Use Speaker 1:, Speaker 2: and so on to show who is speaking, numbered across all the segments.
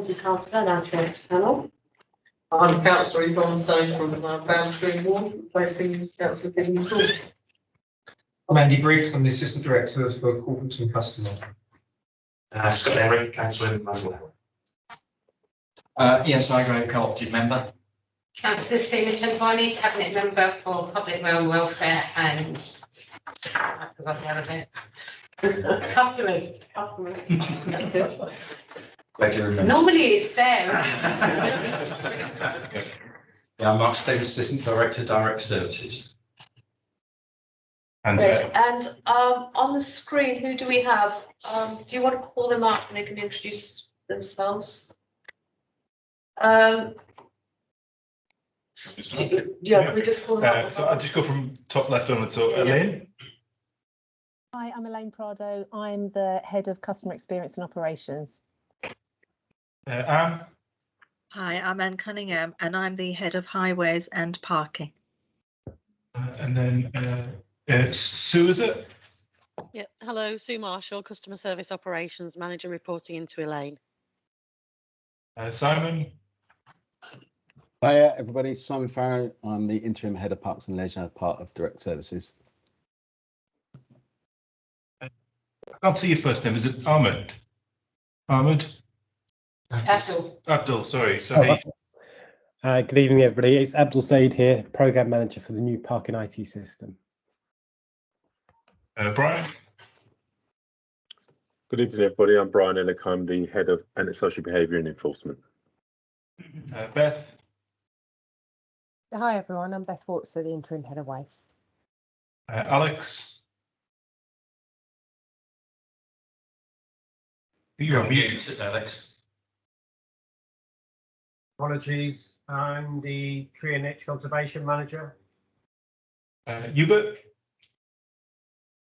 Speaker 1: Appointed Councillor, now Chair's panel.
Speaker 2: I'm Councillor Yvonne Stone from Boundary Ward, replacing Councillor Gideon Poole.
Speaker 3: I'm Andy Briggs, I'm the Assistant Director for Corporate and Customer.
Speaker 4: Scott Emery, Councillor as well.
Speaker 5: Yes, I agree, co-opted member.
Speaker 6: Councillor Stephen Chenfani, Cabinet Member for Public Realm Welfare and I forgot the other bit. Customers. That's good.
Speaker 5: Glad you remember.
Speaker 6: Normally it's there.
Speaker 5: Yeah, I'm Mark Stevens, Assistant Director, Direct Services.
Speaker 1: And on the screen, who do we have? Do you want to call them up and they can introduce themselves? Yeah, we just call them up.
Speaker 7: So I'll just go from top left onwards. So Elaine.
Speaker 8: Hi, I'm Elaine Prado. I'm the Head of Customer Experience and Operations.
Speaker 7: Anne.
Speaker 9: Hi, I'm Anne Cunningham and I'm the Head of Highways and Parking.
Speaker 7: And then Sue, is it?
Speaker 10: Yeah, hello, Sue Marshall, Customer Service Operations Manager, reporting into Elaine.
Speaker 7: Simon.
Speaker 11: Hi everybody, Simon Farrow. I'm the Interim Head of Parks and Leisure, part of Direct Services.
Speaker 7: I can't see your first name. Is it Ahmed? Ahmed? Abdul, sorry.
Speaker 12: Good evening, everybody. It's Abdul Said here, Programme Manager for the new parking IT system.
Speaker 7: Brian.
Speaker 13: Good evening, everybody. I'm Brian Ellick. I'm the Head of Antisocial Behaviour and Enforcement.
Speaker 7: Beth.
Speaker 8: Hi, everyone. I'm Beth Fortzer, the Interim Head of Waste.
Speaker 7: Alex. You're muted, Alex.
Speaker 3: Apologies, I'm the Tree and Niche Conservation Manager.
Speaker 7: Hubert.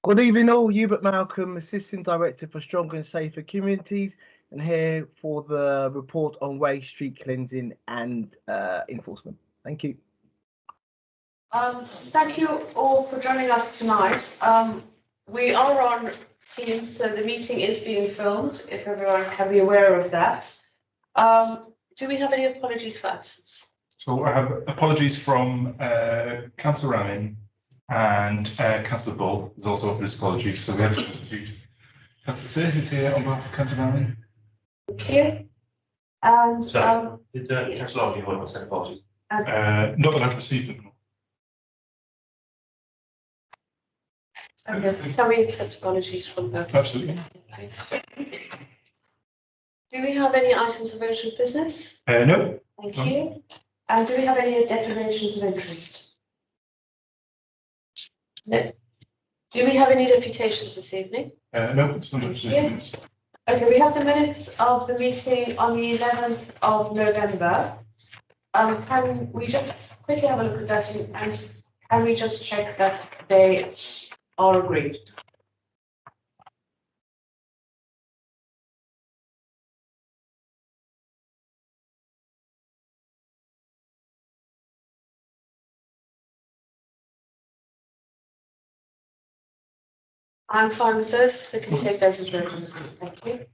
Speaker 14: Good evening all, Hubert Malcolm, Assistant Director for Stronger and Safer Communities, and here for the report on waste, street cleansing and enforcement. Thank you.
Speaker 1: Thank you all for joining us tonight. We are on Teams, so the meeting is being filmed, if everyone can be aware of that. Do we have any apologies for absence?
Speaker 7: So I have apologies from Councillor Ramin and Councillor Bull. There's also offered his apologies. So we have to substitute Councillor Sear, who's here on behalf of Councillor Ramin.
Speaker 1: Thank you. And
Speaker 4: Did Councillor Argy want to send apologies?
Speaker 7: Not that I've received them.
Speaker 1: okay, can we accept apologies from her?
Speaker 7: Absolutely.
Speaker 1: Do we have any items of urgent business?
Speaker 7: No.
Speaker 1: Thank you. And do we have any declarations of interest? No. Do we have any deputations this evening?
Speaker 7: No, it's not.
Speaker 1: Okay, we have the minutes of the meeting on the 11th of November. Can we just quickly have a look at that and can we just check that they are agreed? I'm fine with those, so can you take those as written? Thank you.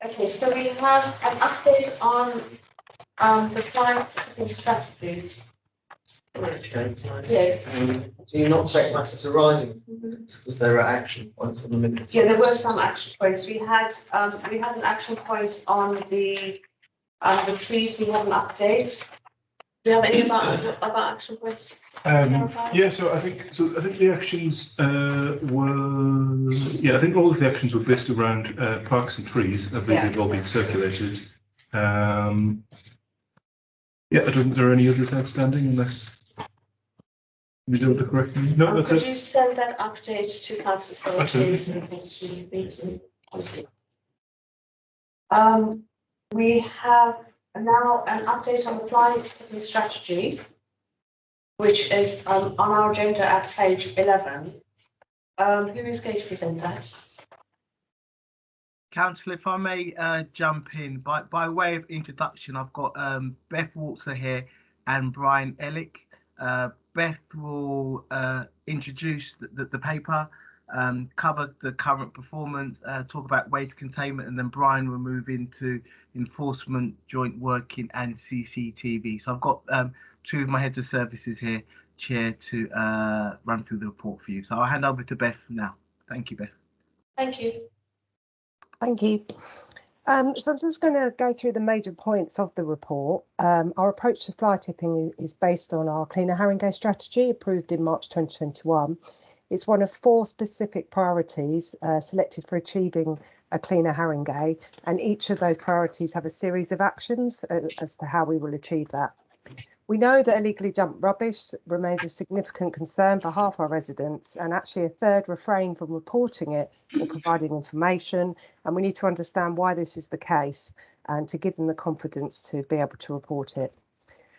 Speaker 1: Okay, so we have an update on the client strategy. Yes.
Speaker 2: Do you not take matters arising? Because there are action points on the minutes.
Speaker 1: Yeah, there were some action points. We had an action point on the trees. We had an update. Do you have any about action points?
Speaker 7: Yeah, so I think the actions were I think all of the actions were based around parks and trees. I believe they've all been circulated. I don't think there are any others outstanding unless you do the correct me. No, that's
Speaker 1: could
Speaker 7: it.
Speaker 1: you send that update to Councillor Absolutely. We have now an update on the fly tipping strategy, which is on our agenda at page 11. Who is going to present that?
Speaker 14: Councillor, if I may jump in, by way of introduction, I've got Beth Walter here and Brian Ellick. Beth will introduce the paper, cover the current performance, talk about waste containment, and then Brian will move into enforcement, joint working, and CCTV. So I've got two of my heads of services here, Chair, to run through the report for you. So I'll hand over to Beth now. Thank you, Beth.
Speaker 1: Thank you.
Speaker 15: Thank you. So I'm just going to go through the major points of the report. Our approach to fly tipping is based on our Cleaner Haringey strategy approved in March 2021. It's one of 4 specific priorities selected for achieving a cleaner Haringey, and each of those priorities have a series of actions as to how we will achieve that. We know that illegally dumped rubbish remains a significant concern for half our residents, and actually a third refrain from reporting it or providing information, and we need to understand why this is the case and to give them the confidence to be able to report it.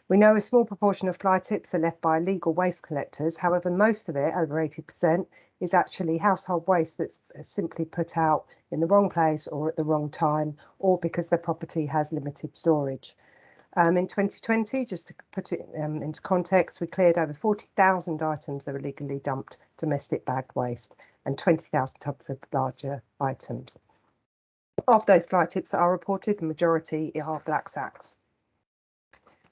Speaker 15: We know a small proportion of fly tips are left by illegal waste collectors. However, most of it, over 80%, is actually household waste that's simply put out in the wrong place or at the wrong time, or because their property has limited storage. In 2020, just to put it into context, we cleared over 40,000 items of illegally dumped domestic bagged waste and 20,000 tubs of larger items. Of those fly tips that are reported, the majority are black sacks.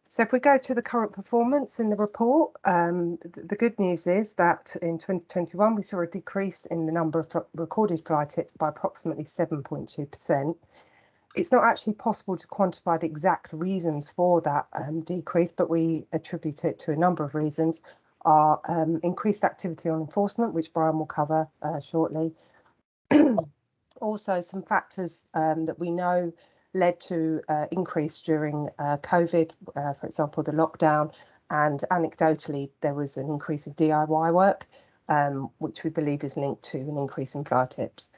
Speaker 15: So if we go to the current performance in the report, the good news is that in 2021, we saw a decrease in the number of recorded fly tips by approximately 7.2%. It's not actually possible to quantify the exact reasons for that decrease, but we attribute it to a number of reasons. Our increased activity on enforcement, which Brian will cover shortly. Also, some factors that we know led to increase during COVID, for example, the lockdown, and anecdotally, there was an increase in DIY work, which we believe is linked to an increase in fly tips.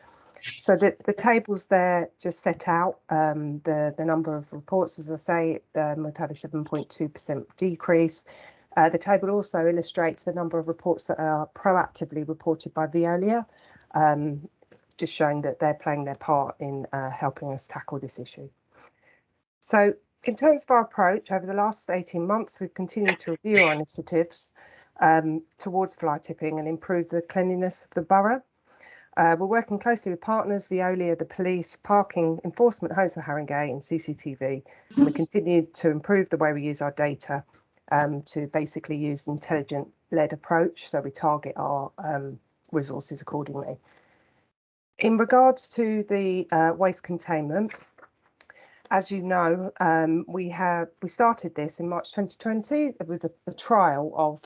Speaker 15: So the tables there just set out the number of reports. As I say, we've had a 7.2% decrease. The table also illustrates the number of reports that are proactively reported by Veolia, just showing that they're playing their part in helping us tackle this issue. So in terms of our approach, over the last 18 months, we've continued to review our initiatives towards fly tipping and improve the cleanliness of the borough. We're working closely with partners, Veolia, the police, parking, enforcement, Homes of Haringey and CCTV. And we continue to improve the way we use our data to basically use an intelligent-led approach, so we target our resources accordingly. In regards to the waste containment, as you know, we started this in March 2020 with a trial of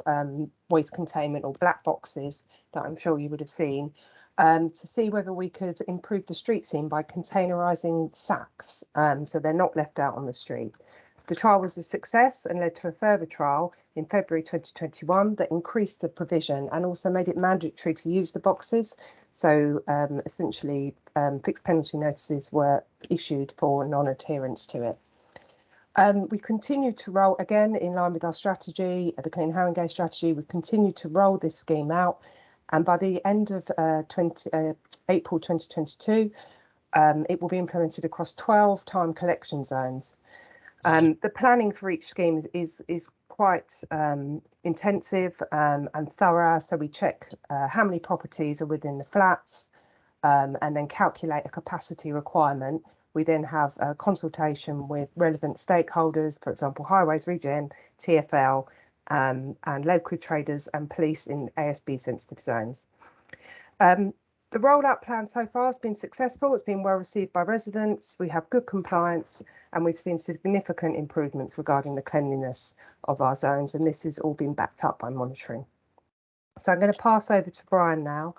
Speaker 15: waste containment, or black boxes that I'm sure you would have seen, to see whether we could improve the street scene by containerising sacks, so they're not left out on the street. The trial was a success and led to a further trial in February 2021 that increased the provision and also made it mandatory to use the boxes. So essentially, fixed penalty notices were issued for non-adherence to it. We continue to roll, again, in line with our strategy, the Clean Haringey strategy, we continue to roll this scheme out. And by the end of April 2022, it will be implemented across 12 time collection zones. The planning for each scheme is quite intensive and thorough. So we check how many properties are within the flats and then calculate a capacity requirement. We then have a consultation with relevant stakeholders, for example, Highways Regen, TfL, and local traders and police in ASB sensitive zones. The rollout plan so far has been successful. It's been well received by residents. We have good compliance and we've seen significant improvements regarding the cleanliness of our zones, and this has all been backed up by monitoring. So I'm going to pass over to Brian now,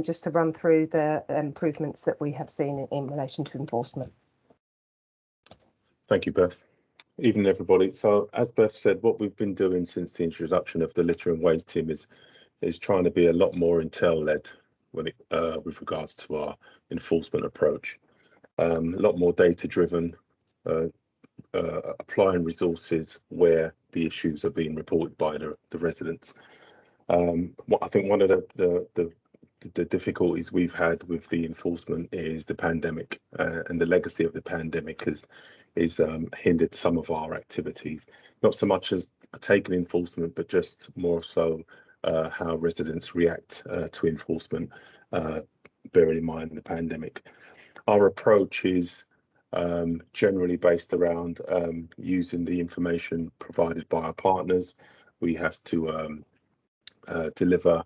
Speaker 15: just to run through the improvements that we have seen in relation to enforcement.
Speaker 13: Thank you, Beth. Evening, everybody. So as Beth said, what we've been doing since the introduction of the litter and waste team is trying to be a lot more intel-led when with regards to our enforcement approach. A lot more data-driven, applying resources where the issues are being reported by the residents. I think one of the the difficulties we've had with the enforcement is the pandemic, and the legacy of the pandemic has hindered some of our activities. Not so much as taking enforcement, but just more so how residents react to enforcement, bearing in mind the pandemic. Our approach is generally based around using the information provided by our partners. We have to deliver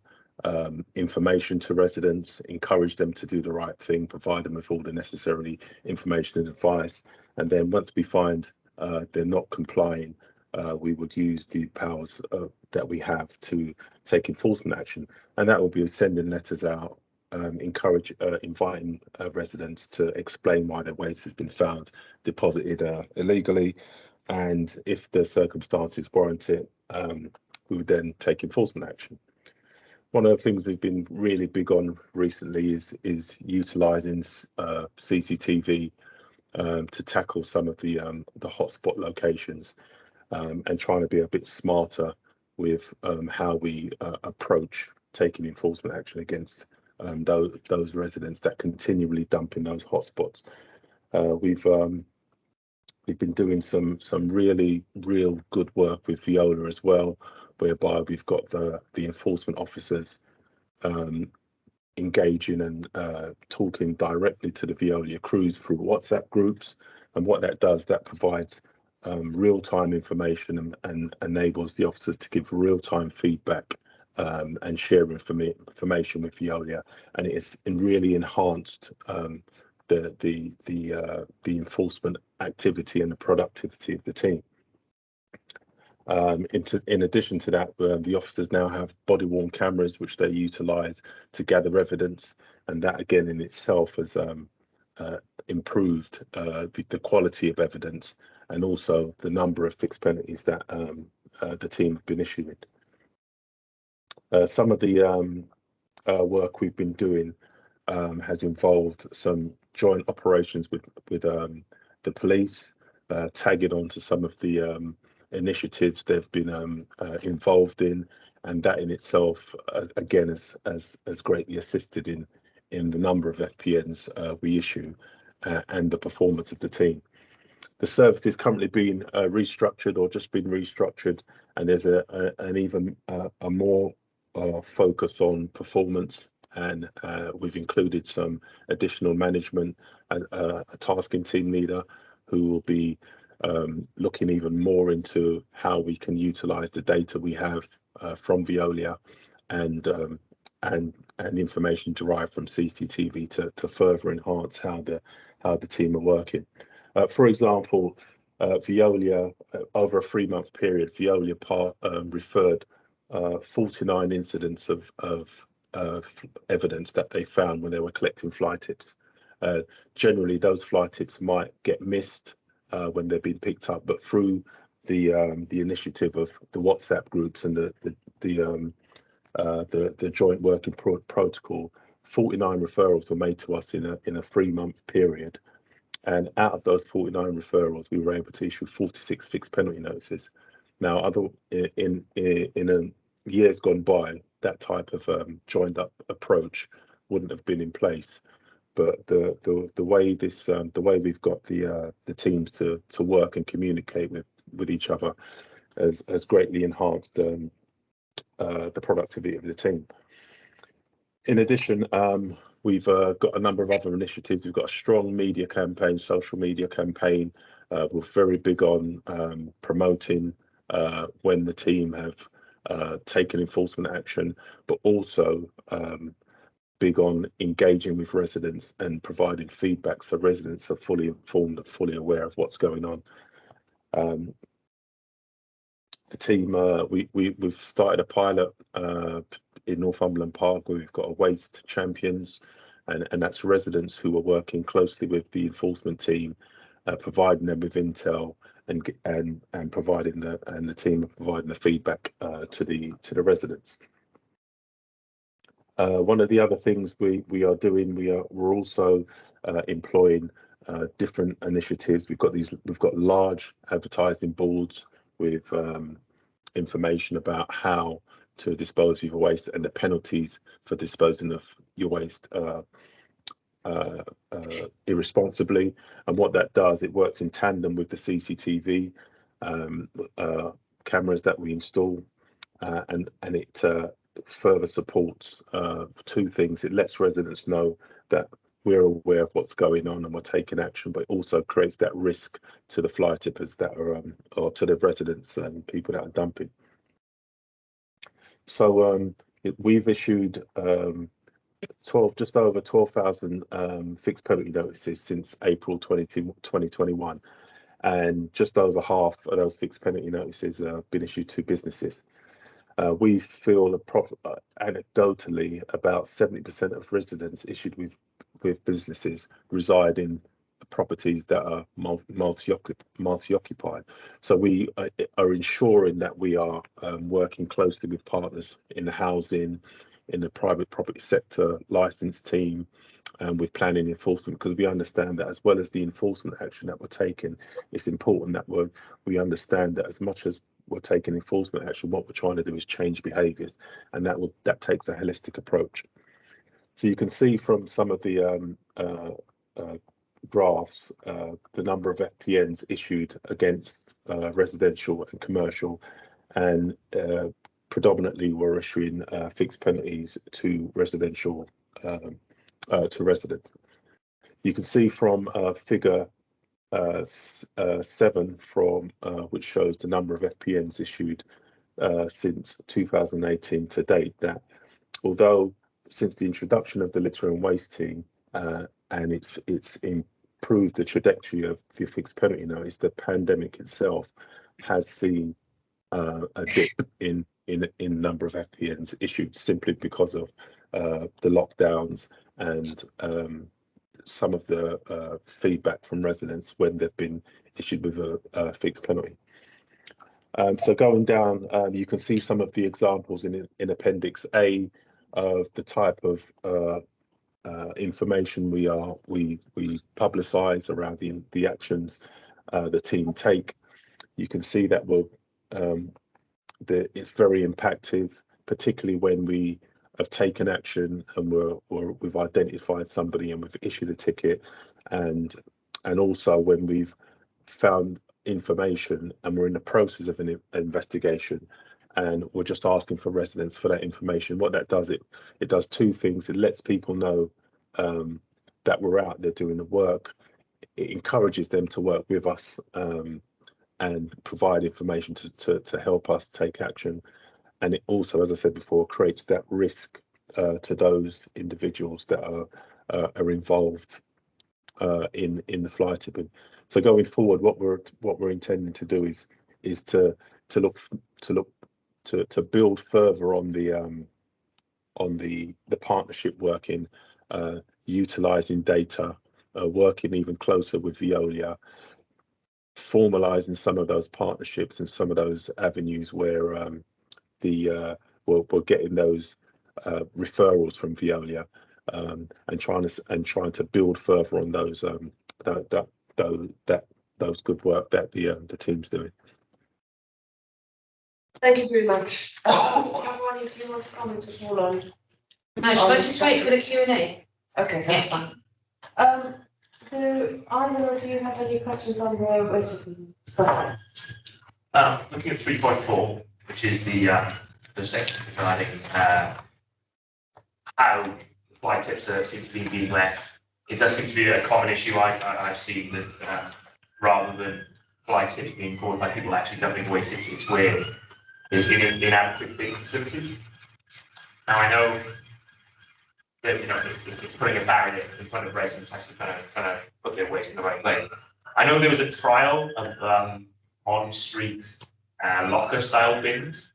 Speaker 13: information to residents, encourage them to do the right thing, provide them with all the necessary information and advice. And then once we find they're not complying, we would use the powers that we have to take enforcement action. And that will be sending letters out, inviting residents to explain why their waste has been found deposited illegally. And if the circumstances warrant it, we would then take enforcement action. One of the things we've been really big on recently is utilising CCTV to tackle some of the hotspot locations, and trying to be a bit smarter with how we approach taking enforcement action against those residents that continually dump in those hotspots. We've been doing some real good work with Veolia as well, whereby we've got the enforcement officers engaging and talking directly to the Veolia crews through WhatsApp groups. And what that does, that provides real-time information and enables the officers to give real-time feedback and share information with Veolia, and it has really enhanced the enforcement activity and the productivity of the team. In addition to that, the officers now have body-worn cameras which they utilise to gather evidence, and that again in itself has improved the quality of evidence and also the number of fixed penalties that the team have been issuing. Some of the work we've been doing has involved some joint operations with the police, tagging on to some of the initiatives they've been involved in, and that in itself again has greatly assisted in the number of FPNs we issue and the performance of the team. The service is currently being restructured or just been restructured, and there's an even more focus on performance, and we've included some additional management, a tasking team leader who will be looking even more into how we can utilize the data we have from Veolia and information derived from CCTV to further enhance how the team are working. For example, Veolia, over a 3-month period, Veolia referred 49 incidents of evidence that they found when they were collecting fly tips. Generally, those fly tips might get missed when they're being picked up, but through the initiative of the WhatsApp groups and the joint working protocol, 49 referrals were made to us in a 3-month period. And out of those 49 referrals, we were able to issue 46 fixed penalty notices. Now, in years gone by, that type of joined up approach wouldn't have been in place. But the way we've got the teams to work and communicate with each other has greatly enhanced the productivity of the team. In addition, we've got a number of other initiatives. We've got a strong media campaign, social media campaign. We're very big on promoting when the team have taken enforcement action, but also big on engaging with residents and providing feedback so residents are fully informed and fully aware of what's going on. The team, we've started a pilot in Northumberland Park where we've got a waste champions, and that's residents who are working closely with the enforcement team, providing them with intel and providing the team providing the feedback to the residents. One of the other things we are doing, we're also employing different initiatives. We've got large advertising boards with information about how to dispose of your waste and the penalties for disposing of your waste irresponsibly. And what that does, it works in tandem with the CCTV cameras that we install, and it further supports two things. It lets residents know that we're aware of what's going on and we're taking action, but it also creates that risk to the fly tippers that are or to the residents and people that are dumping. So we've issued just over 12,000 fixed penalty notices since April 2021, and just over half of those fixed penalty notices have been issued to businesses. We feel anecdotally about 70% of residents issued with businesses reside in properties that are multi-occupied. So we are ensuring that we are working closely with partners in the housing, in the private property sector, licensed team, and with planning enforcement, because we understand that as well as the enforcement action that we're taking, it's important that we understand that as much as we're taking enforcement action, what we're trying to do is change behaviours, and that takes a holistic approach. So you can see from some of the graphs the number of FPNs issued against residential and commercial, and predominantly we're issuing fixed penalties to residential to residents. You can see from figure 7 which shows the number of FPNs issued since 2018 to date, that although since the introduction of the litter and waste team and it's improved the trajectory of the fixed penalty notice, the pandemic itself has seen a dip in number of FPNs issued simply because of the lockdowns and some of the feedback from residents when they've been issued with a fixed penalty. So going down, you can see some of the examples in Appendix A of the type of information we publicise around the actions the team take. You can see that it's very impactful, particularly when we have taken action and we've identified somebody and we've issued a ticket, and also when we've found information and we're in the process of an investigation and we're just asking for residents for that information. What that does, it does two things. It lets people know that we're out there doing the work. It encourages them to work with us and provide information to help us take action. And it also, as I said before, creates that risk to those individuals that are involved in the fly tipping. So going forward, what we're intending to do is to build further on the partnership working, utilising data, working even closer with Veolia, formalising some of those partnerships and some of those avenues where we're getting those referrals from Veolia, and trying to build further on those those good work that the team's doing.
Speaker 1: Thank you very much. Ronnie, do you want to comment at all on?
Speaker 6: No, should I just wait for the Q&A?
Speaker 1: Okay, that's fine. So, Arno, do you have any questions on the waste stuff?
Speaker 4: Looking at 3.4, which is the section regarding how fly tips seem to be being left. It does seem to be a common issue I've seen that rather than fly tips being caused by people actually dumping waste, it's where is inadequate cleaning facilities. Now I know that it's putting a barrier in front of residents actually trying to put their waste in the right place. I know there was a trial of on-street locker style bins.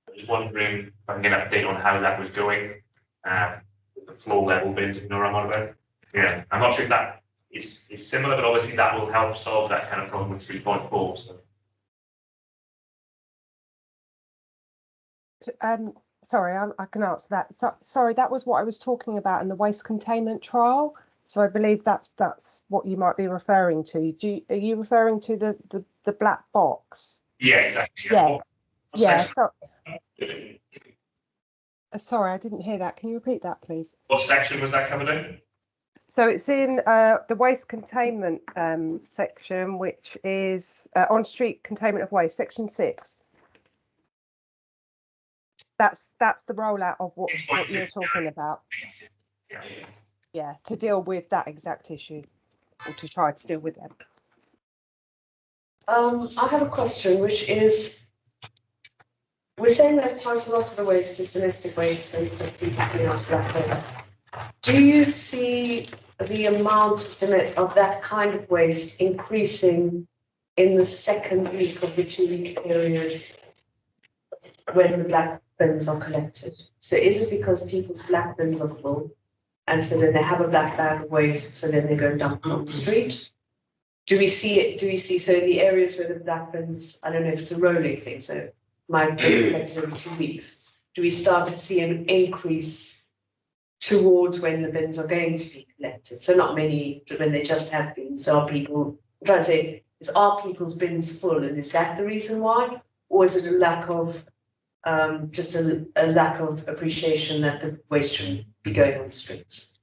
Speaker 4: I'm just wondering if I can get an update on how that was going. The floor level bins, if you know what I'm on about. Yeah, I'm not sure if that is similar, but obviously that will help solve that kind of problem with 3.4. So.
Speaker 15: Sorry, I can answer that. Sorry, that was what I was talking about in the waste containment trial. So I believe that's what you might be referring to. Are you referring to the black box?
Speaker 4: Yeah, exactly.
Speaker 15: Yeah. Yeah. Sorry, I didn't hear that. Can you repeat that, please?
Speaker 4: What section was that covered in?
Speaker 15: So it's in the waste containment section, which is on-street containment of waste, section 6. That's the rollout of what you're talking about. Yeah, to deal with that exact issue, or to try to deal with them.
Speaker 1: I have a question, which is, we're saying that quite a lot of the waste is domestic waste and that people clean up black waste. Do you see the amount of that kind of waste increasing in the second week of the 2-week period when the black bins are collected? So is it because people's black bins are full and so then they have a black bag of waste, so then they go dump it on the street? Do we see it? Do we see, so in the areas where the black bins, I don't know if it's a rolling thing, so might be collected every 2 weeks, do we start to see an increase towards when the bins are going to be collected? So not many, when they just have been. So are people, I'm trying to say, are people's bins full, and is that the reason why? Or is it a lack of, just a lack of appreciation that the waste shouldn't be going on the streets?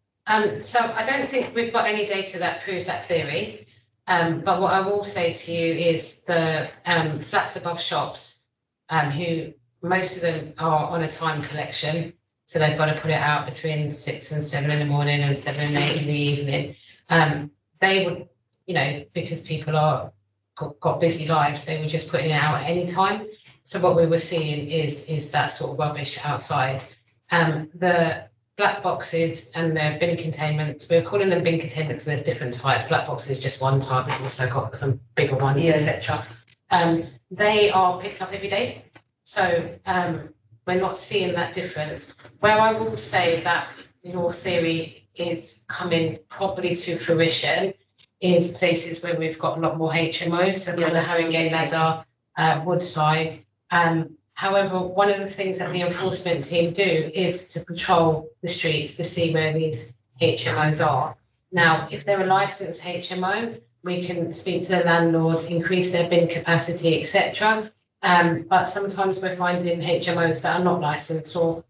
Speaker 6: So I don't think we've got any data that proves that theory. But what I will say to you is the flats above shops, who most of them are on a time collection, so they've got to put it out between 6 and 7 in the morning and 7 and 8 in the evening. They would, you know, because people are got busy lives, they were just putting it out at any time. So what we were seeing is that sort of rubbish outside. The black boxes and the bin containment, we're calling them bin containment because there's different types. Black boxes is just one type, we've also got some bigger ones, etc. They are picked up every day. So we're not seeing that difference. Where I will say that your theory is coming probably to fruition is places where we've got a lot more HMOs, so kind of Haringey, Leather, Woodside. However, one of the things that the enforcement team do is to patrol the streets to see where these HMOs are. Now, if they're a licensed HMO, we can speak to the landlord, increase their bin capacity, etc. But sometimes we're finding HMOs that are not licensed or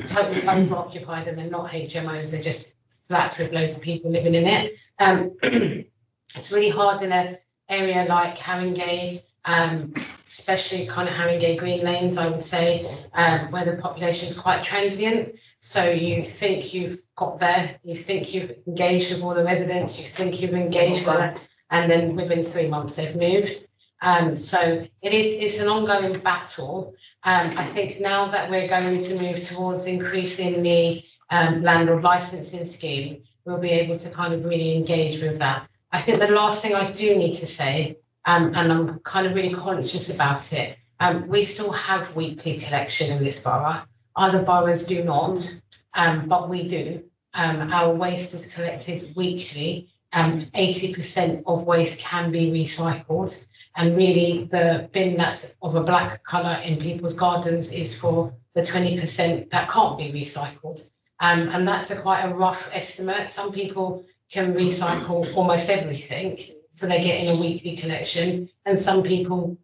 Speaker 6: totally over-occupied and they're not HMOs, they're just flats with loads of people living in it. It's really hard in an area like Haringey, especially kind of Haringey Green Lanes, I would say, where the population is quite transient. So you think you've got there, you think you've engaged with all the residents, you think you've engaged with them, and then within 3 months they've moved. So it's an ongoing battle. I think now that we're going to move towards increasing the landlord licensing scheme, we'll be able to kind of really engage with that. I think the last thing I do need to say, and I'm kind of really conscious about it, we still have weekly collection in this borough. Other boroughs do not, but we do. Our waste is collected weekly. 80% of waste can be recycled. And really the bin that's of a black colour in people's gardens is for the 20% that can't be recycled. And that's quite a rough estimate. Some people can recycle almost everything, so they're getting a weekly collection. And some people,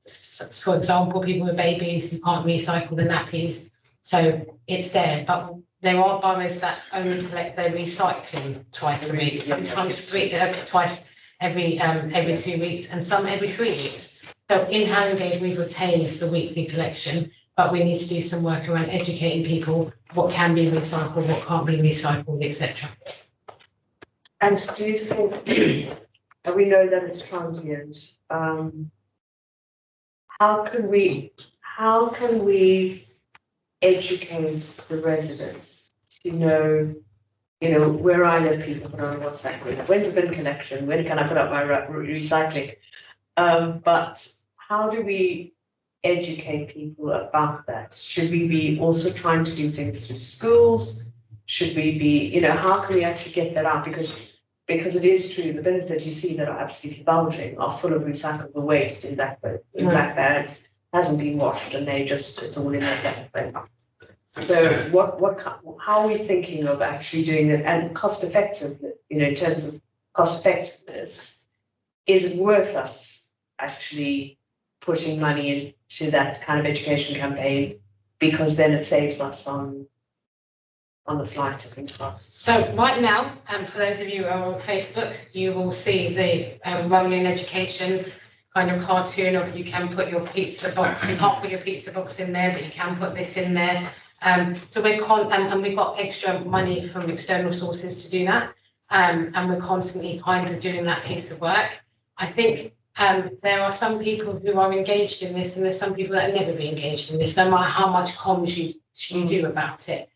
Speaker 6: for example, people with babies who can't recycle the nappies, so it's there. But there are boroughs that only collect their recycling twice a week, sometimes twice every 2 weeks, and some every 3 weeks. So in Haringey, we've retained the weekly collection, but we need to do some work around educating people what can be recycled, what can't be recycled, etc.
Speaker 1: And do you think, and we know that it's transient, how can we educate the residents to know, where I live, people put on WhatsApp, when's the bin collection, when can I put up my recycling? But how do we educate people about that? Should we be also trying to do things through schools? Should we be, how can we actually get that out? Because it is true, the bins that you see that are absolutely bulging are full of recyclable waste in black bags, hasn't been washed, and it's all in that black bag. So how are we thinking of actually doing it, and cost effectively, in terms of cost effectiveness, is it worth us actually putting money into that kind of education campaign, because then it saves us on on the flight tipping costs?
Speaker 6: So right now, for those of you who are on Facebook, you will see the rolling education kind of cartoon of you can put your pizza box, you can't put your pizza box in there, but you can put this in there. So and we've got extra money from external sources to do that. And we're constantly kind of doing that piece of work. I think there are some people who are engaged in this, and there's some people that never be engaged in this, no matter how much comms you do about it.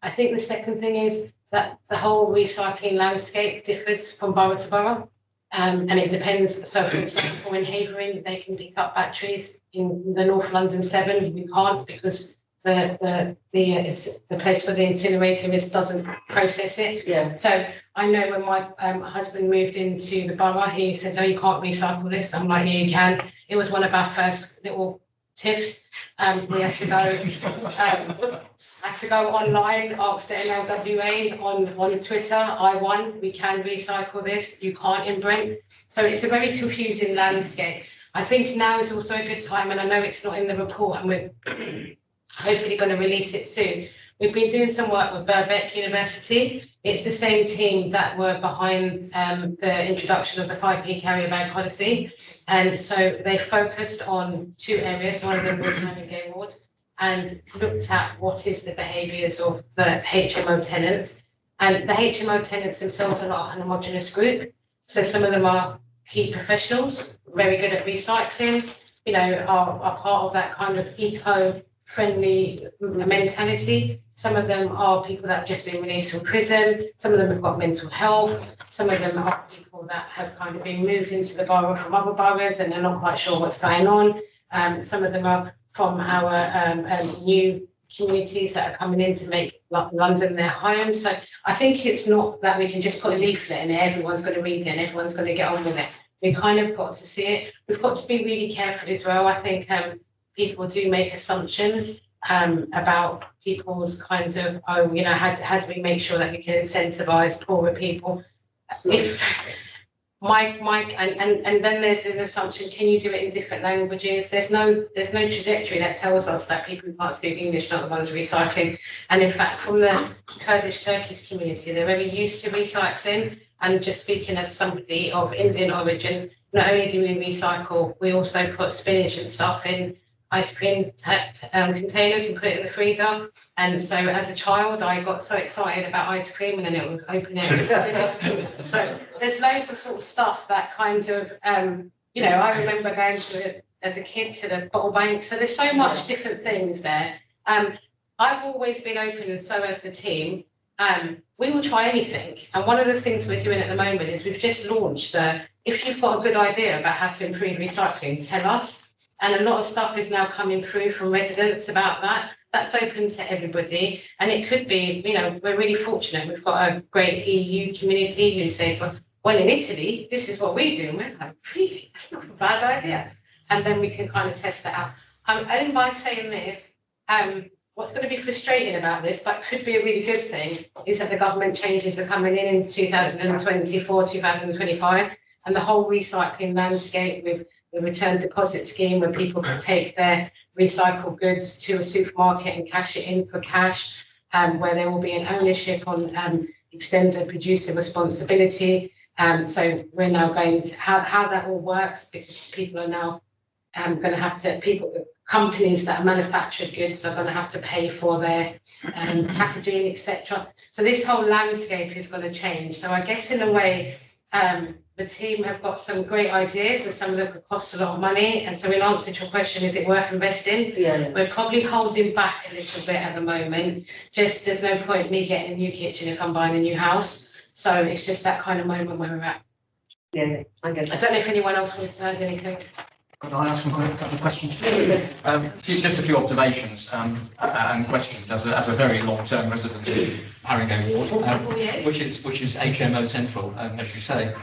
Speaker 6: I think the second thing is that the whole recycling landscape differs from borough to borough, and it depends. So, for example, in Havering, they can pick up batteries. In the North London 7, we can't because the place where the incinerator is doesn't process it.
Speaker 1: Yeah.
Speaker 6: So I know when my husband moved into the borough, he said, "Oh, you can't recycle this." I'm like, "Yeah, you can." It was one of our first little tips. We had to go online, ask the NLWA on Twitter. I won. We can recycle this. You can't in Brent. So it's a very confusing landscape. I think now is also a good time, and I know it's not in the report, and we're hopefully going to release it soon. We've been doing some work with Birkbeck University. It's the same team that were behind the introduction of the 5p carrier bag policy. And so they focused on 2 areas. One of them was Navigate Ward, and looked at what is the behaviours of the HMO tenants. And the HMO tenants themselves are not a homogenous group. So some of them are key professionals, very good at recycling, you know, are part of that kind of eco-friendly mentality. Some of them are people that have just been released from prison. Some of them have got mental health. Some of them are people that have kind of been moved into the borough from other boroughs and they're not quite sure what's going on. Some of them are from our new communities that are coming in to make London their home. So I think it's not that we can just put a leaflet in it, everyone's going to read it and everyone's going to get on with it. We kind of got to see it. We've got to be really careful as well. I think people do make assumptions about people's kind of, oh, you know, how do we make sure that we can incentivize poorer people? If and then there's an assumption, can you do it in different languages? There's no trajectory that tells us that people who can't speak English are not the ones recycling. And in fact, from the Kurdish Turkish community, they're very used to recycling. And just speaking as somebody of Indian origin, not only do we recycle, we also put spinach and stuff in ice cream containers and put it in the freezer. And so as a child, I got so excited about ice cream and then it would open it. So there's loads of sort of stuff that kind of, you know, I remember going to, as a kid, to the bottle bank. So there's so much different things there. I've always been open, and so has the team. We will try anything. And one of the things we're doing at the moment is we've just launched if you've got a good idea about how to improve recycling, tell us. And a lot of stuff is now coming through from residents about that. That's open to everybody. And it could be, you know, we're really fortunate. We've got a great EU community who say to us, well, in Italy, this is what we do. And we're like, really? That's not a bad idea. And then we can kind of test it out. And by saying this, what's going to be frustrating about this, but could be a really good thing, is that the government changes are coming in 2024, 2025, and the whole recycling landscape with the return deposit scheme where people can take their recycled goods to a supermarket and cash it in for cash, where there will be an ownership on extended producer responsibility. So we're now going to how that all works, because people are now going to have to, companies that manufacture goods are going to have to pay for their packaging, etc. So this whole landscape is going to change. So I guess in a way, the team have got some great ideas and some of them could cost a lot of money. And so in answer to your question, is it worth investing?
Speaker 1: Yeah.
Speaker 6: We're probably holding back a little bit at the moment. Just there's no point me getting a new kitchen if I'm buying a new house. So it's just that kind of moment where we're at.
Speaker 1: Yeah, I guess.
Speaker 6: I don't know if anyone else wants to add anything.
Speaker 5: Can I ask a couple of questions? Just a few observations and questions as a very long-term resident of Haringey Ward, which is HMO central, as you say.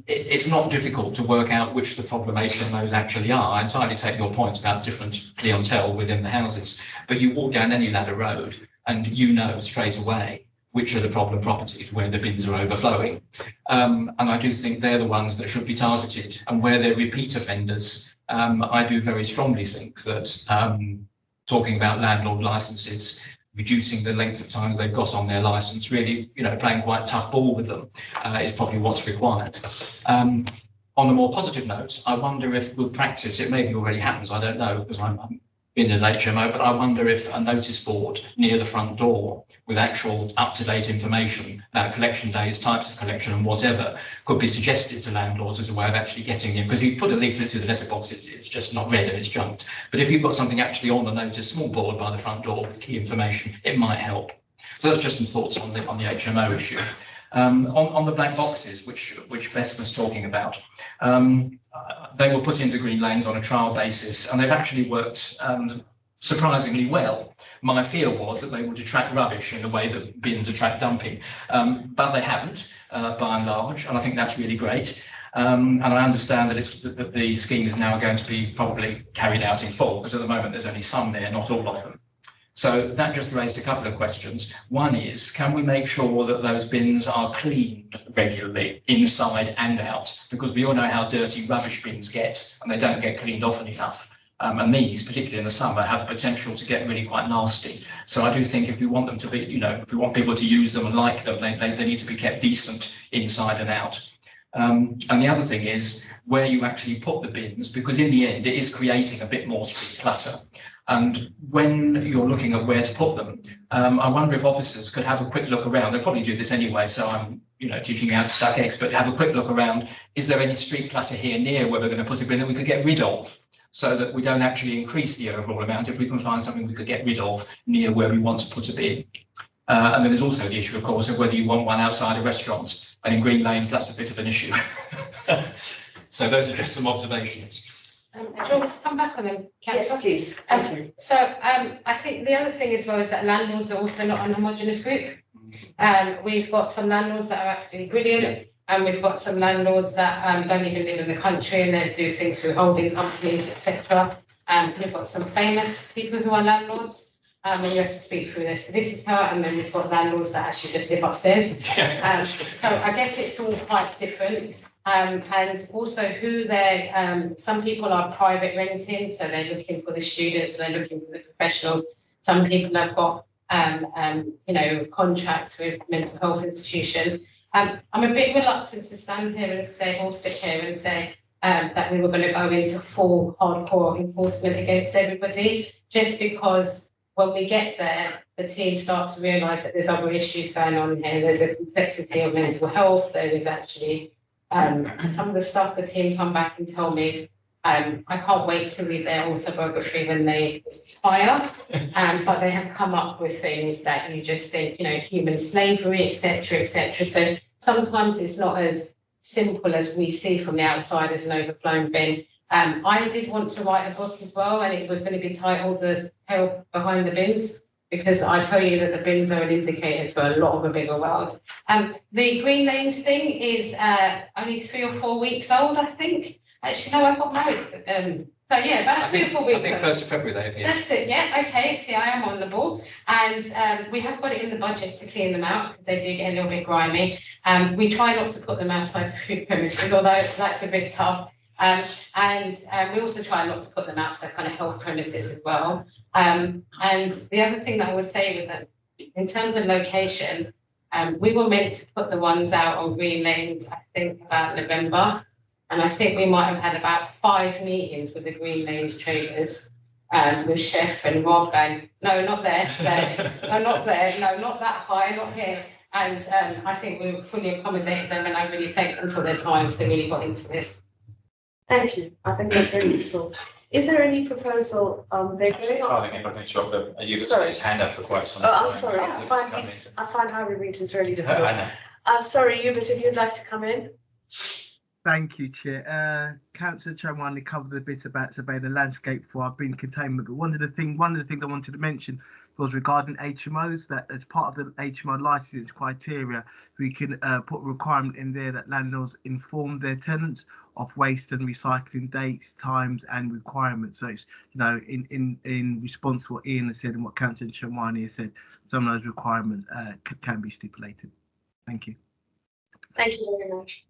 Speaker 5: It's not difficult to work out which the problem HMOs actually are. I entirely take your point about different clientele within the houses, but you walk down any ladder road and you know straight away which are the problem properties where the bins are overflowing. And I do think they're the ones that should be targeted. And where they're repeat offenders, I do very strongly think that talking about landlord licenses reducing the length of time they've got on their license, really, playing quite tough ball with them is probably what's required. On a more positive note, I wonder if good practice, it maybe already happens, I don't know, because I'm in an HMO, but I wonder if a notice board near the front door with actual up-to-date information about collection days, types of collection and whatever could be suggested to landlords as a way of actually getting in, because you put a leaflet through the letterbox, it's just not read and it's junked. But if you've got something actually on the notice, small board by the front door with key information, it might help. So that's just some thoughts on the HMO issue. On the black boxes, which Bess was talking about, they were put into Green Lanes on a trial basis, and they've actually worked surprisingly well. My fear was that they would attract rubbish in the way that bins attract dumping, but they haven't, by and large, and I think that's really great. And I understand that the scheme is now going to be probably carried out in full, because at the moment there's only some there, not all of them. So that just raised a couple of questions. One is, can we make sure that those bins are cleaned regularly, inside and out? Because we all know how dirty rubbish bins get, and they don't get cleaned often enough. And these, particularly in the summer, have the potential to get really quite nasty. So I do think if we want them to be, if we want people to use them and like them, they need to be kept decent inside and out. And the other thing is where you actually put the bins, because in the end, it is creating a bit more street clutter. And when you're looking at where to put them, I wonder if officers could have a quick look around. They'll probably do this anyway, so I'm teaching you how to suck eggs, but have a quick look around. Is there any street clutter here near where we're going to put a bin that we could get rid of, so that we don't actually increase the overall amount if we can find something we could get rid of near where we want to put a bin? And then there's also the issue, of course, of whether you want one outside a restaurant. And in Green Lanes, that's a bit of an issue. So those are just some observations.
Speaker 6: Do you want me to come back on them?
Speaker 1: Yes, please. Thank you.
Speaker 6: So I think the other thing as well is that landlords are also not a homogenous group. We've got some landlords that are absolutely brilliant, and we've got some landlords that don't even live in the country and they do things through holding companies, etc. We've got some famous people who are landlords, and you have to speak through their solicitor, and then we've got landlords that actually just live upstairs. So I guess it's all quite different. And also who they're, some people are private renting, so they're looking for the students, they're looking for the professionals. Some people have got, contracts with mental health institutions. I'm a bit reluctant to stand here and say, or sit here and say that we were going to go into full hardcore enforcement against everybody, just because when we get there, the team starts to realise that there's other issues going on here. There's a complexity of mental health. There is actually some of the stuff the team come back and tell me, I can't wait to read their autobiography when they expire, but they have come up with things that you just think, human slavery, etc., etc. So sometimes it's not as simple as we see from the outside as an overflowing bin. I did want to write a book as well, and it was going to be titled The Tale Behind the Bins, because I tell you that the bins are an indicator for a lot of a bigger world. The Green Lanes thing is only 3 or 4 weeks old, I think. Actually, no, I got married. So yeah, about 3 or 4 weeks.
Speaker 5: I think 1st of February they appear.
Speaker 6: That's it, yeah, okay, see, I am on the ball. And we have got it in the budget to clean them out, because they do get a little bit grimy. We try not to put them outside food premises, although that's a bit tough. And we also try not to put them outside kind of health premises as well. And the other thing that I would say with them, in terms of location, we were meant to put the ones out on Green Lanes, I think about November. And I think we might have had about 5 meetings with the Green Lanes traders, with Chef and Rob, and no, not there, no, not there, no, not that high, not here. And I think we fully accommodated them, and I really thank them for their time, because they really got into this.
Speaker 1: Thank you. I think that's very useful. Is there any proposal? They're going on.
Speaker 5: If I can stop them, you've
Speaker 1: Sorry.
Speaker 5: got his hand up for quite some time.
Speaker 1: Oh, I'm sorry. I find highway meetings really difficult.
Speaker 5: I know.
Speaker 1: I'm sorry, Hubert, if you'd like to come in.
Speaker 14: Thank you, Chair. Councillor Chamwani covered a bit about surveying the landscape for our bin containment, but one of the things I wanted to mention was regarding HMOs, that as part of the HMO licensing criteria, we can put a requirement in there that landlords inform their tenants of waste and recycling dates, times, and requirements. So it's, in response to what Ian has said and what Councillor Chamwani has said, some of those requirements can be stipulated. Thank you.
Speaker 1: Thank you very much.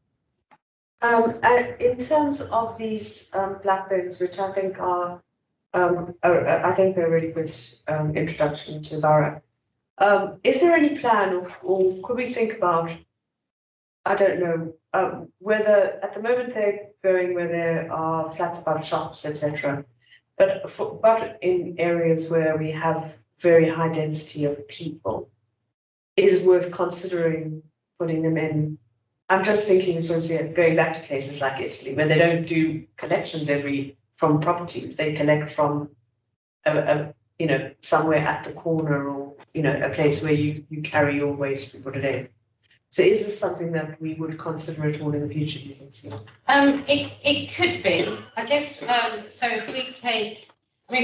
Speaker 1: In terms of these black bins, which I think are, I think they're a really good introduction to the borough. Is there any plan or could we think about, I don't know, whether at the moment they're going where there are flats above shops, etc. But in areas where we have very high density of people, is worth considering putting them in. I'm just thinking, because going back to places like Italy, where they don't do collections from properties, they collect from somewhere at the corner or a place where you carry your waste and put it in. So is this something that we would consider at all in the future, do you think so?
Speaker 6: It could be, I guess. So if we take,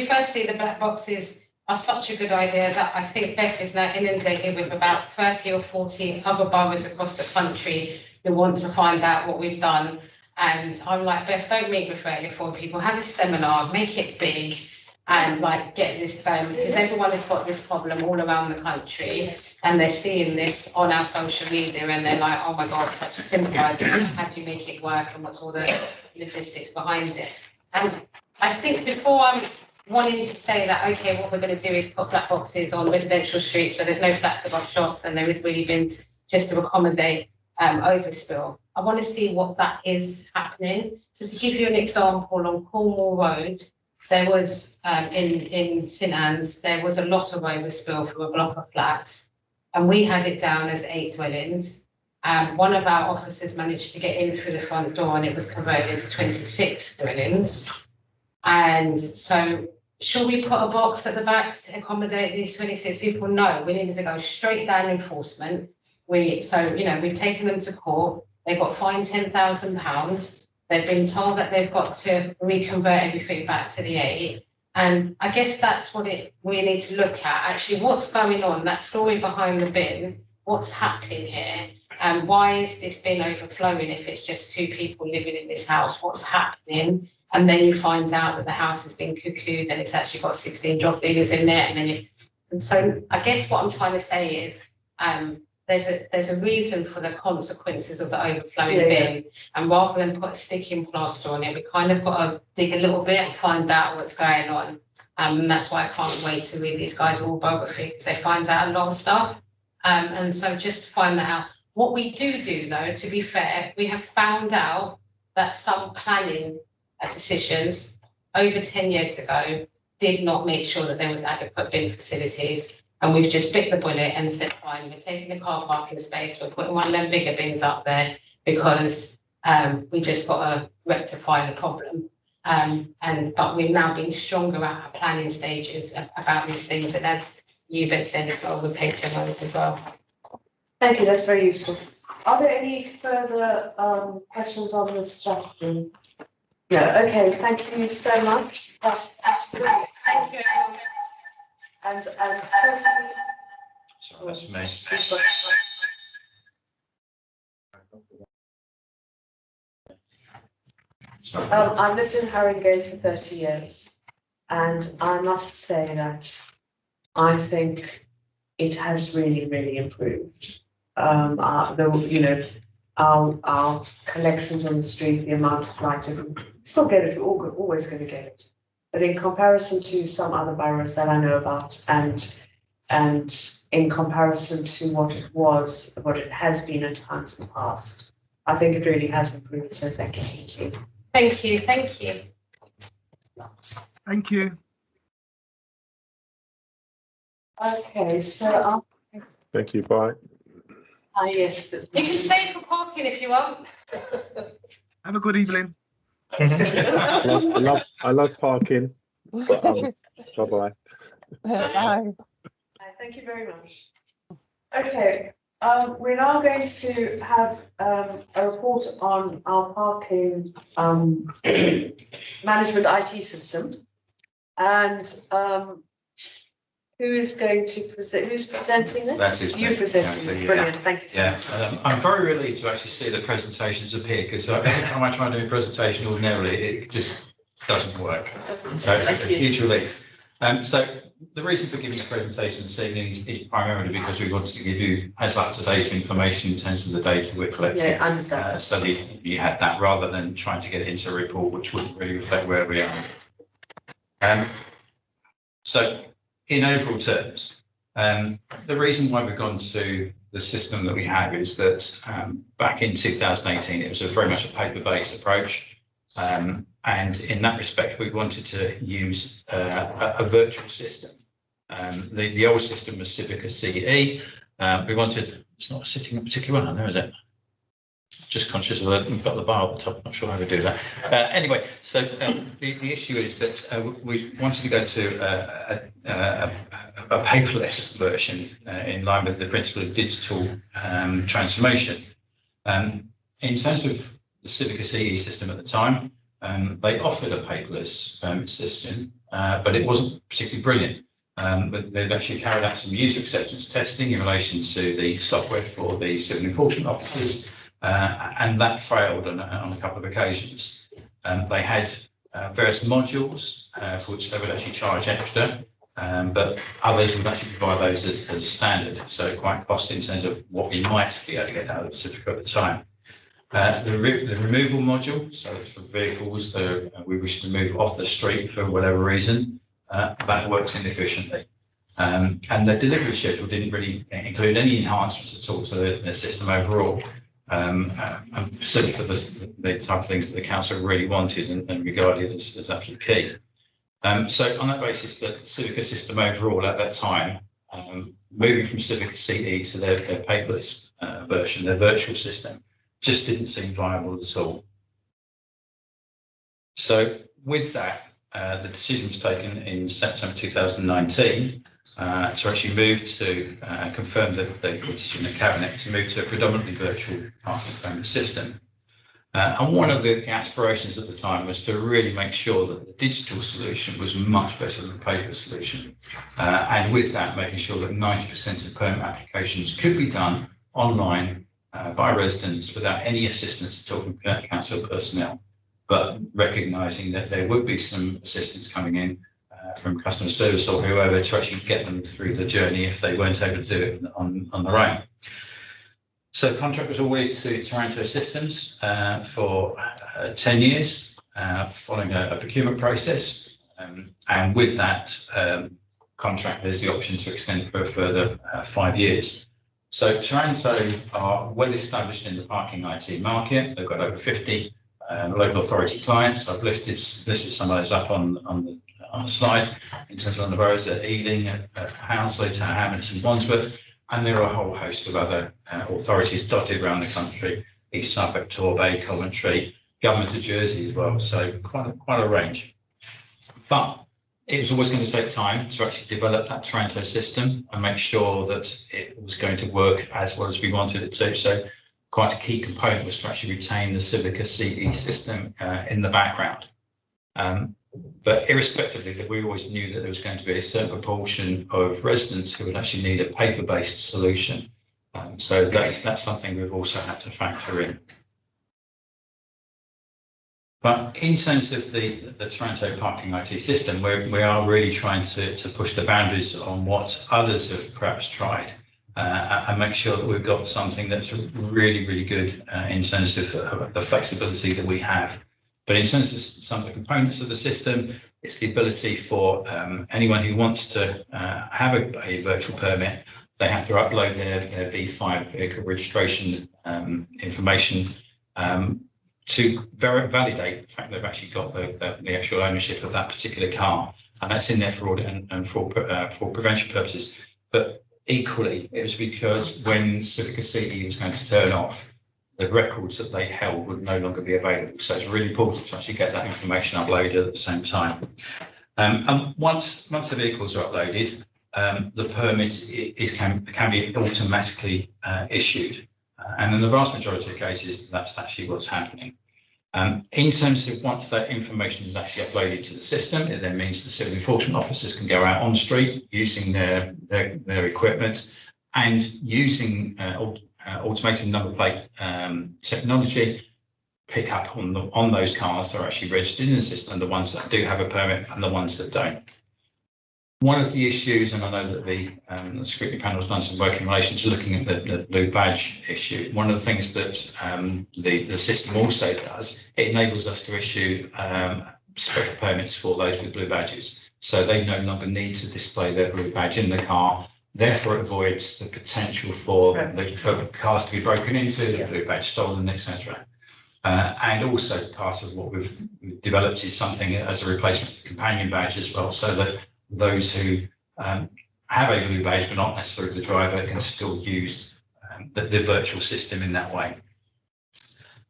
Speaker 6: firstly, the black boxes are such a good idea that I think Beth is now inundated with about 30 or 40 other boroughs across the country who want to find out what we've done. And I'm like, Beth, don't meet with 30 or 40 people, have a seminar, make it big, and get this going, because everyone has got this problem all around the country, and they're seeing this on our social media, and they're like, oh my God, it's such a simple idea, how do you make it work, and what's all the logistics behind it? And I think before I'm wanting to say that, okay, what we're going to do is put black boxes on residential streets where there's no flats above shops and there is wheelie bins just to accommodate overspill, I want to see what that is happening. So to give you an example, on Cornwall Road, there was, in St Anne's, there was a lot of overspill from a block of flats, and we had it down as 8 dwellings. One of our officers managed to get in through the front door and it was converted to 26 dwellings. And so, should we put a box at the back to accommodate these 26 people? No, we needed to go straight down enforcement. We've taken them to court. They got fined £10,000. They've been told that they've got to reconvert everything back to the 8. And I guess that's what we need to look at. Actually, what's going on? That story behind the bin, what's happening here? And why is this bin overflowing if it's just 2 people living in this house? What's happening? And then you find out that the house has been cuckooed and it's actually got 16 drug dealers in there. And so I guess what I'm trying to say is, there's a reason for the consequences of the overflowing bin, and rather than put a sticking plaster on it, we kind of got to dig a little bit and find out what's going on. And that's why I can't wait to read these guys' autobiography, because they find out a lot of stuff. And so just to find that out. What we do though, to be fair, we have found out that some planning decisions over 10 years ago did not make sure that there was adequate bin facilities. And we've just bit the bullet and said, fine, we're taking the car parking space, we're putting one of them bigger bins up there because we just got to rectify the problem. But we've now been stronger at our planning stages about these things. And as you've said as well, we're patient as well.
Speaker 1: Thank you, that's very useful. Are there any further questions on this strategy? No, okay, thank you so much. That's absolutely.
Speaker 6: Thank you.
Speaker 1: And
Speaker 16: So that's me.
Speaker 1: I've lived in Haringey for 30 years, and I must say that I think it has really, really improved. Our collections on the street, the amount of lighting, still get it, we're always going to get it. But in comparison to some other boroughs that I know about, and in comparison to what it has been at times in the past, I think it really has improved. So thank you, Katie.
Speaker 6: Thank you. Thank you.
Speaker 14: Thank you.
Speaker 1: Okay, so
Speaker 13: Thank you. Bye.
Speaker 1: yes.
Speaker 6: You can stay for parking if you want.
Speaker 14: Have a good evening.
Speaker 13: I love parking. Bye bye.
Speaker 15: Bye.
Speaker 1: Thank you very much. Okay, we're now going to have a report on our parking management IT system, and who is going to present? Who's presenting this?
Speaker 16: That is
Speaker 1: you
Speaker 16: me.
Speaker 1: presenting it. Brilliant. Thank you so much.
Speaker 16: I'm very relieved to actually see the presentations appear, because every time I try and do a presentation ordinarily, it just doesn't work. So it's a huge relief. So the reason for giving a presentation this evening is primarily because we wanted to give you as up-to-date information in terms of the data we're collecting.
Speaker 1: Yeah, I understand.
Speaker 16: So that you had that, rather than trying to get it into a report which wouldn't really reflect where we are. So in overall terms, The reason why we've gone to the system that we have is that back in 2018, it was very much a paper-based approach. And in that respect, we wanted to use a virtual system. The old system was Civica CE. We wanted, it's not sitting a particular one on there, is it? Just conscious of that, we've got the bar at the top, not sure how we do that. Anyway, so the issue is that we wanted to go to a paperless version in line with the principle of digital transformation. In terms of the Civica CE system at the time, they offered a paperless system, but it wasn't particularly brilliant. But they've actually carried out some user acceptance testing in relation to the software for the civil enforcement officers, and that failed on a couple of occasions. They had various modules for which they would actually charge extra, but others would actually provide those as a standard, so quite costly in terms of what we might be able to get out of the certificate at the time. The removal module, so for vehicles that we wish to move off the street for whatever reason, that works inefficiently. And the delivery schedule didn't really include any enhancements at all to the system overall. And certainly for the type of things that the council really wanted and regarded as absolutely key. So on that basis, the Civica system overall at that time, moving from Civica CE to their paperless version, their virtual system, just didn't seem viable at all. So with that, the decision was taken in September 2019 to actually move to confirm the decision of the Cabinet to move to a predominantly virtual parking payment system. And one of the aspirations at the time was to really make sure that the digital solution was much better than the paper solution. And with that, making sure that 90% of permit applications could be done online by residents without any assistance at all from council personnel, but recognising that there would be some assistance coming in from customer service or whoever to actually get them through the journey if they weren't able to do it on their own. So the contract was awarded to Taranto Systems for 10 years, following a procurement process. And with that contract, there's the option to extend for a further 5 years. So Taranto are well established in the parking IT market. They've got over 50 local authority clients. I've listed some of those up on the slide in terms of the boroughs at Ealing, at Hounslow, Tower Hamlets and Wandsworth, and there are a whole host of other authorities dotted around the country, East Suffolk, Torbay, Coventry, Government of Jersey as well, so quite a range. But it was always going to take time to actually develop that Taranto system and make sure that it was going to work as well as we wanted it to. So quite a key component was to actually retain the Civica CE system in the background. But irrespectively, that we always knew that there was going to be a certain proportion of residents who would actually need a paper-based solution. So that's something we've also had to factor in. But in terms of the Taranto parking IT system, we are really trying to push the boundaries on what others have perhaps tried and make sure that we've got something that's really, really good in terms of the flexibility that we have. But in terms of some of the components of the system, it's the ability for anyone who wants to have a virtual permit, they have to upload their V5 vehicle registration information to validate the fact they've actually got the actual ownership of that particular car. And that's in there for audit and for prevention purposes. But equally, it was because when Civica CE was going to turn off, the records that they held would no longer be available. So it's really important to actually get that information uploaded at the same time. And once the vehicles are uploaded, the permit can be automatically issued. And in the vast majority of cases, that's actually what's happening. In terms of once that information is actually uploaded to the system, it then means the civil enforcement officers can go out on the street using their equipment and using automated number plate technology, pick up on those cars that are actually registered in the system, the ones that do have a permit and the ones that don't. One of the issues, and I know that the scrutiny panel has done some work in relation to looking at the blue badge issue. One of the things that the system also does, it enables us to issue special permits for those with blue badges. So they no longer need to display their blue badge in the car. Therefore, it avoids the potential for the cars to be broken into, the blue badge stolen, etc. And also part of what we've developed is something as a replacement for the companion badge as well, so that those who have a blue badge but not necessarily the driver can still use the virtual system in that way.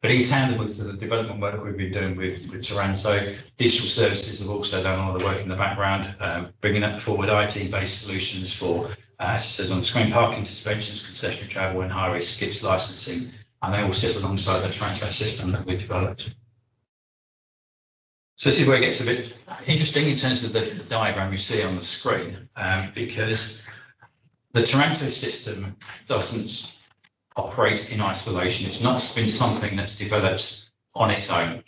Speaker 16: But in tandem with the development work we've been doing with Taranto, digital services have also done a lot of work in the background, bringing up forward IT-based solutions for, as it says on the screen, parking suspensions, concessionary travel and highway skips licensing, and they all sit alongside the Taranto system that we've developed. So this is where it gets a bit interesting in terms of the diagram you see on the screen, because the Taranto system doesn't operate in isolation. It's not been something that's developed on its own.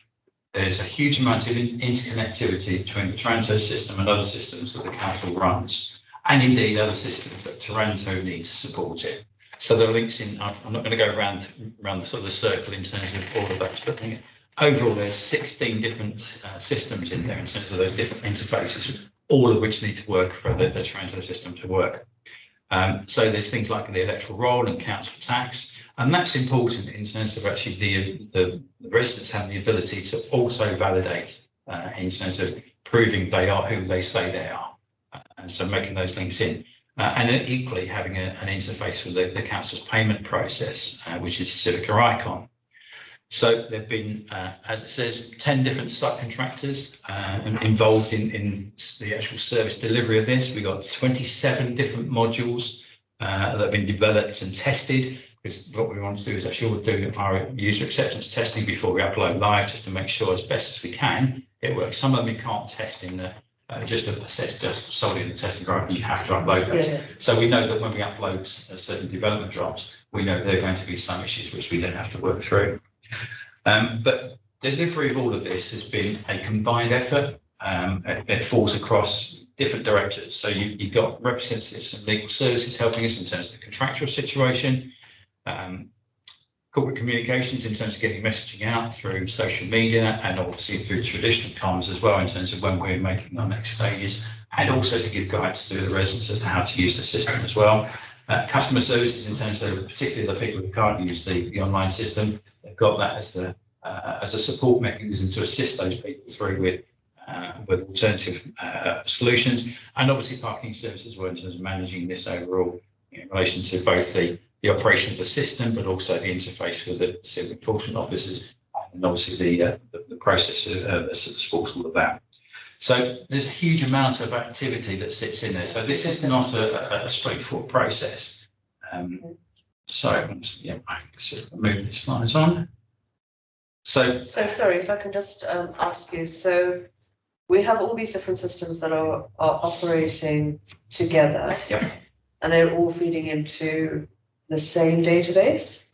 Speaker 16: There's a huge amount of interconnectivity between the Taranto system and other systems that the council runs, and indeed other systems that Taranto needs to support it. So there are links in, I'm not going to go around the sort of the circle in terms of all of that, but overall there's 16 different systems in there in terms of those different interfaces, all of which need to work for the Taranto system to work. So there's things like the electoral roll and council tax, and that's important in terms of actually the residents have the ability to also validate in terms of proving they are who they say they are, and so making those links in. And then equally having an interface with the council's payment process, which is Civica Icon. So there have been, as it says, 10 different subcontractors involved in the actual service delivery of this. We've got 27 different modules that have been developed and tested, because what we want to do is actually do our user acceptance testing before we upload live, just to make sure as best as we can it works. Some of them we can't test in the just to assess just solely in the testing environment, you have to upload those. Yeah. So we know that when we upload certain development drops, we know there are going to be some issues which we then have to work through. But delivery of all of this has been a combined effort. It falls across different directors. So you've got representatives from legal services helping us in terms of the contractual situation, corporate communications in terms of getting messaging out through social media, and obviously through traditional comms as well in terms of when we're making our next stages, and also to give guidance to the residents as to how to use the system as well. Customer services in terms of particularly the people who can't use the online system, they've got that as a support mechanism to assist those people through with alternative solutions, and obviously parking services as well in terms of managing this overall in relation to both the operation of the system, but also the interface with the civil enforcement officers, and obviously the process that supports all of that. So there's a huge amount of activity that sits in there. So this is not a straightforward process. So yeah, move these slides on. So
Speaker 1: sorry, if I can just ask you. So we have all these different systems that are operating together, and they're all feeding into the same database?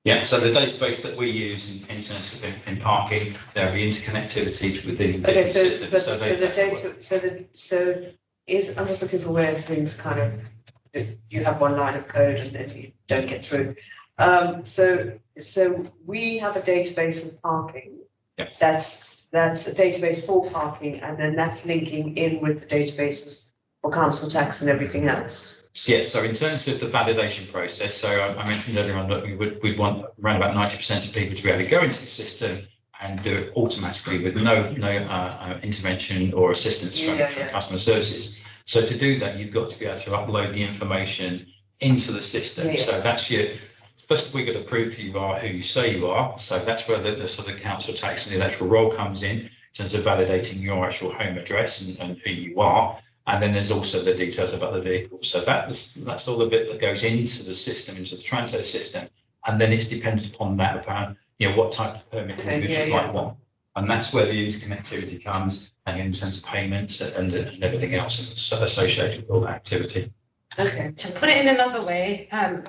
Speaker 16: Yeah, so the database that we use in terms of in parking, there'll be interconnectivity within different systems.
Speaker 1: I'm just looking for where things kind of, you have one line of code and then you don't get through. So we have a database of parking.
Speaker 16: Yep.
Speaker 1: That's a database for parking, and then that's linking in with the databases for council tax and everything else.
Speaker 16: Yeah, so in terms of the validation process, so I mentioned earlier on that we'd want around about 90% of people to be able to go into the system and do it automatically with no intervention or assistance from customer services. So to do that, you've got to be able to upload the information into the system. Yeah. So that's first we've got to prove you are who you say you are. So that's where the sort of council tax and the electoral roll comes in terms of validating your actual home address and who you are. And then there's also the details about the vehicle. So that's all the bit that goes into the system, into the Taranto system. And then it's dependent upon that about what type of permit the individual might want. And that's where the interconnectivity comes, and in terms of payments and everything else associated with all that activity.
Speaker 6: Okay. To put it in another way,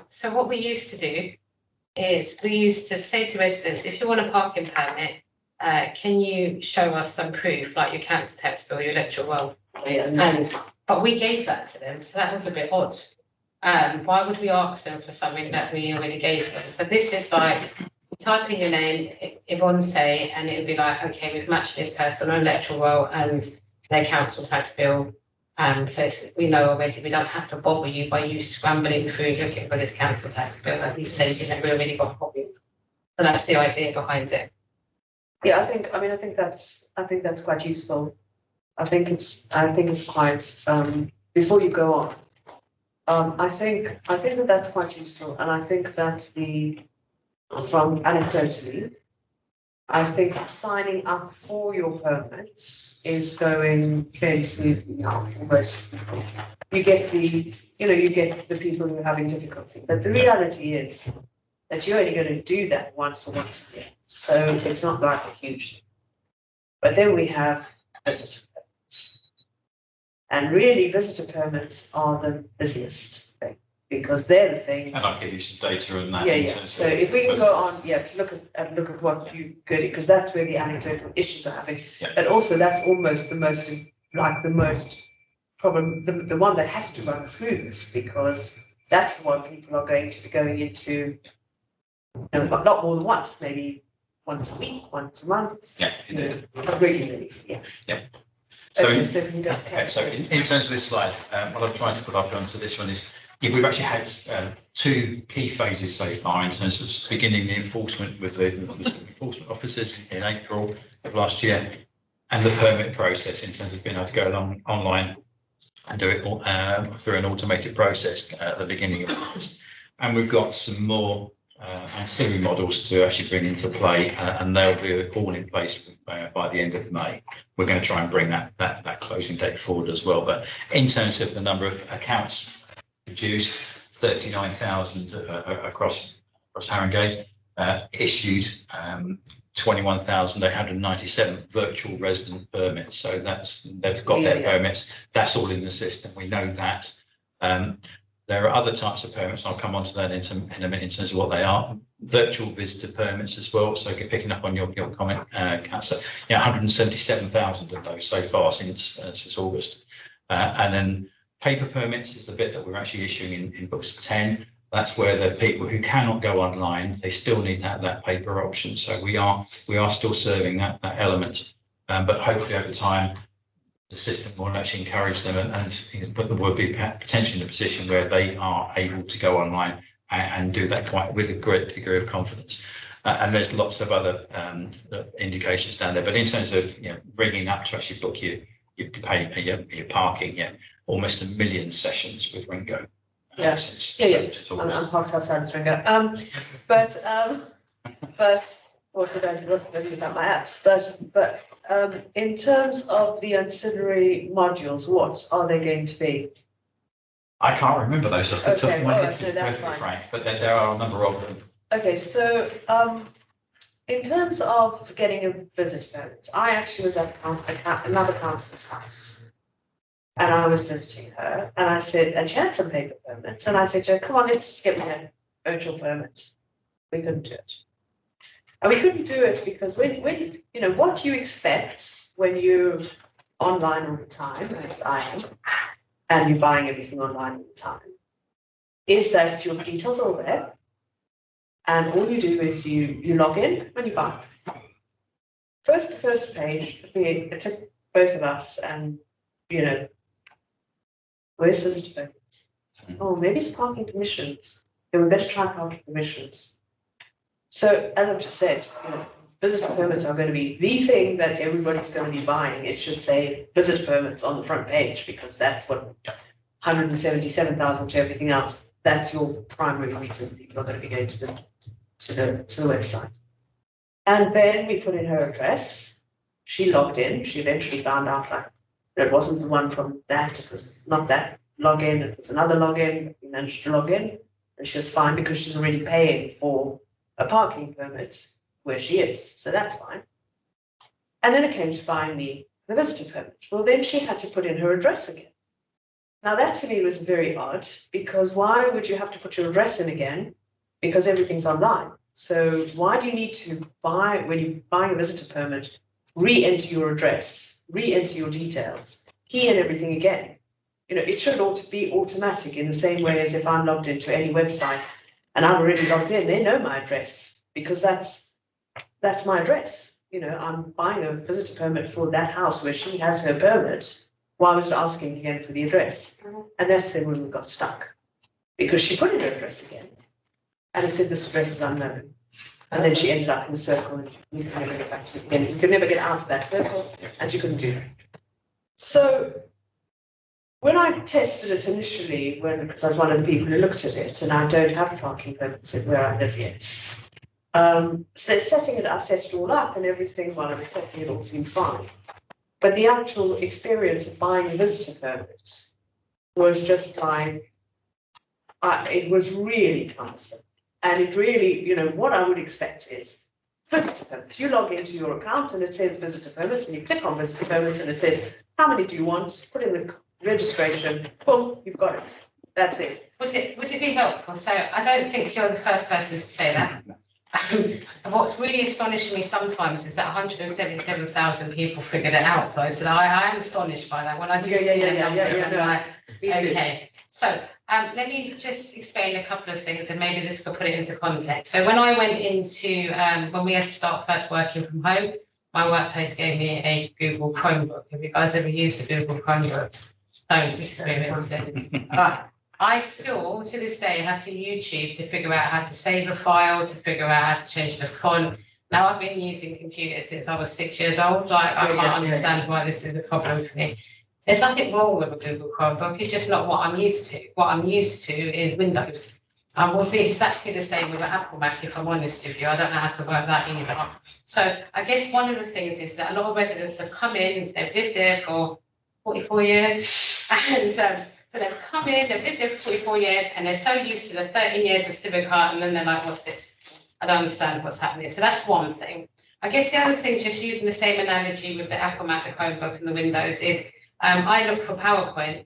Speaker 6: so what we used to do is we used to say to residents, if you want a parking permit, can you show us some proof, like your council tax bill, your electoral roll? But we gave that to them, so that was a bit odd. Why would we ask them for something that we already gave them? So this is like, type in your name, Yvonne say, and it would be like, okay, we've matched this person on electoral roll and their council tax bill So we know already we don't have to bother you by you scrambling through looking for this council tax bill. At least say, we already got a copy. So that's the idea behind it.
Speaker 1: Yeah, I think that's quite useful. I think it's quite, before you go on, I think that that's quite useful, and I think that from anecdotally, I think signing up for your permits is going fairly smoothly now for most people. You get the people who are having difficulty, but the reality is that you're only going to do that once or once a year, so it's not like a huge thing. But then we have visitor permits, and really visitor permits are the busiest thing because they're the thing.
Speaker 16: And I'll give you some data on that.
Speaker 1: Yeah. So if we can go on, to look at what you could, because that's where the anecdotal issues are having.
Speaker 16: Yeah.
Speaker 1: But also that's almost the most problem, the one that has to run the smoothest, because that's the one people are going to be going into, not more than once, maybe once a week, once a month.
Speaker 16: Yeah.
Speaker 1: But regularly. Yeah.
Speaker 16: Yeah. So,
Speaker 1: Okay, so if you go-
Speaker 16: okay, so in terms of this slide, what I'm trying to put up onto this one is, we've actually had two key phases so far in terms of beginning the enforcement with the enforcement officers in April of last year, and the permit process in terms of being able to go along online and do it all, through an automated process at the beginning of August. And we've got some more ancillary models to actually bring into play, and they'll be all in place by the end of May. We're going to try and bring that closing date forward as well. But in terms of the number of accounts produced, 39,000 across Haringey, issued 21,897 virtual resident permits. So they've got their permits. That's all in the system. We know that. There are other types of permits. I'll come on to that in a minute in terms of what they are. Virtual visitor permits as well. So picking up on your comment, Councillor, 177,000 of those so far since August. And then paper permits is the bit that we're actually issuing in books 10. That's where the people who cannot go online, they still need that paper option. So we are still serving that element, but hopefully over time, the system will actually encourage them and put the will be potentially in a position where they are able to go online and do that quite with a great degree of confidence. And there's lots of other indications down there. But in terms of bringing up to actually book your parking, almost 1 million sessions with Ringo.
Speaker 1: I'm parked outside of Ringo. But also don't look about my apps. But in terms of the ancillary modules, what are they going to be?
Speaker 16: I can't remember those off the top of my head, to be perfectly frank, but there are a number of them.
Speaker 1: Okay, so in terms of getting a visitor permit, I actually was at another council's house, and I was visiting her, and I said, and she had some paper permits, and I said to her, come on, let's just get me a virtual permit. We couldn't do it. And we couldn't do it because when what you expect when you're online all the time, as I am, and you're buying everything online all the time, is that your details are all there, and all you do is you log in when you buy. The first page, it took both of us, and where's visitor permits? Oh, maybe it's parking permissions. Then we better try parking permissions. So as I've just said, visitor permits are going to be the thing that everybody's going to be buying. It should say visitor permits on the front page, because that's what 177,000 to everything else. That's your primary reason people are going to be going to the website. And then we put in her address. She logged in. She eventually found out that it wasn't the one from that. It was not that login. It was another login. We managed to log in, and she was fine because she's already paying for a parking permit where she is, so that's fine. And then it came to buying me the visitor permit. Well, then she had to put in her address again. Now that to me was very odd, because why would you have to put your address in again? Because everything's online. So why do you need to when you're buying a visitor permit, re-enter your address, re-enter your details, key in everything again? It should be automatic in the same way as if I'm logged into any website and I've already logged in, they know my address, because that's my address. I'm buying a visitor permit for that house where she has her permit.
Speaker 17: Well, I was asking again for the address, and that's then when we got stuck. Because she put in her address again, and it said this address is unknown. And then she ended up in a circle, and you could never get back to the beginning. You could never get out of that circle, and she couldn't do it. So when I tested it initially, because I was one of the people who looked at it, and I don't have parking permits where I live yet. So setting it, I set it all up and everything while I was testing it all seemed fine. But the actual experience of buying a visitor permit was just like, it was really cumbersome. And it really, you know, what I would expect is visitor permit. You log into your account and it says visitor permit, and you click on visitor permit and it says, how many do you want? Put in the registration, boom, you've got it. That's it.
Speaker 6: Would it be helpful? So I don't think you're the first person to say that. What's really astonishing me sometimes is that 177,000 people figured it out, though. So I am astonished by that. When I do see the numbers, I'm like, okay. So let me just explain a couple of things, and maybe this could put it into context. So when I went into, when we had to start first working from home, my workplace gave me a Google Chromebook. Have you guys ever used a Google Chromebook? Don't experience it. I still, to this day, have to YouTube to figure out how to save a file, to figure out how to change the font. Now, I've been using computers since I was 6 years old. Like, I can't understand why this is a problem for me. There's nothing wrong with a Google Chromebook. It's just not what I'm used to. What I'm used to is Windows. And will be exactly the same with an Apple Mac, if I'm honest with you. I don't know how to work that either. So I guess one of the things is that a lot of residents have come in, they've lived there for 44 years, and so they've come in, they've lived there for 44 years, and they're so used to the 13 years of civic art, and then they're like, what's this? I don't understand what's happening. So that's one thing. I guess the other thing, just using the same analogy with the Apple Mac, the Chromebook, and the Windows, is I look for PowerPoint.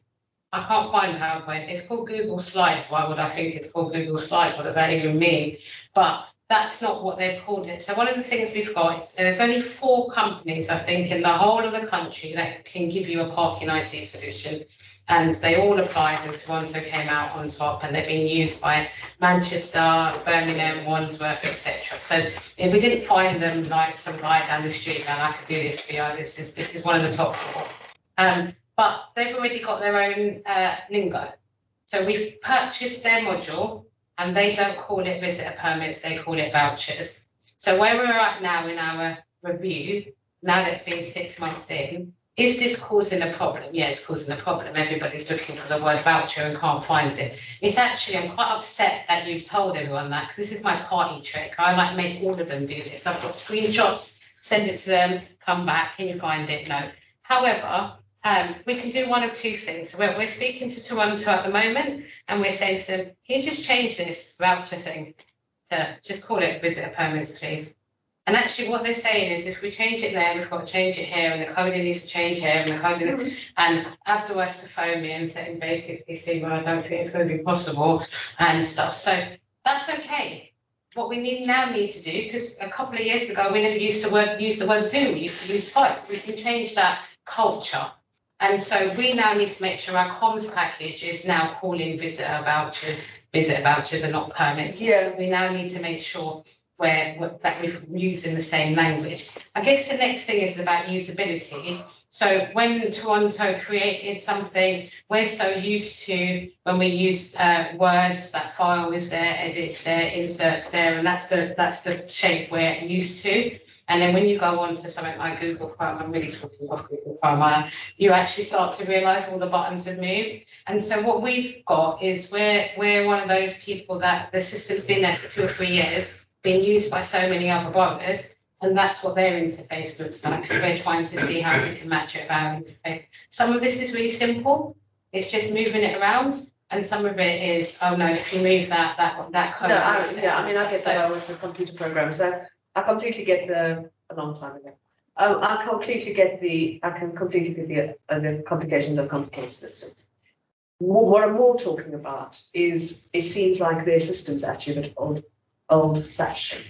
Speaker 6: I can't find PowerPoint. It's called Google Slides. Why would I think it's called Google Slides? What does that even mean? But that's not what they've called it. So one of the things we've got is there's only 4 companies, I think, in the whole of the country that can give you a parking IT solution. And they all applied, and Toronto came out on top, and they've been used by Manchester, Birmingham, Wandsworth, etc. So if we didn't find them like some guy down the street, and I could do this for you, this is one of the top 4. But they've already got their own lingo. So we've purchased their module, and they don't call it visitor permits, they call it vouchers. So where we're at now in our review, now that it's been 6 months in, is this causing a problem? Yeah, it's causing a problem. Everybody's looking for the word voucher and can't find it. It's actually, I'm quite upset that you've told everyone that, because this is my party trick. I like make all of them do this. I've got screenshots, send it to them, come back, can you find it? No. However, we can do one of 2 things. So we're speaking to Toronto at the moment, and we're saying to them, can you just change this voucher thing to just call it visitor permits, please? And actually what they're saying is if we change it there, we've got to change it here, and the coding needs to change here, and the coding, and Abdul has to phone me and saying basically, see, well, I don't think it's going to be possible and stuff. So that's okay. What we now need to do, because a couple of years ago, we never used to use the word Zoom, we used to use Skype. We can change that culture. And so we now need to make sure our comms package is now calling visitor vouchers and not permits. Yeah. We now need to make sure that we're using the same language. I guess the next thing is about usability. So when Toronto created something, we're so used to when we use words, that file is there, edits there, inserts there, and that's the shape we're used to. And then when you go on to something like Google Chrome, I'm really talking about Google Chrome, you actually start to realize all the buttons have moved. And so what we've got is we're one of those people that the system's been there for 2 or 3 years, been used by so many other bloggers, and that's what their interface looks like. We're trying to see how we can match it with our interface. Some of this is really simple. It's just moving it around. And some of it is, oh no, if you move that code. No,
Speaker 17: I get that. I was a computer programmer, so I completely get a long time ago. I can completely get the complications of complicated systems. What I'm more talking about is it seems like their system's actually a bit old-fashioned.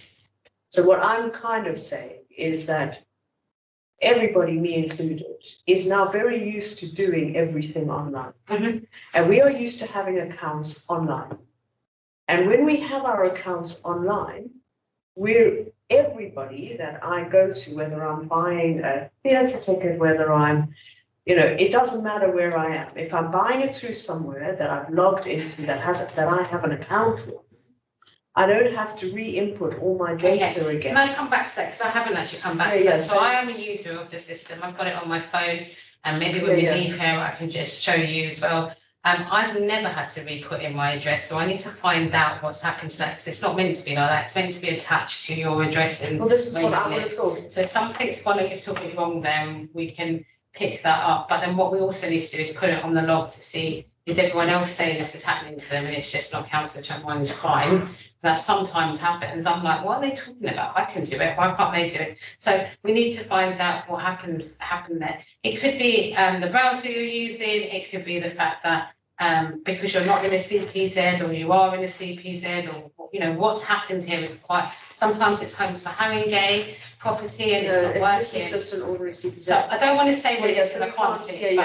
Speaker 17: So what I'm kind of saying is that everybody, me included, is now very used to doing everything online. Mm-hmm. And we are used to having accounts online. And when we have our accounts online, everybody that I go to, whether I'm buying a theatre ticket, whether I'm You know, it doesn't matter where I am. If I'm buying it through somewhere that I've logged into that I have an account with, I don't have to re-input all my data again.
Speaker 6: Can I come back to that? Because I haven't actually come back to that. So I am a user of the system. I've got it on my phone, and maybe when we leave here, I can just show you as well. I've never had to re-put in my address, so I need to find out what's happened to that, because it's not meant to be like that. It's meant to be attached to your address. And
Speaker 17: well, this is what I would have thought.
Speaker 6: So something's gone a little bit wrong there, and we can pick that up. But then what we also need to do is put it on the log to see, is everyone else saying this is happening to them and it's just not council check one is fine. That sometimes happens. I'm like, what are they talking about? I can do it. Why can't they do it? So we need to find out what happened there. It could be the browser you're using. It could be the fact that because you're not in a CPZ or you are in a CPZ, or you know what's happened here is quite. Sometimes it's homes for Haringey property and it's not working.
Speaker 17: This is just an ordinary CPZ.
Speaker 6: So I don't want to say what it is,
Speaker 17: so
Speaker 6: I can't see.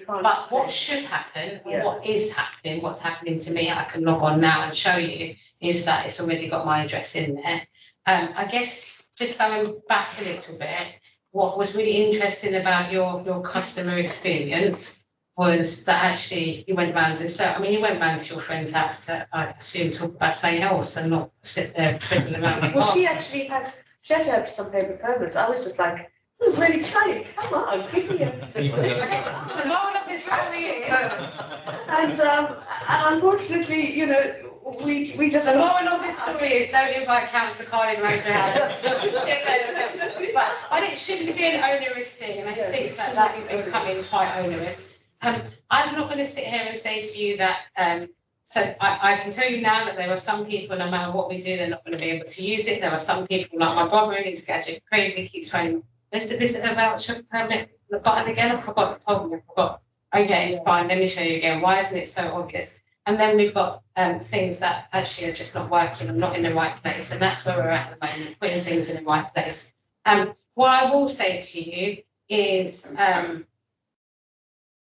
Speaker 6: But what should happen, or what is happening, what's happening to me, I can log on now and show you, is that it's already got my address in there. I guess just going back a little bit, what was really interesting about your customer experience was that actually you went round and you went round to your friend's house to, I assume, talk about something else and not sit there fiddling around.
Speaker 17: Well, she actually had some paper permits. I was just like, this is really exciting. Come on, give me a.
Speaker 6: The moral of this story is.
Speaker 17: And unfortunately, you know, we just.
Speaker 6: The moral of this story is don't invite Councillor Carlin round your house. But it shouldn't be an onerous thing, and I think that's becoming quite onerous. I'm not going to sit here and say to you that, so I can tell you now that there are some people, no matter what we do, they're not going to be able to use it. There are some people, like my brother, who's gadget crazy, keeps trying, Mr. Visitor voucher permit, the button again, I forgot, told me, I forgot. Okay, fine, let me show you again. Why isn't it so obvious? And then we've got things that actually are just not working and not in the right place. And that's where we're at the moment, putting things in the right place. What I will say to you is,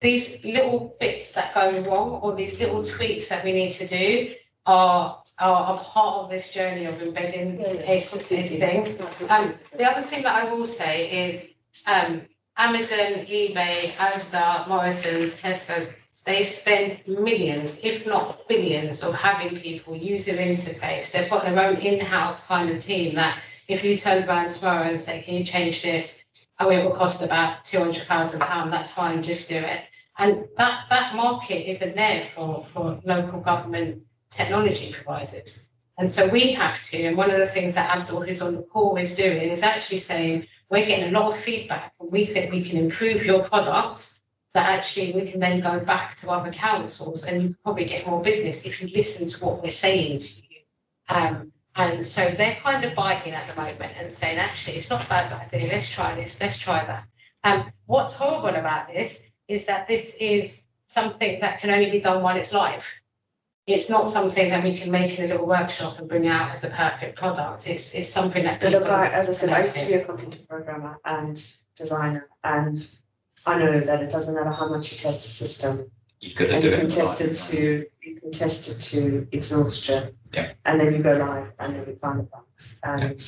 Speaker 6: these little bits that go wrong, or these little tweaks that we need to do, are part of this journey of embedding a thing. The other thing that I will say is Amazon, eBay, Asda, Morrison's, Tesco's, they spend millions, if not billions, of having people use their interface. They've got their own in-house kind of team that if you turn around tomorrow and say, can you change this? Oh, it will cost about £200,000, that's fine, just do it. And that market isn't there for local government technology providers. And so we have to, and one of the things that Abdul, who's on the call, is doing is actually saying, we're getting a lot of feedback and we think we can improve your product, that actually we can then go back to other councils and you probably get more business if you listen to what we're saying to you. And so they're kind of biting at the moment and saying, actually, it's not a bad idea, let's try this, let's try that. What's horrible about this is that this is something that can only be done while it's live. It's not something that we can make in a little workshop and bring out as a perfect product. It's something that people.
Speaker 17: Look, as I said, I used to be a computer programmer and designer, and I know that it doesn't matter how much you test a system.
Speaker 16: You've got to do it.
Speaker 17: You can test it to exhaustion.
Speaker 16: Yeah.
Speaker 17: And then you go live and then you find the bugs. And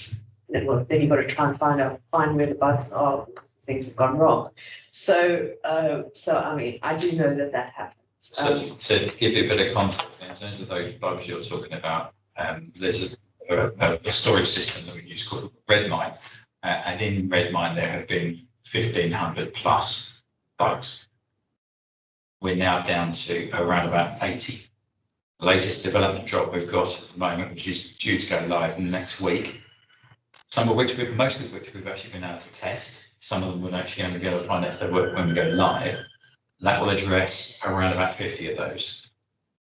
Speaker 17: then you've got to try and find where the bugs are because things have gone wrong. So I mean, I do know that happens.
Speaker 16: So to give you a bit of context, in terms of those bugs you're talking about, there's a storage system that we use called Redmine, and in Redmine there have been 1,500 plus bugs. We're now down to around about 80. The latest development job we've got at the moment, which is due to go live next week, most of which we've actually been able to test. Some of them we're actually only going to find out if they work when we go live. That will address around about 50 of those.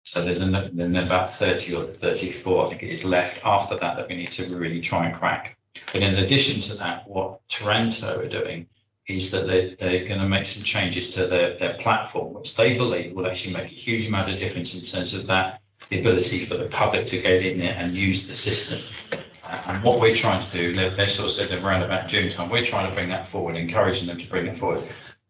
Speaker 16: So there's then about 30 or 34, I think it is, left after that we need to really try and crack. But in addition to that, what Toronto are doing is that they're going to make some changes to their platform, which they believe will actually make a huge amount of difference in terms of that, the ability for the public to get in there and use the system. And what we're trying to do, they sort of said around about June time, we're trying to bring that forward, encouraging them to bring it forward.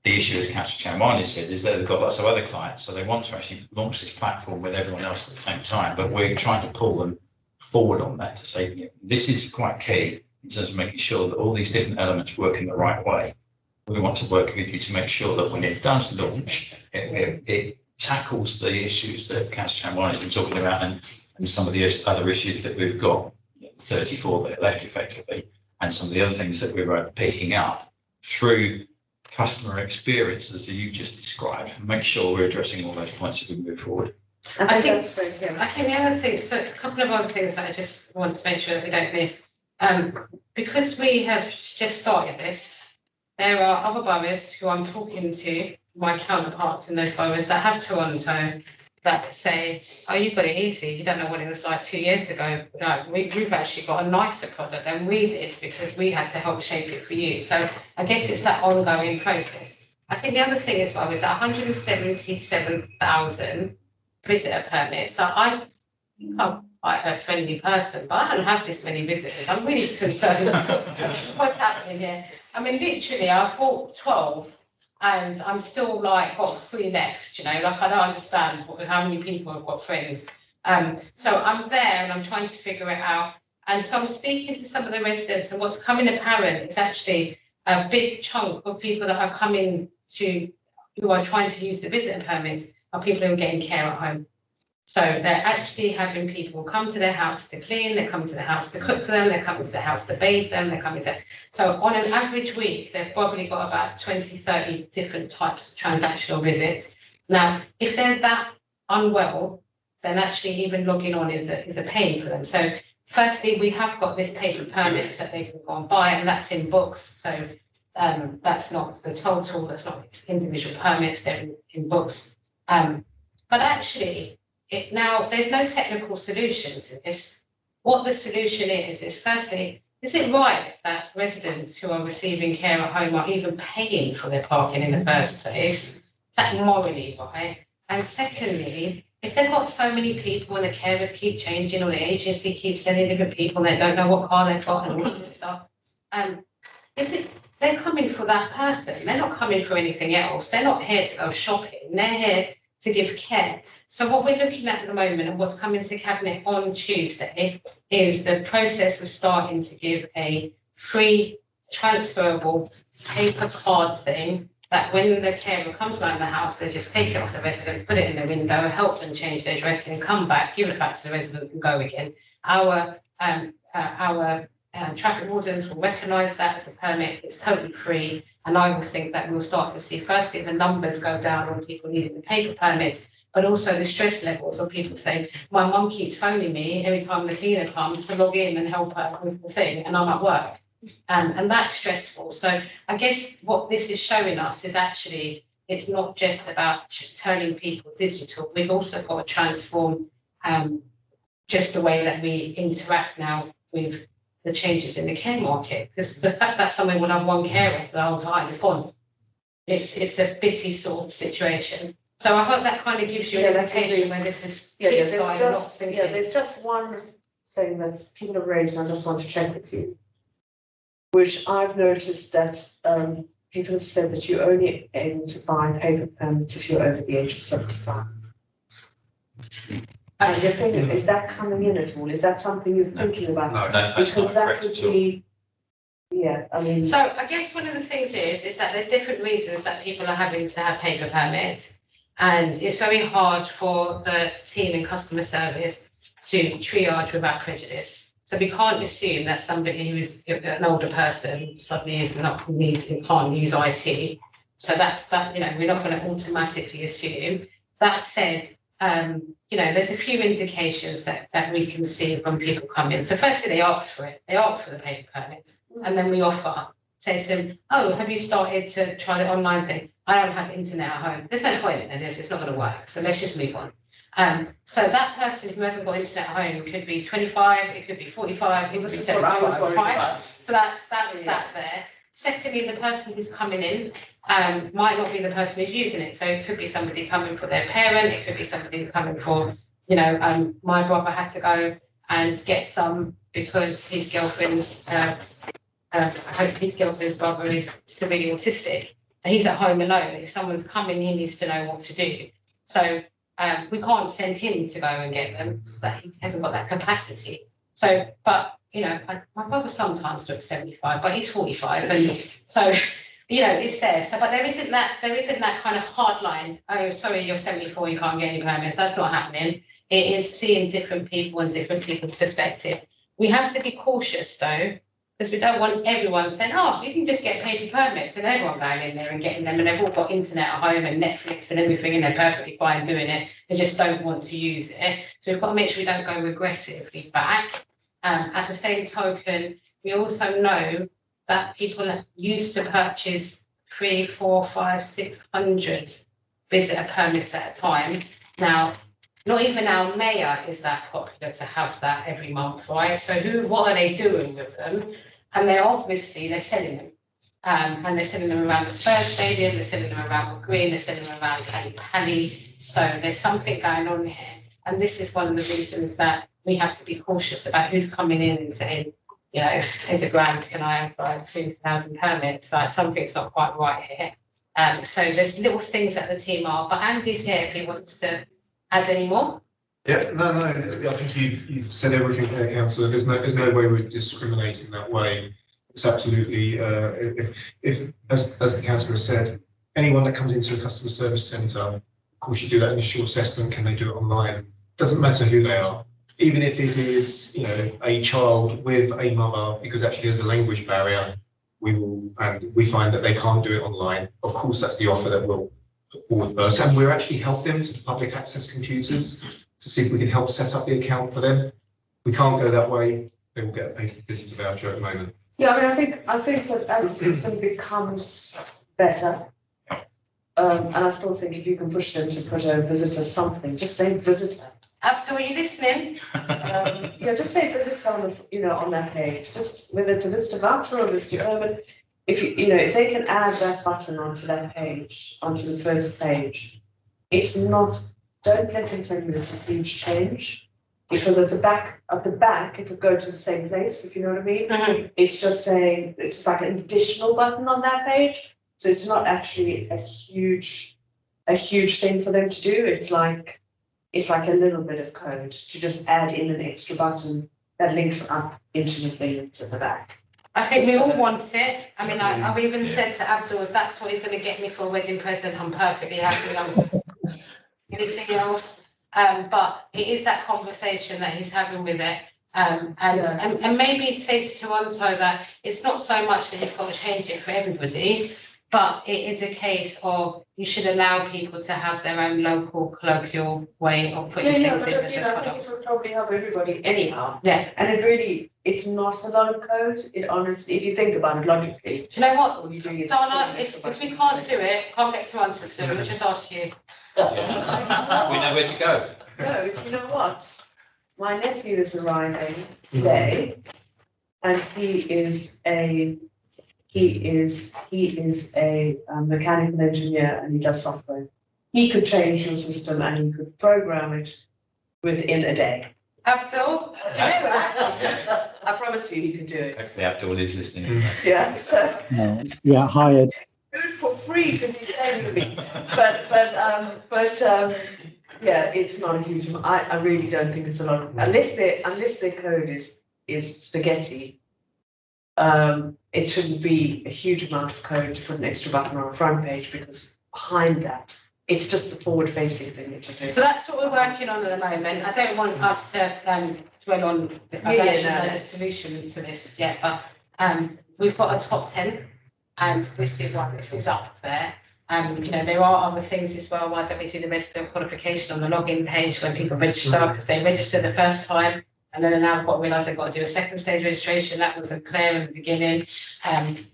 Speaker 16: The issue, as Councillor Chamwani said, is that they've got lots of other clients, so they want to actually launch this platform with everyone else at the same time. But we're trying to pull them forward on that to say, this is quite key in terms of making sure that all these different elements work in the right way. We want to work with you to make sure that when it does launch, it tackles the issues that Councillor Chamberlain has been talking about and some of the other issues that we've got, 34 that are left effectively, and some of the other things that we're picking up through customer experiences that you just described, and make sure we're addressing all those points as we move forward.
Speaker 6: I think the other thing, so a couple of other things that I just want to make sure that we don't miss. Because we have just started this, there are other boroughs who I'm talking to, my counterparts in those boroughs that have Toronto, that say, oh, you've got it easy. You don't know what it was like 2 years ago. No, we've actually got a nicer product than we did because we had to help shape it for you. So I guess it's that ongoing process. I think the other thing as well is that 177,000 visitor permits. So I'm quite a friendly person, but I don't have this many visitors. I'm really concerned what's happening here. I mean, literally, I bought 12. And I'm still like got 3 left, you know, like I don't understand how many people have got friends. So I'm there and I'm trying to figure it out. And so I'm speaking to some of the residents, and what's coming apparent is actually a big chunk of people that are coming to, who are trying to use the visitor permit, are people who are getting care at home. So they're actually having people come to their house to clean, they're coming to their house to cook for them, they're coming to their house to bathe them, they're coming to... So on an average week, they've probably got about 20, 30 different types of transactional visits. Now, if they're that unwell, then actually even logging on is a pain for them. So firstly, we have got this paper permits that they can go and buy, and that's in books. So that's not the total, that's not individual permits, they're in books. But actually, now, there's no technical solution to this. What the solution is firstly, is it right that residents who are receiving care at home are even paying for their parking in the first place? Is that morally right? And secondly, if they've got so many people and the carers keep changing or the agency keeps sending different people and they don't know what car they've got and all this stuff, they're coming for that person. They're not coming for anything else. They're not here to go shopping. They're here to give care. So what we're looking at the moment and what's coming to Cabinet on Tuesday is the process of starting to give a free transferable paper card thing that when the carer comes around the house, they just take it off the resident, put it in the window, help them change their dressing, come back, give it back to the resident and go again. Our traffic wardens will recognise that as a permit. It's totally free. And I will think that we'll start to see, firstly, the numbers go down on people needing the paper permits, but also the stress levels of people saying, my mum keeps phoning me every time the cleaner comes to log in and help her with the thing, and I'm at work. And that's stressful. So I guess what this is showing us is actually, it's not just about turning people digital. We've also got to transform just the way that we interact now with the changes in the care market, because the fact that someone will have one carer the whole time is fun. It's a bitty sort of situation. So I hope that kind of gives you an indication where this is.
Speaker 17: There's just one thing that people have raised, and I just want to check with you, which I've noticed that people have said that you're only able to buy paper permits if you're over the age of 75. And the thing is that coming in at all? Is that something you're thinking about?
Speaker 16: No, that's
Speaker 17: because
Speaker 16: not
Speaker 17: that
Speaker 16: correct
Speaker 17: could be. Yeah, I mean.
Speaker 6: So I guess one of the things is that there's different reasons that people are having to have paper permits, and it's very hard for the team in customer service to triage without prejudice. So we can't assume that somebody who is an older person suddenly is not can't use IT. So that's that. We're not going to automatically assume. That said, there's a few indications that we can see when people come in. So firstly, they ask for it. They ask for the paper permits, and then we offer. Say to them, oh, have you started to try the online thing? I don't have internet at home. There's no point in this. It's not going to work. So let's just move on. So that person who hasn't got internet at home could be 25, it could be 45, it could be 75, right? So that's that there. Secondly, the person who's coming in might not be the person who's using it. So it could be somebody coming for their parent. It could be somebody coming for, my brother had to go and get some because his girlfriend's brother is severely autistic. And he's at home alone. If someone's coming, he needs to know what to do. So we can't send him to go and get them because he hasn't got that capacity. So, but my brother sometimes looks 75, but he's 45, and so you know, it's there. So, but there isn't that kind of hard line. Oh, sorry, you're 74, you can't get any permits. That's not happening. It is seeing different people and different people's perspective. We have to be cautious though, because we don't want everyone saying, oh, you can just get paper permits, and everyone going in there and getting them, and they've all got internet at home and Netflix and everything, and they're perfectly fine doing it. They just don't want to use it. So we've got to make sure we don't go regressively back. At the same token, we also know that people used to purchase 300, 400, 500, 600 visitor permits at a time. Now, not even our mayor is that popular to have that every month, right? So what are they doing with them? And they're selling them. And they're selling them around the Spurs Stadium, they're selling them around the Green, they're selling them around Ali Pali. So there's something going on here. And this is one of the reasons that we have to be cautious about who's coming in and saying, you know, here's a grand, can I have like 2,000 permits? Like something's not quite right here. So there's little things that the team are, but Andy's here if he wants to add any more.
Speaker 3: Yeah, no, I think you've said everything there, Councillor. There's no way we're discriminating that way. It's absolutely, if as the Councillor said, anyone that comes into a customer service centre, of course you do that initial assessment, can they do it online? Doesn't matter who they are. Even if it is, you know, a child with a mother, because actually there's a language barrier, we find that they can't do it online. Of course, that's the offer that we'll put forward first. And we're actually help them to public access computers to see if we can help set up the account for them. We can't go that way. They will get a paper visitor voucher at the moment.
Speaker 17: Yeah, I mean, I think that as the system becomes better, and I still think if you can push them to put a visitor something, just say visitor.
Speaker 6: Abdul, are you listening?
Speaker 17: Yeah, just say visitor on the, on that page, just whether it's a visitor voucher or a visitor permit. If if they can add that button onto that page, onto the first page, it's not. Don't let them think that it's a huge change, because at the back, it'll go to the same place. If you know what I mean.
Speaker 6: Mm-hmm.
Speaker 17: It's just saying it's like an additional button on that page, so it's not actually a huge thing for them to do. It's like a little bit of code to just add in an extra button that links up into the thing that's at the back.
Speaker 6: I think we all want it. I mean, I've even said to Abdul, if that's what he's going to get me for a wedding present, I'm perfectly happy. Anything else? But it is that conversation that he's having with it. And maybe say to Toronto that it's not so much that you've got to change it for everybody, but it is a case of you should allow people to have their own local colloquial way of putting things in as a
Speaker 17: I think it would probably help everybody anyhow.
Speaker 6: Yeah.
Speaker 17: And it's not a lot of code. It honestly, if you think about it logically.
Speaker 6: Do you know what?
Speaker 17: All you do is
Speaker 6: if we can't do it, can't get to answers, so we'll just ask you.
Speaker 16: We know where to go.
Speaker 17: No, you know what? My nephew is arriving today, and he is a mechanical engineer, and he does software. He could change your system and he could program it within a day.
Speaker 6: Abdul, do you know that?
Speaker 17: I promise you, he can do it.
Speaker 16: Hopefully Abdul is listening.
Speaker 17: Yeah, so
Speaker 12: Yeah, hired.
Speaker 17: do it for free because he's staying with me. But yeah, it's not a huge. I really don't think it's a lot. Unless their code is spaghetti. It shouldn't be a huge amount of code to put an extra button on a front page, because behind that, it's just the forward-facing thing that you're doing.
Speaker 6: So that's what we're working on at the moment. I don't want us to dwell on the the solution to this yet, but we've got a top 10, and this is up there. There are other things as well. Why don't we do the resident qualification on the login page when people register, because they register the first time, and then now I've got to realise they've got to do a second stage registration. That wasn't clear in the beginning.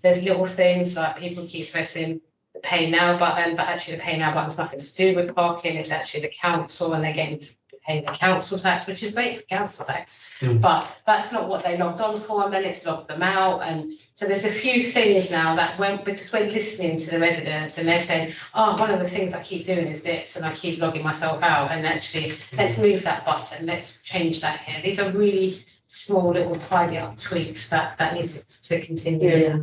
Speaker 6: There's little things like people keep pressing the pay now button, but actually the pay now button's nothing to do with parking. It's actually the council, and they're getting to pay the council tax, which is great for council tax, but that's not what they logged on for, and then it's logged them out. And so there's a few things now that because we're listening to the residents, and they're saying, oh, one of the things I keep doing is this, and I keep logging myself out, and actually let's move that button, let's change that here. These are really small little tidy up tweaks that need to continue.
Speaker 17: Yeah.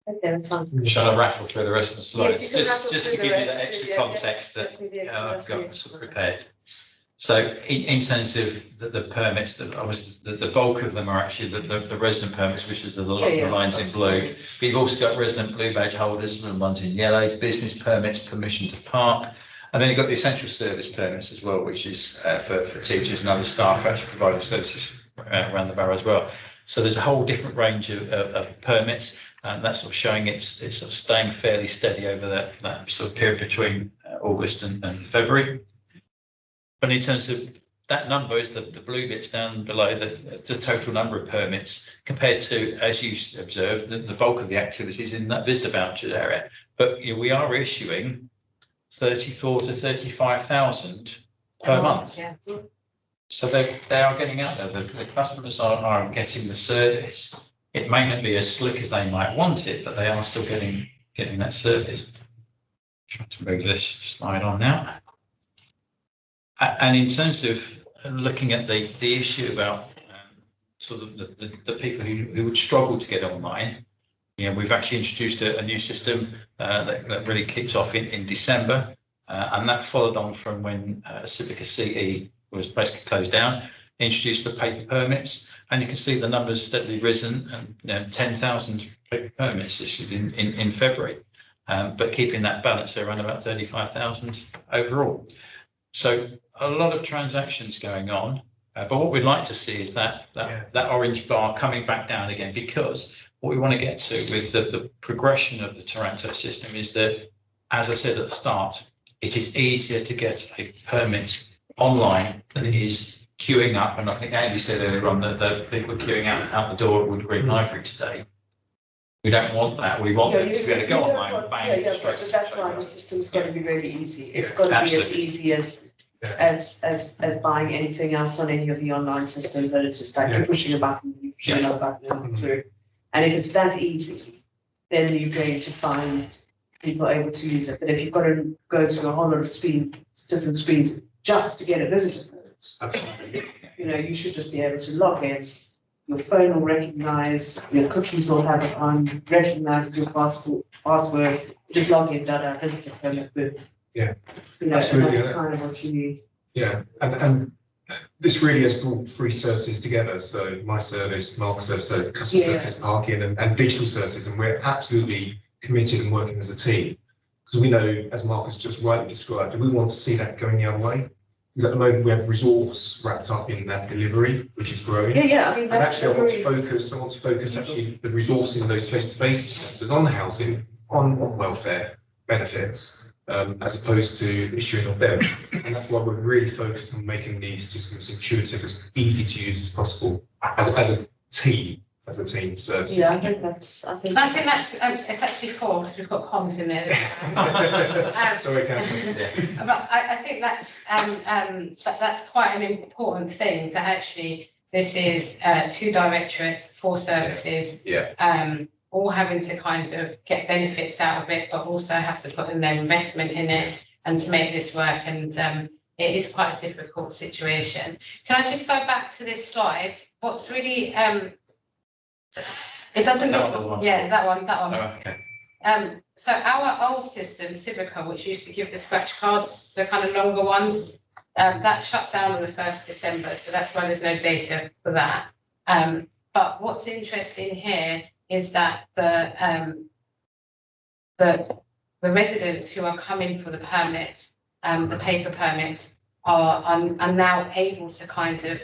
Speaker 17: Okay, that sounds good.
Speaker 16: Shall I rattle through the rest of the slides?
Speaker 17: Yes, you can rattle
Speaker 16: just
Speaker 17: through
Speaker 16: to
Speaker 17: the
Speaker 16: give you
Speaker 17: rest,
Speaker 16: that extra
Speaker 17: yeah,
Speaker 16: context
Speaker 17: yes,
Speaker 16: that I've got sort of prepared. So in terms of the permits, obviously the bulk of them are actually the resident permits, which is the lines in blue. But you've also got resident blue badge holders, the ones in yellow, business permits, permission to park. And then you've got the essential service permits as well, which is for teachers and other staff actually providing services around the borough as well. So there's a whole different range of permits, and that's sort of showing it's sort of staying fairly steady over that sort of period between August and February. But in terms of that number is the blue bits down below the total number of permits compared to, as you observed, the bulk of the activities in that visitor voucher area. But we are issuing 34 to 35,000 per month.
Speaker 6: Yeah.
Speaker 16: So they are getting out there. The customers are getting the service. It may not be as slick as they might want it, but they are still getting that service. Trying to move this slide on now. And in terms of looking at the issue about sort of the people who would struggle to get online, we've actually introduced a new system that really kicked off in December, and that followed on from when Civica CE was basically closed down, introduced the paper permits, and you can see the numbers steadily risen, and 10,000 paper permits issued in February, but keeping that balance around about 35,000 overall. So a lot of transactions going on, but what we'd like to see is that orange bar coming back down again, because what we want to get to with the progression of the Taranto system is that, as I said at the start, it is easier to get a permit online than it is queuing up. And I think Andy said earlier on that people queuing out the door at Wood Green Library today. We don't want that. We want them to be able to go online, bang, straight.
Speaker 17: But that's why the system's got to be really easy. It's got to be as easy as buying anything else on any of the online systems, that it's just like you're pushing a button, you push another button and through. And if it's that easy, then you're going to find people able to use it. But if you've got to go through a whole lot of different screens just to get a visitor code, you should just be able to log in. Your phone will recognise, your cookies will have it on, recognise your password, just log in, visitor permit, boom.
Speaker 3: Yeah,
Speaker 17: absolutely. That's kind of what you need.
Speaker 3: Yeah, and this really has brought three services together. So my service, Mark's service, so customer services, parking, and digital services, and we're absolutely committed and working as a team, because we know, as Mark has just rightly described, we want to see that going the other way. Because at the moment we have resource wrapped up in that delivery, which is growing.
Speaker 17: Yeah. I mean,
Speaker 3: and actually, I want to focus actually the resource in those face-to-face services on housing, on welfare benefits, as opposed to issuing of them. And that's why we're really focused on making these systems intuitive, as easy to use as possible, as a team. Services.
Speaker 17: Yeah, I think that's.
Speaker 6: It's actually 4 because we've got comms in there.
Speaker 3: Sorry, Councillor.
Speaker 6: But I think that's quite an important thing. That actually this is 2 directorates, 4 services. All having to kind of get benefits out of it, but also have to put in their investment in it and to make this work. And it is quite a difficult situation. Can I just go back to this slide? What's really it doesn't look, that one.
Speaker 16: Oh, okay.
Speaker 6: So our old system, Civica, which used to give the scratch cards, the kind of longer ones, that shut down on the 1st of December. So that's why there's no data for that. But what's interesting here is that the residents who are coming for the permits, the paper permits, are now able to kind of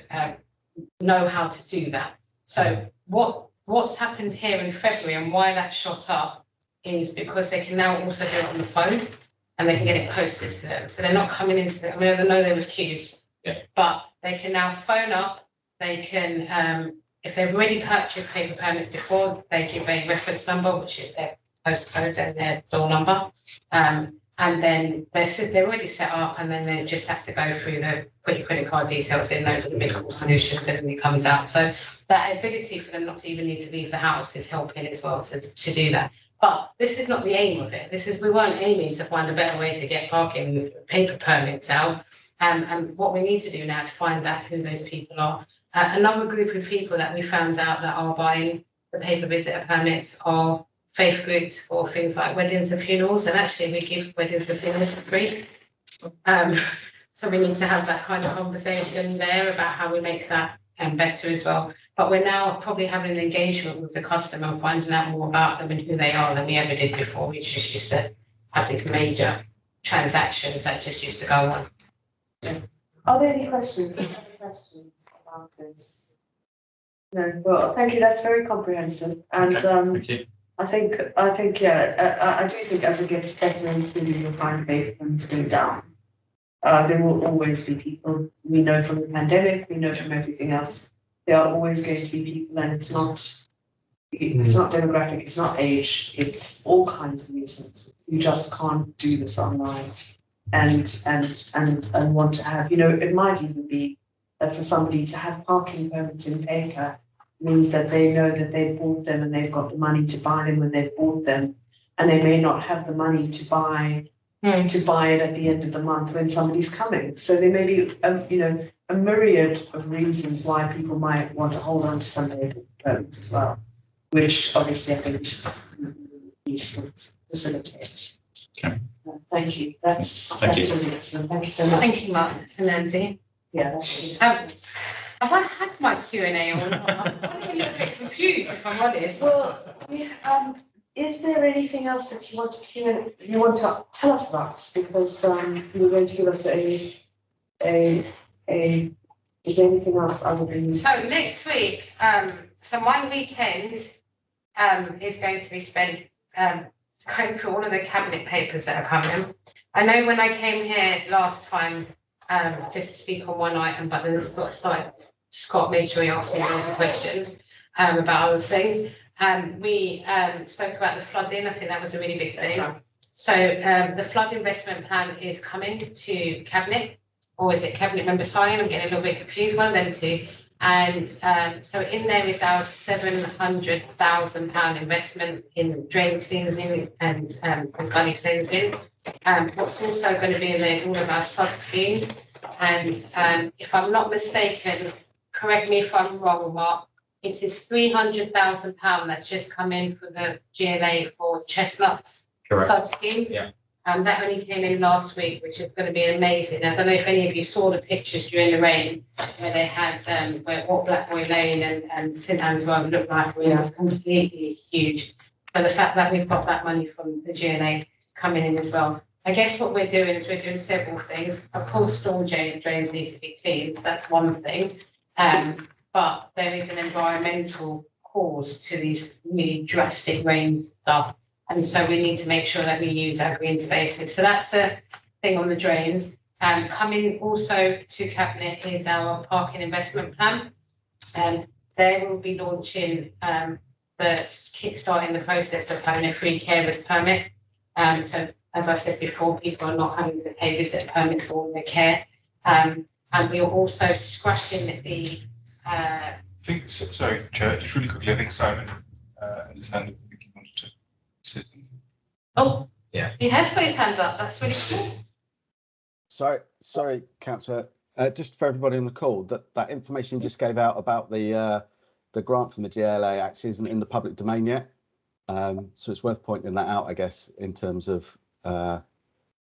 Speaker 6: know how to do that. So what's happened here in February and why that shot up is because they can now also do it on the phone and they can get it posted to them. So they're not coming into the, I mean, I know there was queues, but they can now phone up, they can, if they've already purchased paper permits before, they give a reference number, which is their postcode and their door number. And then they're already set up, and then they just have to go through put your credit card details in, those medical solutions, and then it comes out. So that ability for them not to even need to leave the house is helping as well to do that. But this is not the aim of it. We weren't aiming to find a better way to get parking paper permits out. And what we need to do now is find out who those people are. Another group of people that we found out that are buying the paper visitor permits are faith groups for things like weddings and funerals, and actually we give weddings and funerals for free. So we need to have that kind of conversation there about how we make that better as well. But we're now probably having an engagement with the customer and finding out more about them and who they are than we ever did before. We just used to have these major transactions that just used to go on.
Speaker 1: Are there any questions? Any questions about this? No, well, thank you, that's very comprehensive, and
Speaker 16: Thank you.
Speaker 1: I think, yeah, I do think as it gets better and the crime rate go down, there will always be people, we know from the pandemic, we know from everything else, there are always going to be people, and it's not demographic, it's not age, it's all kinds of reasons. You just can't do this online and want to have, it might even be that for somebody to have parking permits in paper means that they know that they've bought them and they've got the money to buy them when they've bought them, and they may not have the money to buy it at the end of the month when somebody's coming. So there may be a myriad of reasons why people might want to hold on to some permits as well, which obviously I think we should facilitate.
Speaker 16: Okay.
Speaker 1: Thank you. That's
Speaker 16: Thank you.
Speaker 1: really excellent. Thank you so much.
Speaker 6: Thank you, Mark and Lindsay.
Speaker 1: Yeah, that's
Speaker 6: Have I had my Q&A or not? I'm a little bit confused, if I'm honest.
Speaker 1: Well, is there anything else that you want to tell us about? Because you're going to give us is there anything else other than?
Speaker 6: So next week, so my weekend is going to be spent going through all of the cabinet papers that are coming. I know when I came here last time, just to speak on one item, but then Scott made sure he asked me loads of questions about other things. We spoke about the flooding. I think that was a really big thing. So the flood investment plan is coming to Cabinet, or is it Cabinet member signing? I'm getting a little bit confused, one of them two. And so in there is our £700,000 investment in drain cleansing and gully cleansing. What's also going to be in there is all of our sub schemes. And if I'm not mistaken, correct me if I'm wrong, Mark, it is £300,000 that just come in for the GLA for Chestnuts sub scheme.
Speaker 16: Yeah.
Speaker 6: That only came in last week, which is going to be amazing. I don't know if any of you saw the pictures during the rain where they had what Blackboy Lane and St Anne's Road looked like. It was completely huge. So the fact that we've got that money from the GLA coming in as well. I guess what we're doing is we're doing several things. Of course, storm drains need to be cleaned. That's one thing. But there is an environmental cause to these really drastic rain stuff. And so we need to make sure that we use our green spaces. So that's the thing on the drains. Coming also to Cabinet is our parking investment plan. There will be launching kickstarting the process of having a free carers permit. So as I said before, people are not having to pay visit permits for all their care. And we are also scrapping the
Speaker 18: sorry, Chair, just really quickly, I think Simon his hand up. I think he wanted to say something.
Speaker 6: Oh,
Speaker 16: yeah.
Speaker 6: He has put his hand up. That's really cool.
Speaker 11: Sorry, Councillor. Just for everybody on the call, that information you just gave out about the grant from the GLA actually isn't in the public domain yet. So it's worth pointing that out, I guess, in terms of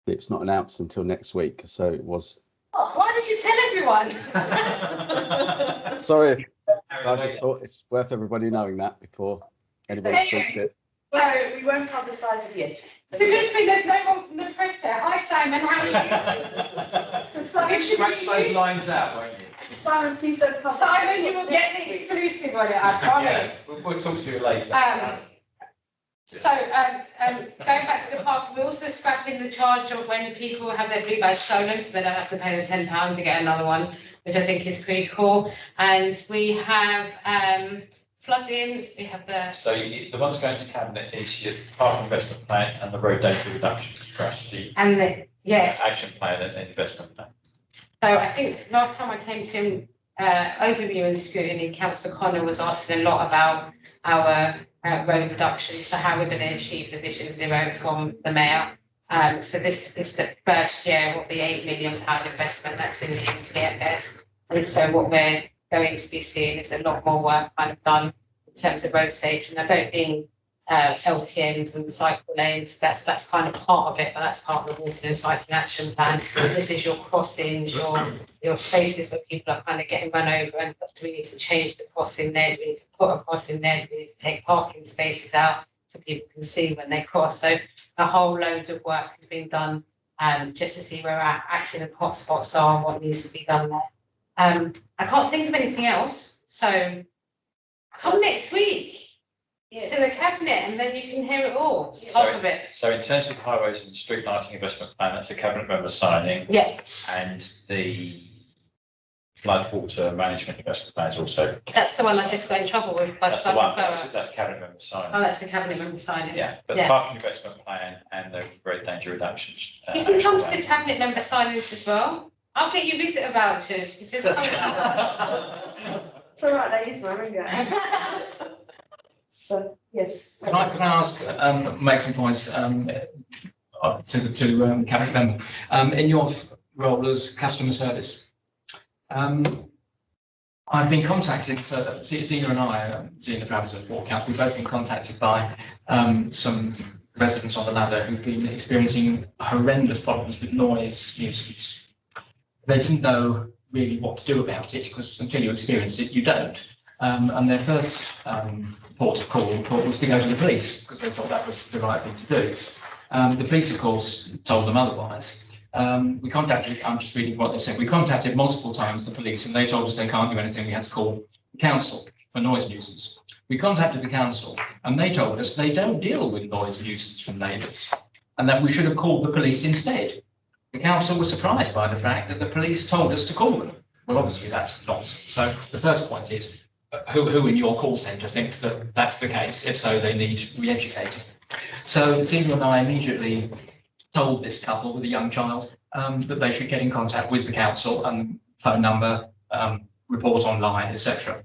Speaker 11: it's not announced until next week. So it was.
Speaker 6: Oh, why did you tell everyone?
Speaker 11: Sorry, I just thought it's worth everybody knowing that before anybody tweets it.
Speaker 1: No, we won't publicise it yet.
Speaker 6: It's a good thing there's no one from the press there. Hi, Simon, how are you? So, Simon,
Speaker 16: Scratch those lines out, won't you?
Speaker 1: Simon, please don't come.
Speaker 6: Simon, you will get the exclusive on it, I promise.
Speaker 16: Yeah, we'll talk to you later.
Speaker 6: So going back to the park, we're also scrapping the charge of when people have their blue badge stolen, so they don't have to pay the £10 to get another one, which I think is pretty cool. And we have flooding, we have the...
Speaker 16: So the ones going to Cabinet is your park investment plan and the road data reduction strategy.
Speaker 6: And the, yes.
Speaker 16: Action plan and investment plan.
Speaker 6: So I think last time I came to overview and scrutiny, Councillor Connor was asking a lot about our road reduction, so how we're going to achieve the Vision Zero from the Mayor. So this is the first year of the £8 million investment that's in the MTFS. And so what we're going to be seeing is a lot more work kind of done in terms of road safety. And I don't mean LTNs and cycle lanes. That's kind of part of it, but that's part of the walking and cycling action plan. This is your crossings, your spaces where people are kind of getting run over, and do we need to change the crossing there? Do we need to put a crossing there? Do we need to take parking spaces out so people can see when they cross? So a whole load of work has been done just to see where our accident hotspots are and what needs to be done there. I can't think of anything else, so come next week to the cabinet and then you can hear it all, half of it.
Speaker 16: So in terms of highways and street lighting investment plan, that's a cabinet member signing.
Speaker 6: Yeah.
Speaker 16: And the floodwater management investment plan is also.
Speaker 6: That's the one I just got in trouble with by
Speaker 16: That's the one,
Speaker 6: Borough.
Speaker 16: that's cabinet member signing.
Speaker 6: Oh, that's the cabinet member signing.
Speaker 16: Yeah, but the parking investment plan and the road danger reductions.
Speaker 6: You can come to the cabinet member signings as well. I'll get you visitor vouchers. You just come.
Speaker 17: It's all right, I use my ringer. So, yes.
Speaker 5: Can I ask, make some points to the cabinet member? In your role as customer service, I've been contacted, so Zena and I, Zena Travers at Port Council, we've both been contacted by some residents on the ladder who've been experiencing horrendous problems with noise nuisance. They didn't know really what to do about it, because until you experience it, you don't. And their first port of call was to go to the police, because they thought that was the right thing to do. The police, of course, told them otherwise. We contacted, I'm just reading what they said, we contacted multiple times the police and they told us they can't do anything, we had to call the council for noise nuisance. We contacted the council and they told us they don't deal with noise nuisance from neighbours and that we should have called the police instead. The council was surprised by the fact that the police told us to call them. Well, obviously that's nonsense. So the first point is, who in your call centre thinks that that's the case? If so, they need re-educating. So Zena and I immediately told this couple with a young child that they should get in contact with the council and phone number, report online, etc.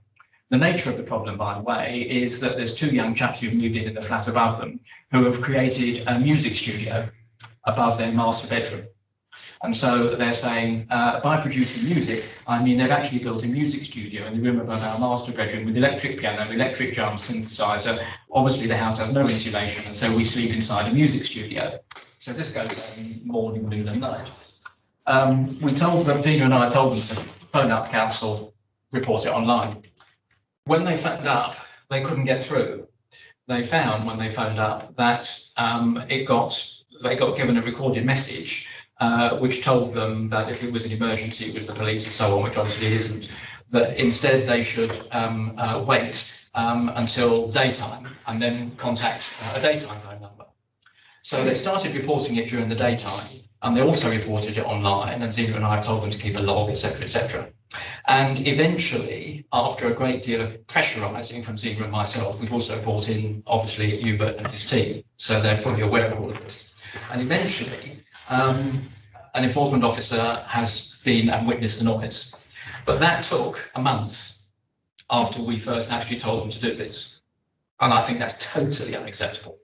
Speaker 5: The nature of the problem, by the way, is that there's two young chaps who've moved in the flat above them who have created a music studio above their master bedroom. And so they're saying, by producing music, I mean, they've actually built a music studio in the room above our master bedroom with electric piano, electric drum synthesizer. Obviously, the house has no insulation, and so we sleep inside a music studio. So this goes on morning, noon, and night. We told them, Tina and I told them to phone up council, report it online. When they phoned up, they couldn't get through. They found when they phoned up that they got given a recorded message which told them that if it was an emergency, it was the police and so on, which obviously it isn't. That instead they should wait until daytime and then contact a daytime phone number. So they started reporting it during the daytime, and they also reported it online, and Zena and I have told them to keep a log, etc., etc. And eventually, after a great deal of pressurising from Zena and myself, we've also brought in, obviously, Hubert and his team, so they're fully aware of all of this. And eventually, an enforcement officer has been and witnessed the noise. But that took a month after we first actually told them to do this. And I think that's totally unacceptable.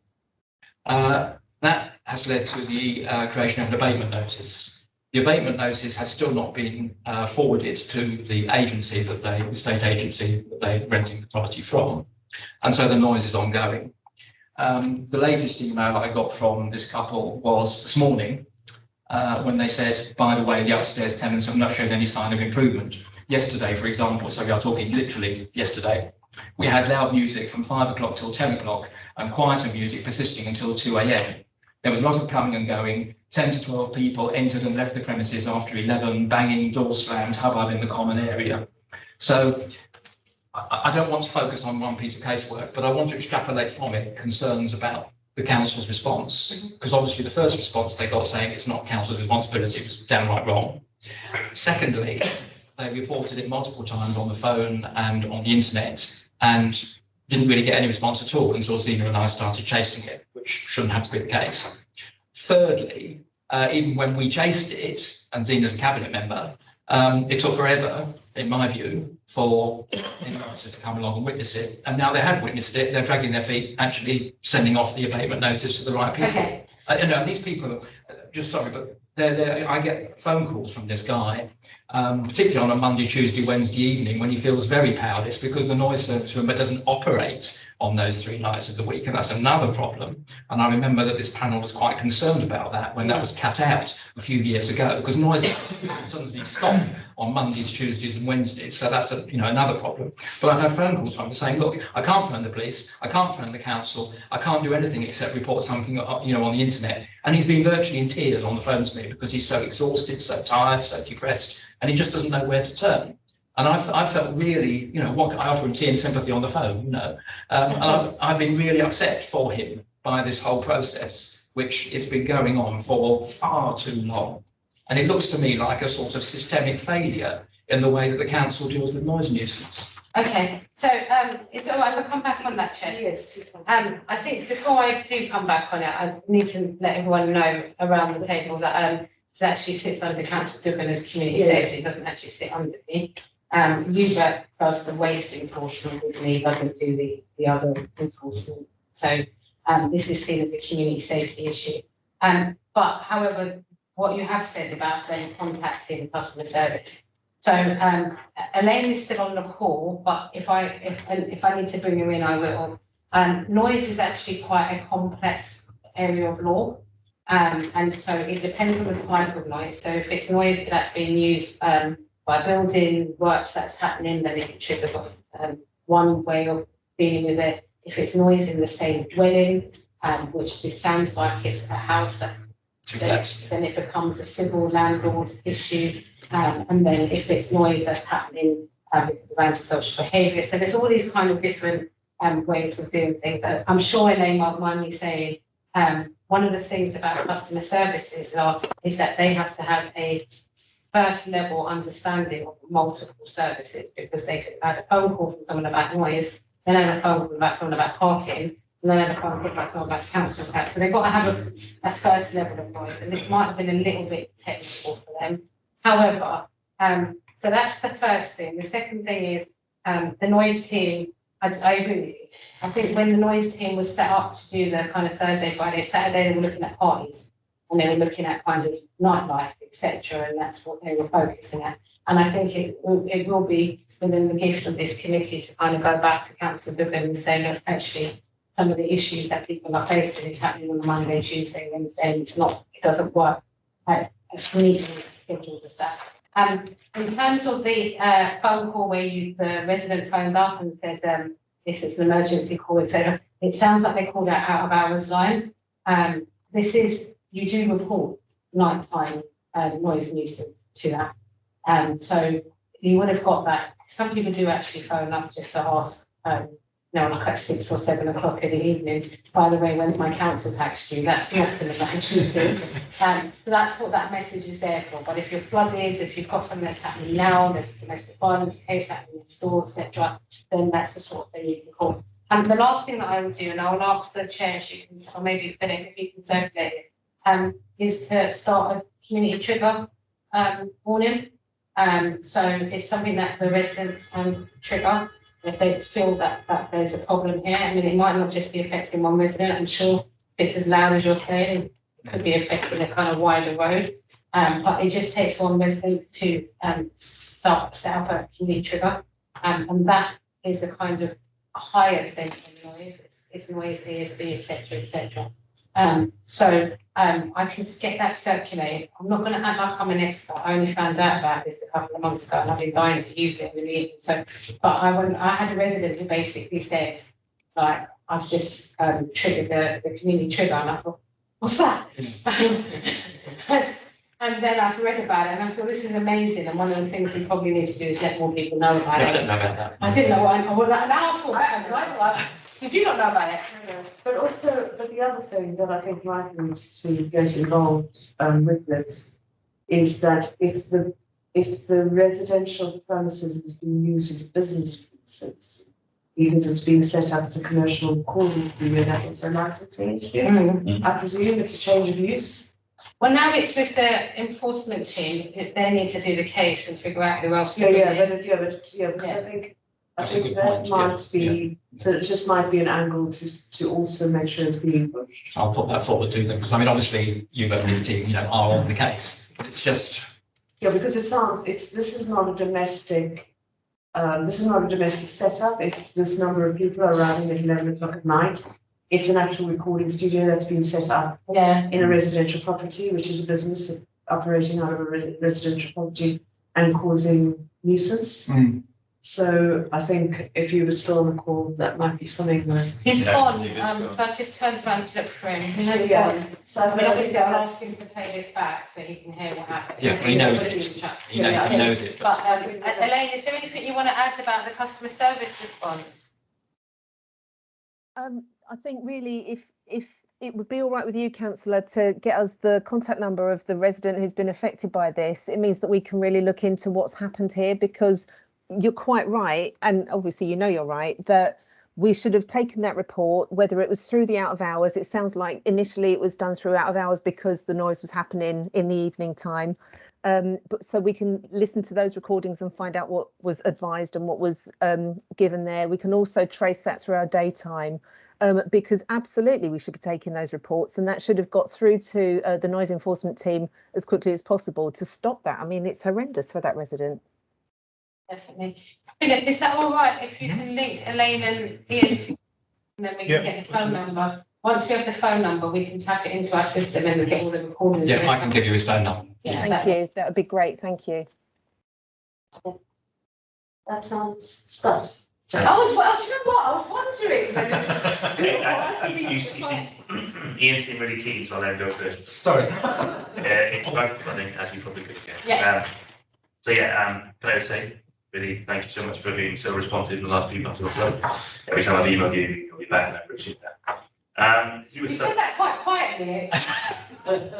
Speaker 5: That has led to the creation of an abatement notice. The abatement notice has still not been forwarded to the agency the state agency that they're renting the property from. And so the noise is ongoing. The latest email I got from this couple was this morning when they said, by the way, the upstairs tenants have not shown any sign of improvement. Yesterday, for example, so we are talking literally yesterday, we had loud music from 5 o'clock till 10 o'clock and quieter music persisting until 2 a.m. There was a lot of coming and going. 10 to 12 people entered and left the premises after 11, banging, doors slammed, hubbub in the common area. So I don't want to focus on one piece of casework, but I want to extrapolate from it concerns about the council's response, because obviously the first response they got saying it's not council's responsibility was downright wrong. Secondly, they reported it multiple times on the phone and on the internet and didn't really get any response at all until Zena and I started chasing it, which shouldn't have to be the case. Thirdly, even when we chased it, and Zena's a cabinet member, it took forever, in my view, for the officer to come along and witness it. And now they have witnessed it, they're dragging their feet, actually sending off the abatement notice to the right people.
Speaker 6: Okay.
Speaker 5: And these people, just sorry, but I get phone calls from this guy, particularly on a Monday, Tuesday, Wednesday evening when he feels very powerless because the noise service room doesn't operate on those 3 nights of the week, and that's another problem. And I remember that this panel was quite concerned about that when that was cut out a few years ago, because noise suddenly stopped on Mondays, Tuesdays, and Wednesdays. So that's another problem. But I've had phone calls from him saying, look, I can't phone the police, I can't phone the council, I can't do anything except report something on the internet. And he's been virtually in tears on the phone to me because he's so exhausted, so tired, so depressed, and he just doesn't know where to turn. And I felt really, what I offer him tea and sympathy on the phone, and I've been really upset for him by this whole process, which has been going on for far too long. And it looks to me like a sort of systemic failure in the way that the council deals with noise nuisance.
Speaker 6: Okay, so it's all right, I'll come back on that, Chair. Yes. I think before I do come back on it, I need to let everyone know around the table that it actually sits under Councillor Duggan as community safety, it doesn't actually sit under me. Hubert does the waste enforcement with me, doesn't do the other enforcement. So this is seen as a community safety issue. But however, what you have said about then contacting customer service. So Elaine is still on the call, but if I need to bring her in, I will. Noise is actually quite a complex area of law. And so it depends on the type of noise. So if it's noise that's being used by building works that's happening, then it triggers off one way of dealing with it. If it's noise in the same dwelling, which this sounds like it's a house, then it becomes a civil landlord issue. And then if it's noise that's happening because of antisocial behaviour. So there's all these kind of different ways of doing things. I'm sure Elaine might mind me saying, one of the things about customer services is that they have to have a first level understanding of multiple services, because they could have a phone call from someone about noise, then have a phone call about someone about parking, and then have a phone call about someone about council tax. So they've got to have a first level of noise, and this might have been a little bit technical for them. However, so that's the first thing. The second thing is the noise team. I agree with you. I think when the noise team was set up to do the kind of Thursday, Friday, Saturday, they were looking at parties and they were looking at kind of nightlife, etc. And that's what they were focusing at. And I think it will be within the gift of this committee to kind of go back to Councillor Duggan and say, look, actually, some of the issues that people are facing is happening on a Monday, Tuesday, Wednesday, and it doesn't work as neatly as scheduled as that. In terms of the phone call where the resident phoned up and said, this is an emergency call, etc., it sounds like they called out of hours line. You do report nighttime noise nuisance to that. So you would have got that. Some people do actually phone up just to ask, like at 6 or 7 o'clock in the evening. By the way, when's my council tax due? That's not an emergency. So that's what that message is there for. But if you're flooded, if you've got something that's happening now, there's a domestic violence case happening in store, etc., then that's the sort of thing you can call. And the last thing that I would do, and I will ask the chair, or maybe Philip, if you can circulate it, is to start a community trigger warning. So it's something that the residents can trigger if they feel that there's a problem here. I mean, it might not just be affecting one resident. I'm sure if it's as loud as you're saying, it could be affecting a kind of wider road. But it just takes one resident to set up a community trigger. And that is a kind of higher thing than noise. It's noise, ESB, etc., etc. So I can get that circulated. I'm not going to act like I'm an expert. I only found out about this a couple of months ago, and I've been dying to use it in the meeting. So, but I had a resident who basically said, like, I've just triggered the community trigger, and I thought, what's that? And then I've read about it, and I thought, this is amazing. And one of the things we probably need to do is let more people know about it.
Speaker 5: I don't know about that.
Speaker 6: I didn't know. Now I thought that, because I thought, did you not know about it?
Speaker 17: But also, the other thing that I think might need to get involved with this is that if the residential premises is being used as a business premises, because it's being set up as a commercial calling studio, that's also licensing issue. I presume it's a change of use.
Speaker 6: Well, now it's with the enforcement team. If they need to do the case and figure out who else.
Speaker 17: But I think
Speaker 1: I
Speaker 5: That's a
Speaker 1: think
Speaker 5: good
Speaker 1: that
Speaker 5: point,
Speaker 1: might be, that it just might be an angle to also make sure it's being pushed.
Speaker 5: I'll put that forward to them, because I mean, obviously, you and his team, you know, are on the case. It's just,
Speaker 1: Yeah, because this is not a domestic, setup. If this number of people are arriving at 11 o'clock at night, it's an actual recording studio that's been set up in a residential property, which is a business operating out of a residential property and causing nuisance. So I think if you were still on the call, that might be something that.
Speaker 6: He's gone, so I've just turned around to look for him. You know, he's
Speaker 1: Yeah.
Speaker 6: gone.
Speaker 1: So
Speaker 6: I mean, obviously, I'll ask him to play this back so he can hear what happened.
Speaker 5: yeah, he knows it. He knows it.
Speaker 6: But Elaine, is there anything you want to add about the customer service response?
Speaker 8: I think really if it would be all right with you, councillor, to get us the contact number of the resident who's been affected by this, it means that we can really look into what's happened here, because you're quite right, and obviously you know you're right, that we should have taken that report, whether it was through the out of hours. It sounds like initially it was done through out of hours because the noise was happening in the evening time. But so we can listen to those recordings and find out what was advised and what was given there. We can also trace that through our daytime, because absolutely we should be taking those reports, and that should have got through to the noise enforcement team as quickly as possible to stop that. I mean, it's horrendous for that resident.
Speaker 6: Definitely. Philip, is that all right if you can link Elaine and Ian together, and then we can get the phone number? Once we have the phone number, we can tap it into our system and get all the recordings.
Speaker 5: Yeah, I can give you his phone number.
Speaker 6: Yeah,
Speaker 8: Thank you. That would be great. Thank you.
Speaker 1: That sounds stuff.
Speaker 17: Do you know what? I was wondering.
Speaker 4: Ian seemed really keen, so I'll let him go first.
Speaker 5: Sorry.
Speaker 4: It's both running, as you probably could get.
Speaker 6: Yeah.
Speaker 4: Can I just say, really, thank you so much for being so responsive in the last few months or so. Every time I've emailed you, you'll be back, and I appreciate that.
Speaker 6: You said that quite quietly.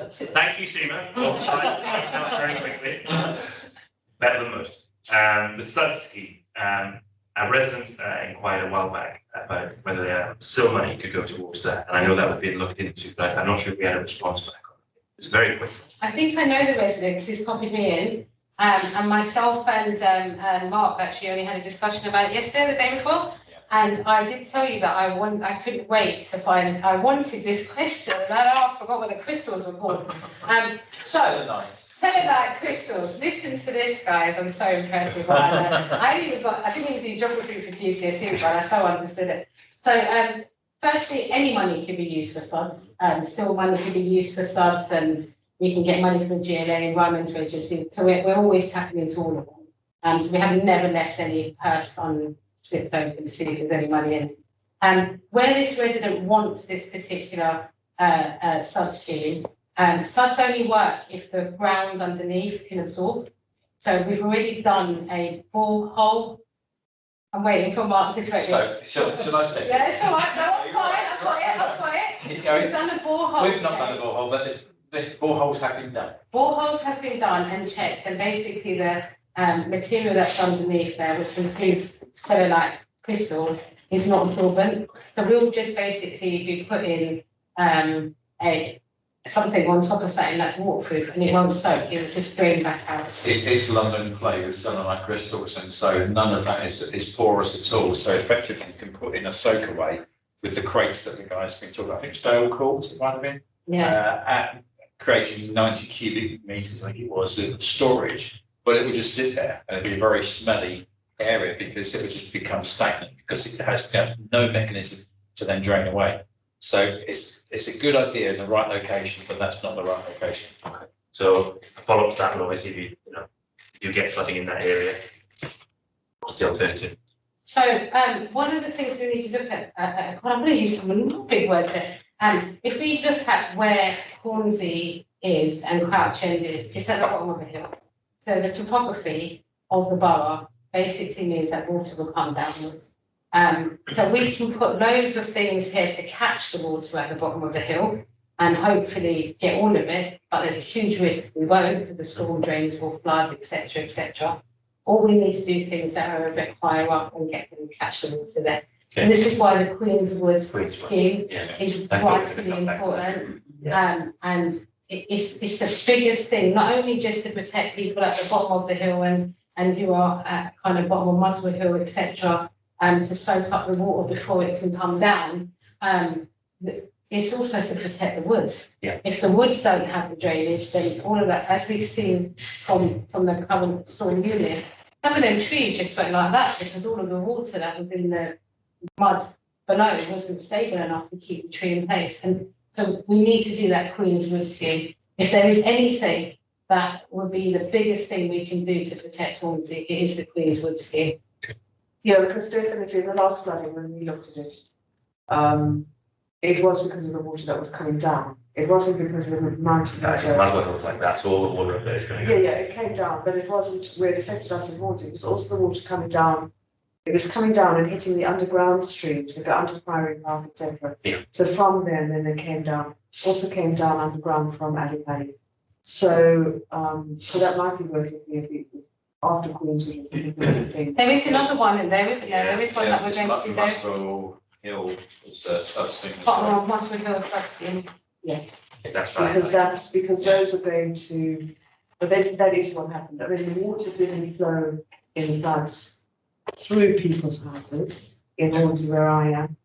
Speaker 4: Thank you, Seema. That was very quickly. Better than most. The SUD scheme. Our residents inquired a while back about whether SIL money could go towards that, and I know that was being looked into, but I'm not sure if we had a response back on it. It's very quick.
Speaker 6: I think I know the resident because he's copied me in, and myself and Mark actually only had a discussion about it yesterday, the day before. And I did tell you that I couldn't wait to find, I wanted this crystal, and I forgot what the crystals were called. Selenite crystals. Listen to this, guys. I'm so impressed with what I learned. I didn't even do geography for GCSE, but I so understood it. So, firstly, any money can be used for SUDs. Still money can be used for SUDs, and we can get money from the GLA, Environmental Agency. So we're always tapping into all of them. So we have never left any purse unzipped open to see if there's any money in. Where this resident wants this particular SUD scheme, SUDs only work if the ground underneath can absorb. So we've already done a borehole. I'm waiting for Mark to correct me.
Speaker 16: So, shall I stay?
Speaker 6: Yeah, it's all right. No, I've got it. We've done a borehole.
Speaker 16: We've not done a borehole, but the boreholes have been done.
Speaker 6: Boreholes have been done and checked, and basically the material that's underneath there, which includes selenite crystals, is not absorbent. So we'll just basically be putting something on top of something that's waterproof, and it won't soak, it will just drain back out.
Speaker 16: It's London clay with selenite crystals, and so none of that is porous at all. So effectively, you can put in a soak away with the crates that the guys been talking about. I think Dale calls it might have been.
Speaker 6: Yeah.
Speaker 16: Creating 90 cubic meters, I think it was, of storage, but it would just sit there and it'd be a very smelly area because it would just become stagnant because it has no mechanism to then drain away. So it's a good idea in the right location, but that's not the right location.
Speaker 4: Okay. So follow up to that, obviously, if you get flooding in that area, what's the alternative?
Speaker 6: So one of the things we need to look at, well, I'm going to use some big words here. If we look at where Hornsey is and Crouch End is, it's at the bottom of the hill. So the topography of the borough basically means that water will come downwards. So we can put loads of things here to catch the water at the bottom of the hill and hopefully get all of it, but there's a huge risk we won't because the storm drains will flood, etc., etc. Or we need to do things that are a bit higher up and get them to catch the water there. Okay. And this is why the Queenswood scheme is vitally important. And it's the biggest thing, not only just to protect people at the bottom of the hill and and who are at kind of bottom of Muswell Hill, etc., to soak up the water before it can come down. It's also to protect the woods.
Speaker 4: Yeah.
Speaker 6: If the woods don't have the drainage, then all of that, as we've seen from the current storm unit, some of them trees just went like that because all of the water that was in the mud below wasn't stable enough to keep the tree in place. And so we need to do that Queen's Wood scheme. If there is anything that would be the biggest thing we can do to protect Hornsey, it is the Queen's Wood scheme.
Speaker 17: Yeah, because definitely the last flooding, when we looked at it, it was because of the water that was coming down. It wasn't because of the mountain.
Speaker 4: Muswell Hill's like that, so all the water up there is going
Speaker 17: Yeah, it came down, but it wasn't where it affected us in Hornsey. It was also the water coming down. It was coming down and hitting the underground streams that go under Priory Park, etc.
Speaker 4: Yeah.
Speaker 17: So from there, then they came down. Also came down underground from Ali Valley. So, so that might be worth looking at after Queenswood.
Speaker 6: There is another one in there, isn't there? There is one that we're going to do there.
Speaker 16: Muswell Hill is substance.
Speaker 6: Bottom of Muswell Hill subscheme.
Speaker 17: Yeah.
Speaker 4: That's right.
Speaker 17: Because those are going to, but then that is what happened. I mean, the water didn't flow in the floods through people's houses in Hornsey where I am.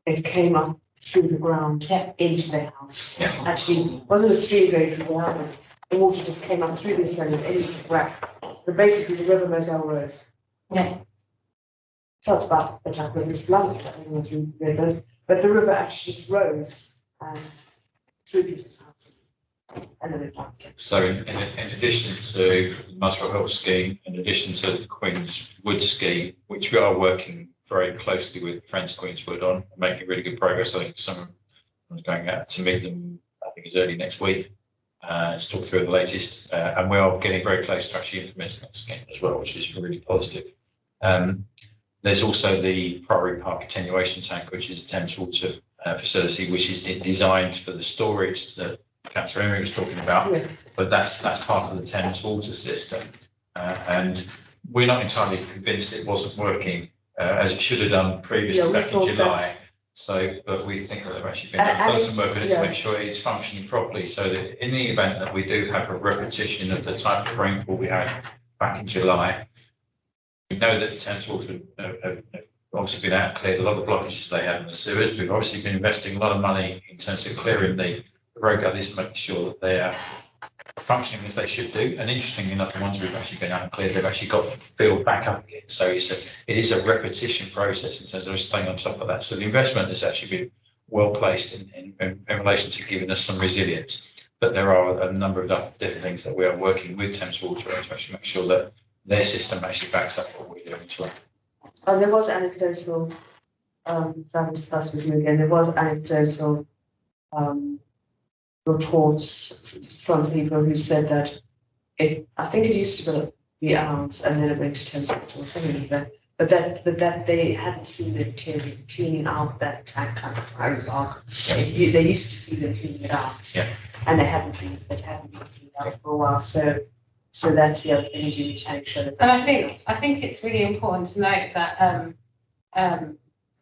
Speaker 17: It came up through the ground into their house.
Speaker 4: Yeah.
Speaker 17: Actually, it wasn't a stream going through the house. The water just came up through this and into the ground. But basically, the river Moselle rose.
Speaker 6: Yeah.
Speaker 17: So it's about the type of this flood through rivers, but the river actually just rose through people's houses. And then it died again.
Speaker 16: So in addition to the Muswell Hill scheme, in addition to the Queen's Wood scheme, which we are working very closely with Friends Queenswood on, making really good progress. I think someone's going out to meet them, I think it's early next week, to talk through the latest. And we are getting very close to actually implementing that scheme as well, which is really positive. There's also the Priory Park attenuation tank, which is a Thames Water facility, which is designed for the storage that Councillor Emery was talking about, but that's part of the Thames Water system. And we're not entirely convinced it wasn't working as it should have done previously back in July. So, but we think that they've actually done some work on it to make sure it's functioning properly, so that in the event that we do have a repetition of the type of rainfall we had back in July, we know that the Thames Water have obviously been out and cleared a lot of blockages they had in the sewers. We've obviously been investing a lot of money in terms of clearing the road gullies, making sure that they are functioning as they should do. And interestingly enough, the ones we've actually been out and cleared, they've actually got filled back up again. So it is a repetition process in terms of staying on top of that. So the investment has actually been well placed in relation to giving us some resilience. But there are a number of different things that we are working with Thames Water to actually make sure that their system actually backs up what we're doing as well.
Speaker 17: And there was anecdotal, that was discussed with you again, there was anecdotal reports from people who said that I think it used to be ours and then it went to Thames Water or something like that, but that they hadn't seen it cleaning out that tank kind of Priory Park. They used to see them cleaning it out.
Speaker 4: Yeah.
Speaker 17: And they hadn't been cleaned out for a while. So that's the other thing you need to make sure that.
Speaker 6: And I think it's really important to note that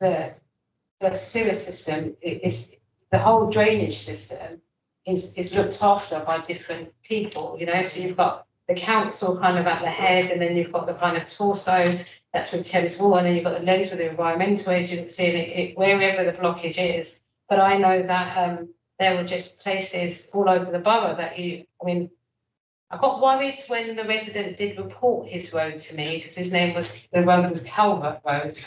Speaker 6: the sewer system is the whole drainage system is looked after by different people, you know. So you've got the council kind of at the head, and then you've got the kind of torso that's with Thames Water, and then you've got the legs with the environmental agency, and wherever the blockage is. But I know that there were just places all over the borough that I got worried when the resident did report his road to me because the road was Calvert Road.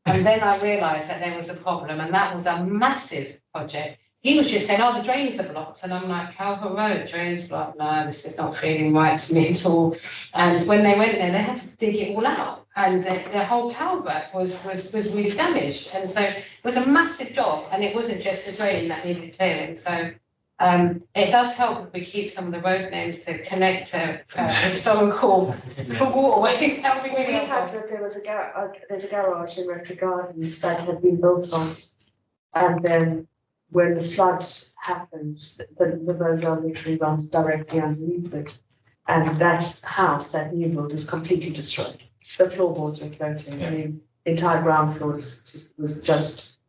Speaker 6: And then I realised that there was a problem, and that was a massive project. He was just saying, oh, the drains are blocked. And I'm like, Calvert Road, drains blocked. No, this is not feeling right to me at all. And when they went there, they had to dig it all out. And the whole Calvert was really damaged. And so it was a massive job, and it wasn't just the drain that needed clearing. So it does help if we keep some of the road names to connect to historical waterways. That would be really helpful.
Speaker 17: There's a garage in Rectory Gardens that had been built on, and then when the flood happened, the Moselle literally runs directly underneath it, and that house, that new build, is completely destroyed. The floorboards were floating. I mean, the entire ground floor was just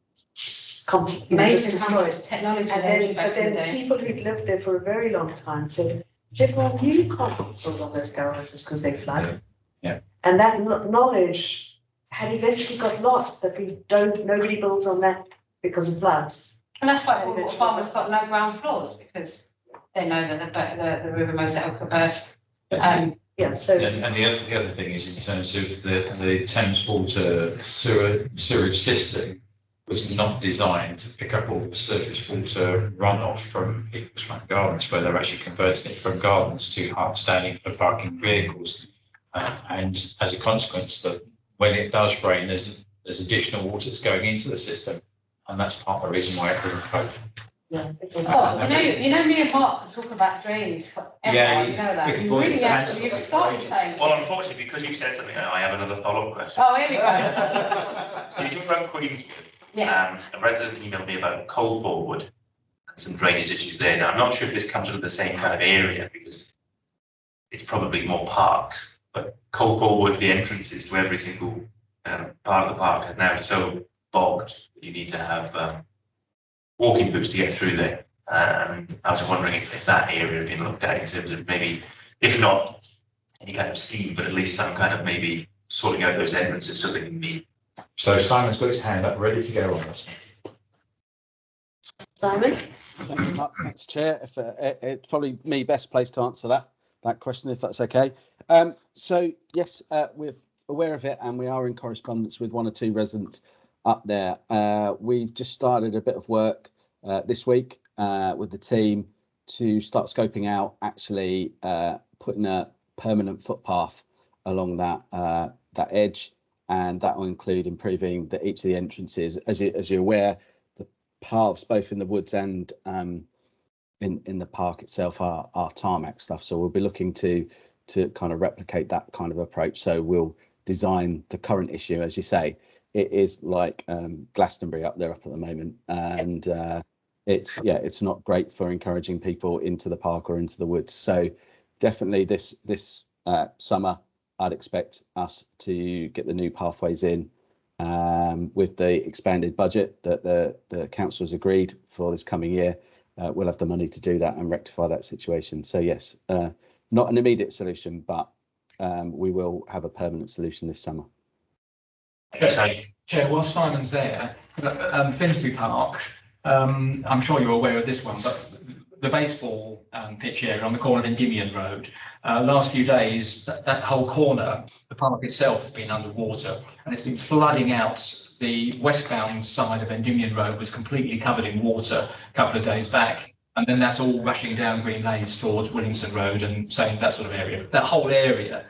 Speaker 17: completely destroyed.
Speaker 6: Technology.
Speaker 17: But then people who'd lived there for a very long time said, Jeff, you can't build on those garages because they flood.
Speaker 16: Yeah.
Speaker 17: And that knowledge had eventually got lost, that nobody builds on that because of floods.
Speaker 6: And that's why all farmers got no ground floors, because they know that the river Moselle could burst.
Speaker 17: Yeah, so.
Speaker 16: And the other thing is in terms of the Thames water sewerage system was not designed to pick up all the surface water runoff from people's front gardens, where they're actually converting it from gardens to hard standing for parking vehicles. And as a consequence, that when it does rain, there's additional water that's going into the system, and that's part of the reason why it doesn't cope.
Speaker 17: Yeah.
Speaker 6: Scott, you know me and Mark talk about drainage forever,
Speaker 16: Yeah,
Speaker 6: you know that.
Speaker 16: we could
Speaker 6: You
Speaker 16: call it
Speaker 6: really have,
Speaker 16: cancer.
Speaker 6: you've started saying.
Speaker 4: Well, unfortunately, because you said something, I have another follow-up question.
Speaker 6: Oh, here we go.
Speaker 4: So you talked about Queenswood.
Speaker 6: Yeah.
Speaker 4: A resident emailed me about Coal Forward and some drainage issues there. Now, I'm not sure if this comes under the same kind of area because it's probably more parks, but Coal Forward, the entrances to every single part of the park are now so bogged that you need to have walking boots to get through there. And I was wondering if that area had been looked at in terms of maybe, if not any kind of scheme, but at least some kind of maybe sorting out those entrances so they can be.
Speaker 16: So Simon's got his hand up, ready to go on this.
Speaker 17: Simon?
Speaker 11: Thanks, Mark. Thanks, Chair. If, it's probably me best placed to answer that question, if that's okay. So yes, we're aware of it, and we are in correspondence with one or two residents up there. We've just started a bit of work this week with the team to start scoping out actually putting a permanent footpath along that edge, and that will include improving each of the entrances. As you're aware, the paths both in the woods and in the park itself are tarmac stuff, so we'll be looking to kind of replicate that kind of approach. So we'll design the current issue, as you say, it is like Glastonbury up at the moment, and it's not great for encouraging people into the park or into the woods. So definitely this summer I'd expect us to get the new pathways in with the expanded budget that the council has agreed for this coming year. We'll have the money to do that and rectify that situation. So yes, not an immediate solution, but we will have a permanent solution this summer.
Speaker 5: Chair, while Simon's there, Finsbury Park, I'm sure you're aware of this one, but the baseball pitch area on the corner of Endymion Road, last few days, that whole corner, the park itself has been underwater, and it's been flooding out. The westbound side of Endymion Road was completely covered in water a couple of days back, and then that's all rushing down Green Lanes towards Williamson Road and saying that sort of area. That whole area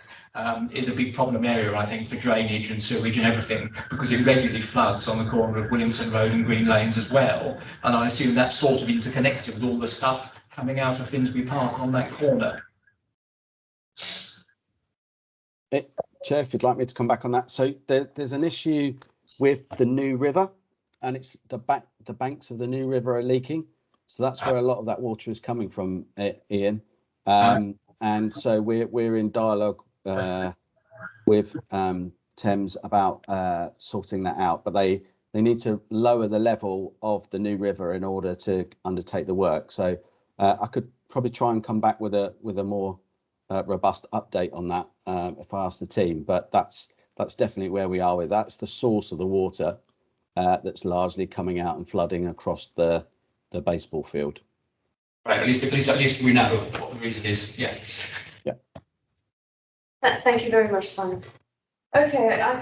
Speaker 5: is a big problem area, I think, for drainage and sewage and everything, because it regularly floods on the corner of Williamson Road and Green Lanes as well. And I assume that's sort of interconnected with all the stuff coming out of Finsbury Park on that corner.
Speaker 11: Chair, if you'd like me to come back on that. So there's an issue with the New River, and it's the banks of the New River are leaking. So that's where a lot of that water is coming from, Ian. And so we're in dialogue with Thames about sorting that out, but they need to lower the level of the New River in order to undertake the work. So I could probably try and come back with a more robust update on that if I ask the team, but that's definitely where we are with. That's the source of the water that's largely coming out and flooding across the baseball field.
Speaker 5: Right, at least we know what the reason is. Yeah.
Speaker 1: Thank you very much, Simon. Okay, I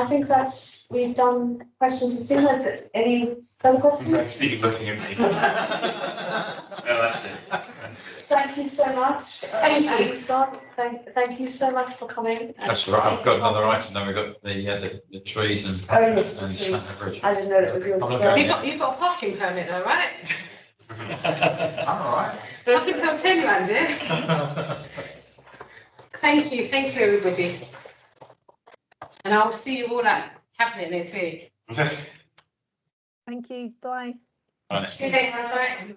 Speaker 1: think that's, we've done questions. It seems like any further questions?
Speaker 4: I see you looking at me. No, that's it.
Speaker 1: Thank you so much.
Speaker 6: Thank you.
Speaker 1: Scott, thank you so much for coming.
Speaker 16: That's right. I've got another item. Then we've got the trees and
Speaker 1: Oh, yes,
Speaker 16: and
Speaker 1: please. I didn't know that was yours.
Speaker 6: You've got a parking permit though, right?
Speaker 16: I'm all right.
Speaker 6: Up until 10 rand, yeah? Thank you everybody. And I'll see you all at Cabinet next week.
Speaker 8: Thank you. Bye.
Speaker 6: See you later. Bye.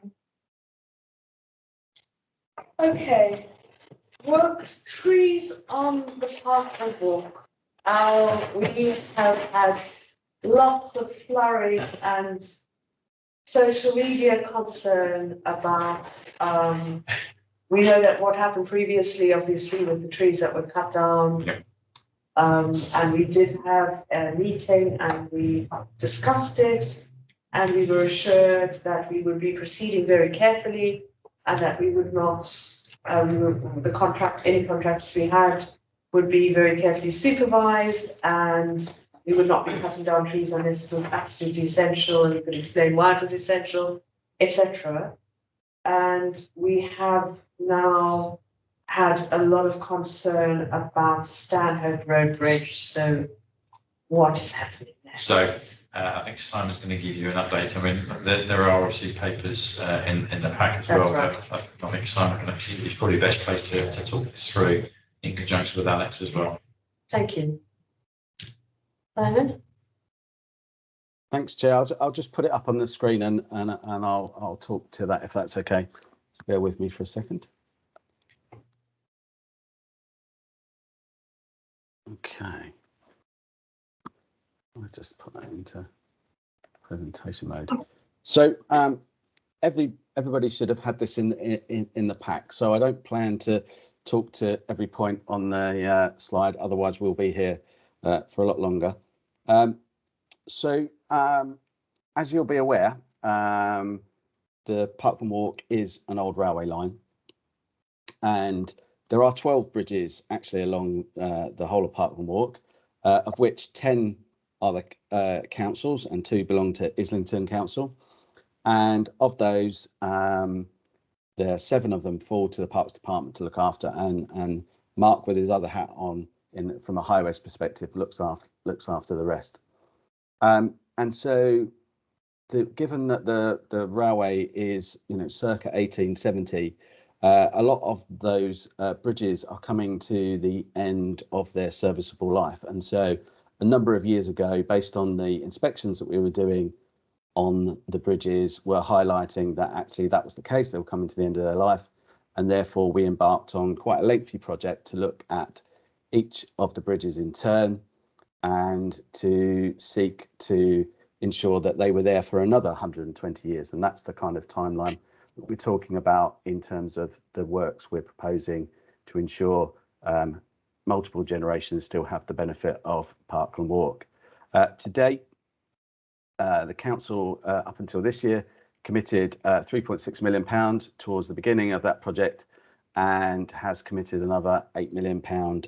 Speaker 1: Okay. Works, trees on the parkland walk. We have had lots of flurries and social media concern about
Speaker 17: we know that what happened previously, obviously, with the trees that were cut down.
Speaker 16: Yeah.
Speaker 17: And we did have a meeting and we discussed it. And we were assured that we would be proceeding very carefully and that we would not, any contracts we had would be very carefully supervised and we would not be cutting down trees unless it was absolutely essential and we could explain why it was essential, etc. And we have now had a lot of concern about Stanhope Road Bridge. So what is happening there?
Speaker 16: So I think Simon's going to give you an update. I mean, there are obviously papers in the pack as
Speaker 17: That's
Speaker 16: well.
Speaker 17: right.
Speaker 16: But I think Simon can actually, is probably the best place to talk this through in conjunction with Alex as well.
Speaker 17: Thank you. Simon?
Speaker 11: Thanks, Chair. I'll just put it up on the screen and I'll talk to that if that's okay. Bear with me for a second. Okay. I'll just put that into presentation mode. So everybody should have had this in the pack. So I don't plan to talk to every point on the slide. Otherwise, we'll be here for a lot longer. As you'll be aware, the Parkland Walk is an old railway line, and there are 12 bridges actually along the whole of Parkland Walk, of which 10 are the councils and 2 belong to Islington Council. And of those, there are 7 of them fall to the Parks Department to look after, and Mark, with his other hat on, from a highways perspective, looks after the rest. And so, given that the railway is, circa 1870, a lot of those bridges are coming to the end of their serviceable life. And so a number of years ago, based on the inspections that we were doing on the bridges, were highlighting that actually that was the case. They were coming to the end of their life. And therefore, we embarked on quite a lengthy project to look at each of the bridges in turn and to seek to ensure that they were there for another 120 years. And that's the kind of timeline that we're talking about in terms of the works we're proposing to ensure multiple generations still have the benefit of Parkland Walk. To date, the council, up until this year, committed £3.6 million towards the beginning of that project and has committed another £8 million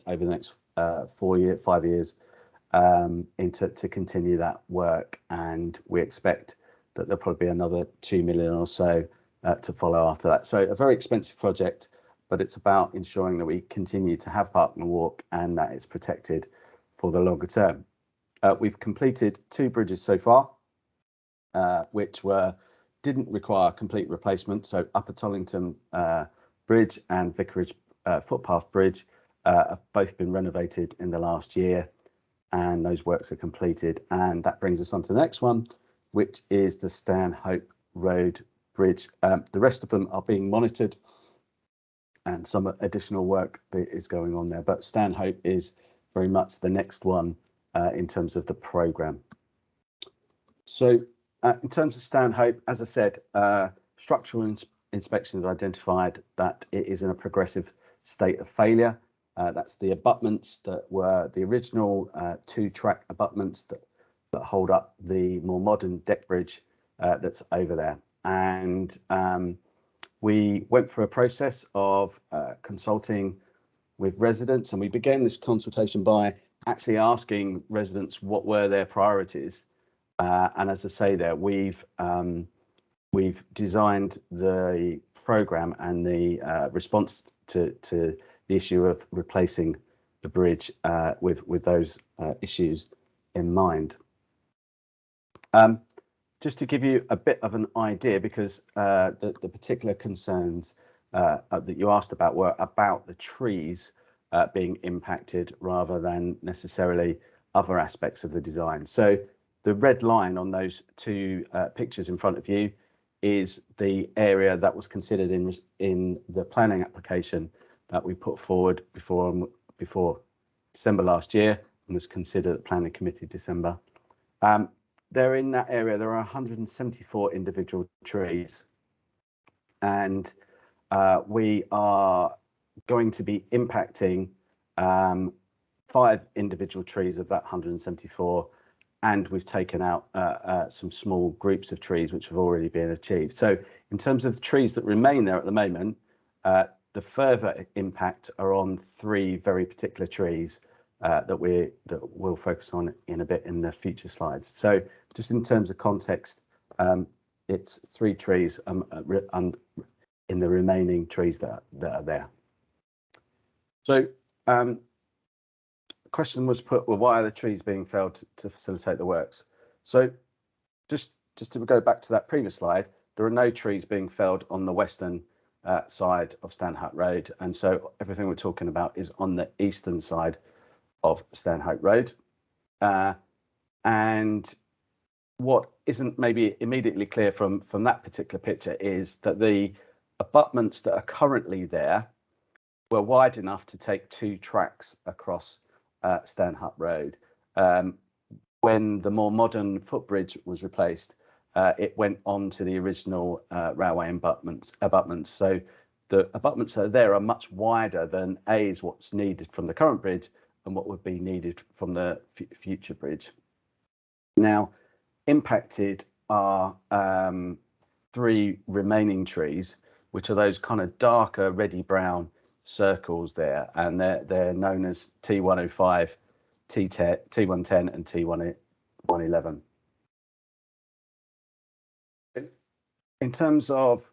Speaker 11: over the next 5 years to continue that work. And we expect that there'll probably be another 2 million or so to follow after that. So a very expensive project, but it's about ensuring that we continue to have Parkland Walk and that it's protected for the longer term. We've completed 2 bridges so far, which didn't require complete replacement. So Upper Tollington Bridge and Vicarage Footpath Bridge have both been renovated in the last year, and those works are completed. And that brings us on to the next one, which is the Stanhope Road Bridge. The rest of them are being monitored and some additional work that is going on there, but Stanhope is very much the next one in terms of the programme. So in terms of Stanhope, as I said, structural inspections have identified that it is in a progressive state of failure. That's the abutments that were the original 2-track abutments that hold up the more modern deck bridge that's over there. And we went through a process of consulting with residents, and we began this consultation by actually asking residents what were their priorities. And as I say there, we've designed the programme and the response to the issue of replacing the bridge with those issues in mind. Just to give you a bit of an idea, because the particular concerns that you asked about were about the trees being impacted rather than necessarily other aspects of the design. So the red line on those 2 pictures in front of you is the area that was considered in the planning application that we put forward before December last year and was considered at Planning Committee December. There in that area, there are 174 individual trees, and we are going to be impacting 5 individual trees of that 174, and we've taken out some small groups of trees which have already been achieved. So in terms of the trees that remain there at the moment, the further impact are on 3 very particular trees that we'll focus on in a bit in the future slides. So just in terms of context, it's 3 trees in the remaining trees that are there. So the question was put, well, why are the trees being felled to facilitate the works? So just to go back to that previous slide, there are no trees being felled on the western side of Stanhope Road, and so everything we're talking about is on the eastern side of Stanhope Road. And what isn't maybe immediately clear from that particular picture is that the abutments that are currently there were wide enough to take 2 tracks across Stanhope Road. When the more modern footbridge was replaced, it went on to the original railway abutments. So the abutments that are there are much wider than is what's needed from the current bridge and what would be needed from the future bridge. Now, impacted are 3 remaining trees, which are those kind of darker reddy brown circles there, and they're known as T105, T110 and T111. In terms of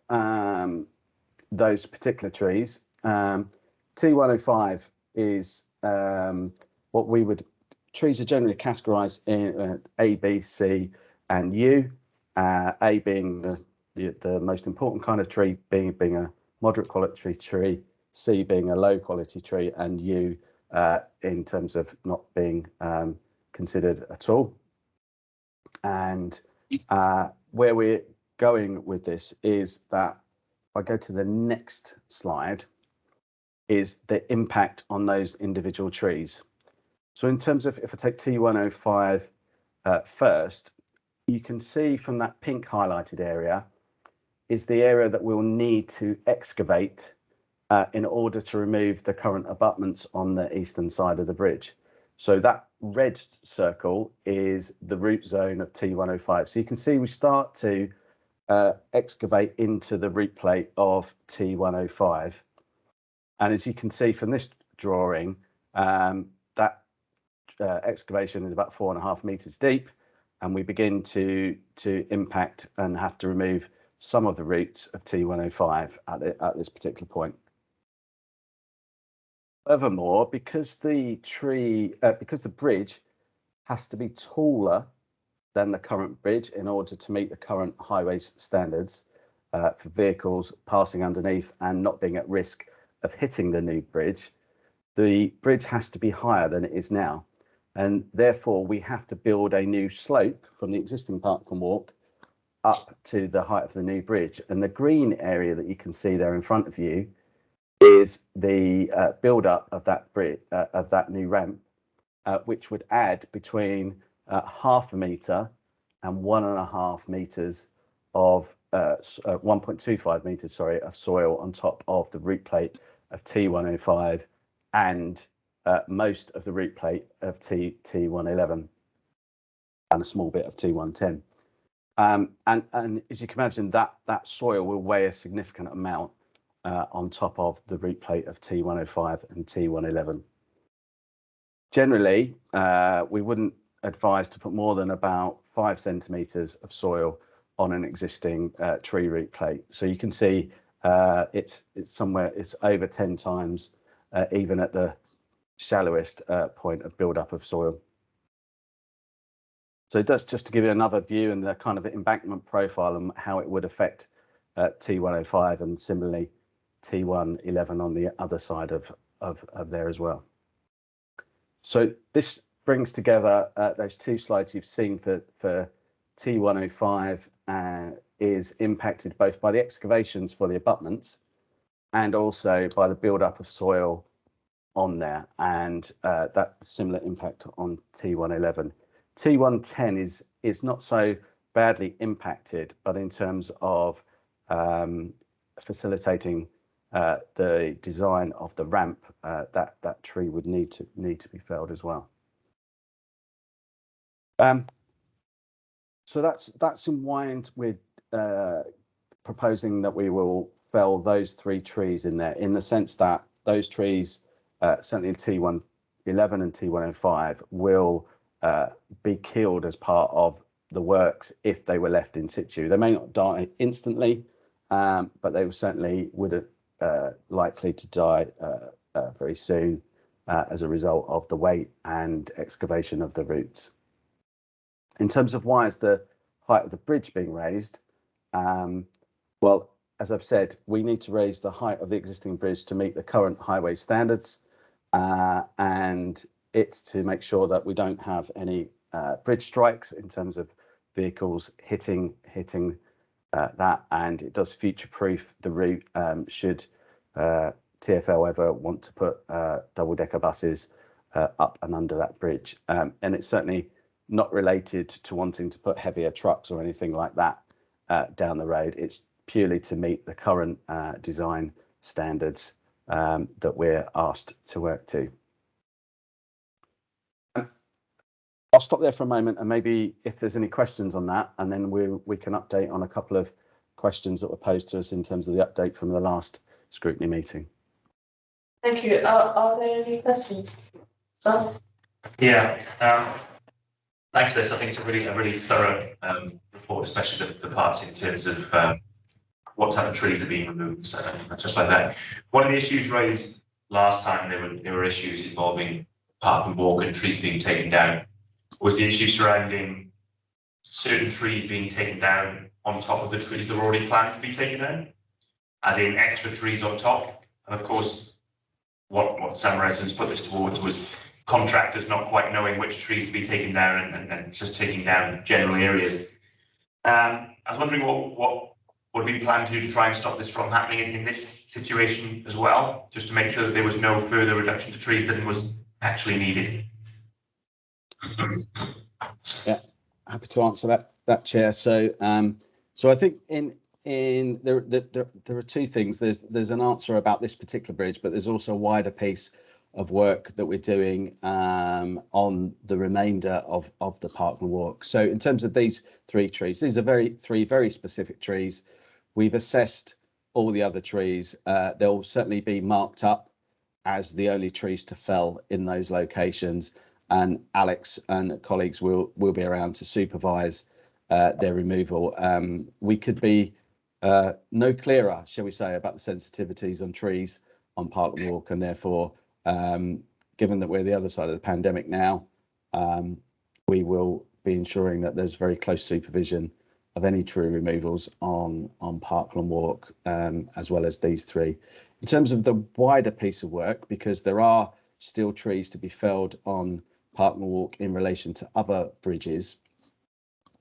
Speaker 11: those particular trees, T105 is what we would, trees are generally categorized in A, B, C and U, A being the most important kind of tree, being a moderate quality tree, C being a low quality tree, and U in terms of not being considered at all. And where we're going with this is that, if I go to the next slide, is the impact on those individual trees. So in terms of, if I take T105 first, you can see from that pink highlighted area is the area that we'll need to excavate in order to remove the current abutments on the eastern side of the bridge. So that red circle is the root zone of T105. So you can see we start to excavate into the root plate of T105. And as you can see from this drawing, that excavation is about 4.5 meters deep, and we begin to impact and have to remove some of the roots of T105 at this particular point. Furthermore, because the bridge has to be taller than the current bridge in order to meet the current highways standards for vehicles passing underneath and not being at risk of hitting the new bridge, the bridge has to be higher than it is now. And therefore, we have to build a new slope from the existing park and walk up to the height of the new bridge. And the green area that you can see there in front of you is the build-up of that bridge, of that new ramp, which would add between 0.5 meter and 1.5 meters of 1.25 meters, sorry, of soil on top of the root plate of T105 and most of the root plate of T111 and a small bit of T110. And as you can imagine, that soil will weigh a significant amount on top of the root plate of T105 and T111. Generally, we wouldn't advise to put more than about 5 centimeters of soil on an existing tree root plate. So you can see it's over 10 times even at the shallowest point of build-up of soil. So that's just to give you another view and the kind of embankment profile and how it would affect T105 and similarly T111 on the other side of there as well. So this brings together those 2 slides you've seen for T105 is impacted both by the excavations for the abutments and also by the build-up of soil on there, and that similar impact on T111. T110 is not so badly impacted, but in terms of facilitating the design of the ramp, that tree would need to be felled as well. So that's in mind with proposing that we will fell those 3 trees in there, in the sense that those trees, certainly T111 and T105, will be killed as part of the works if they were left in situ. They may not die instantly, but they certainly would likely to die very soon as a result of the weight and excavation of the roots. In terms of why is the height of the bridge being raised, well, as I've said, we need to raise the height of the existing bridge to meet the current highway standards, and it's to make sure that we don't have any bridge strikes in terms of vehicles hitting that, and it does future-proof the route should TfL ever want to put double-decker buses up and under that bridge. And it's certainly not related to wanting to put heavier trucks or anything like that down the road. It's purely to meet the current design standards that we're asked to work to. I'll stop there for a moment, and maybe if there's any questions on that, and then we can update on a couple of questions that were posed to us in terms of the update from the last scrutiny meeting.
Speaker 1: Thank you. Are there any questions? So,
Speaker 4: yeah, thanks for this. I think it's a really thorough report, especially the parts in terms of what type of trees are being removed and such like that. One of the issues raised last time, there were issues involving park and walk and trees being taken down, was the issue surrounding certain trees being taken down on top of the trees that were already planned to be taken down, as in extra trees on top. And of course, what some residents put this towards was contractors not quite knowing which trees to be taken down and just taking down general areas. I was wondering what would be planned to try and stop this from happening in this situation as well, just to make sure that there was no further reduction to trees than was actually needed.
Speaker 11: Yeah, happy to answer that, Chair. So so I think there are 2 things. There's an answer about this particular bridge, but there's also a wider piece of work that we're doing on the remainder of the park and walk. So in terms of these 3 trees, these are 3 very specific trees. We've assessed all the other trees. They'll certainly be marked up as the only trees to fell in those locations, and Alex and colleagues will be around to supervise their removal. We could be no clearer, shall we say, about the sensitivities on trees on Park and Walk, and therefore, given that we're the other side of the pandemic now, we will be ensuring that there's very close supervision of any tree removals on Parkland Walk, as well as these 3. In terms of the wider piece of work, because there are still trees to be felled on Parkland Walk in relation to other bridges,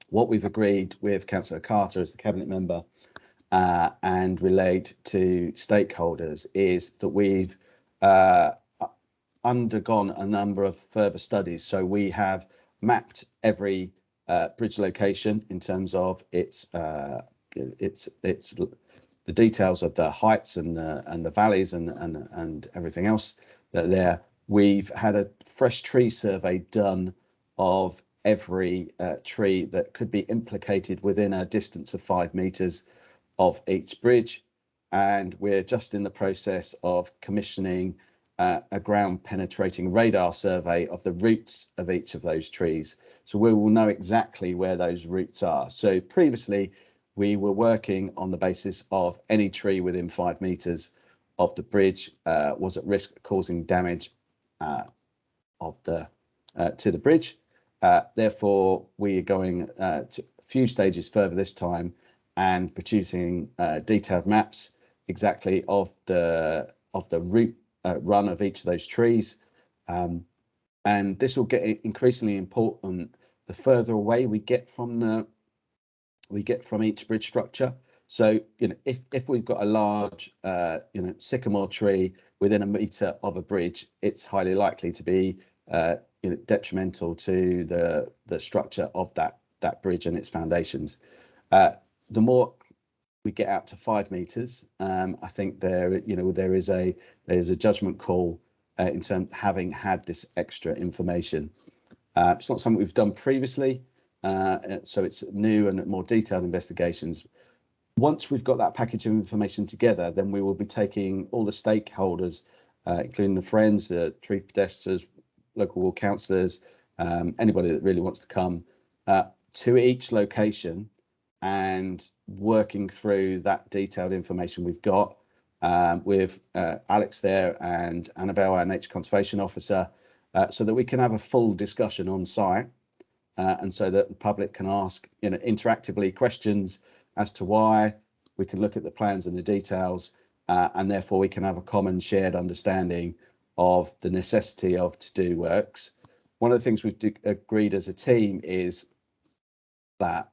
Speaker 11: what we've agreed with Councillor Carter as the Cabinet member and relayed to stakeholders is that we've undergone a number of further studies. So we have mapped every bridge location in terms of its the details of the heights and the valleys and everything else that are there. We've had a fresh tree survey done of every tree that could be implicated within a distance of 5 meters of each bridge, and we're just in the process of commissioning a ground penetrating radar survey of the roots of each of those trees, so we will know exactly where those roots are. So previously we were working on the basis of any tree within 5 meters of the bridge was at risk of causing damage to the bridge. Therefore, we are going to a few stages further this time and producing detailed maps exactly of the route run of each of those trees, and this will get increasingly important the further away we get from each bridge structure. So if we've got a large sycamore tree within a meter of a bridge, it's highly likely to be detrimental to the structure of that bridge and its foundations. The more we get out to 5 meters, I think there is a judgment call in terms of having had this extra information. It's not something we've done previously, so it's new and more detailed investigations. Once we've got that package of information together, then we will be taking all the stakeholders, including the friends, the tree protesters, local ward councillors, anybody that really wants to come to each location and working through that detailed information we've got with Alex there and Annabelle, our nature conservation officer, so that we can have a full discussion on site and so that the public can ask interactively questions as to why. We can look at the plans and the details and therefore we can have a common shared understanding of the necessity of to-do works. One of the things we've agreed as a team is that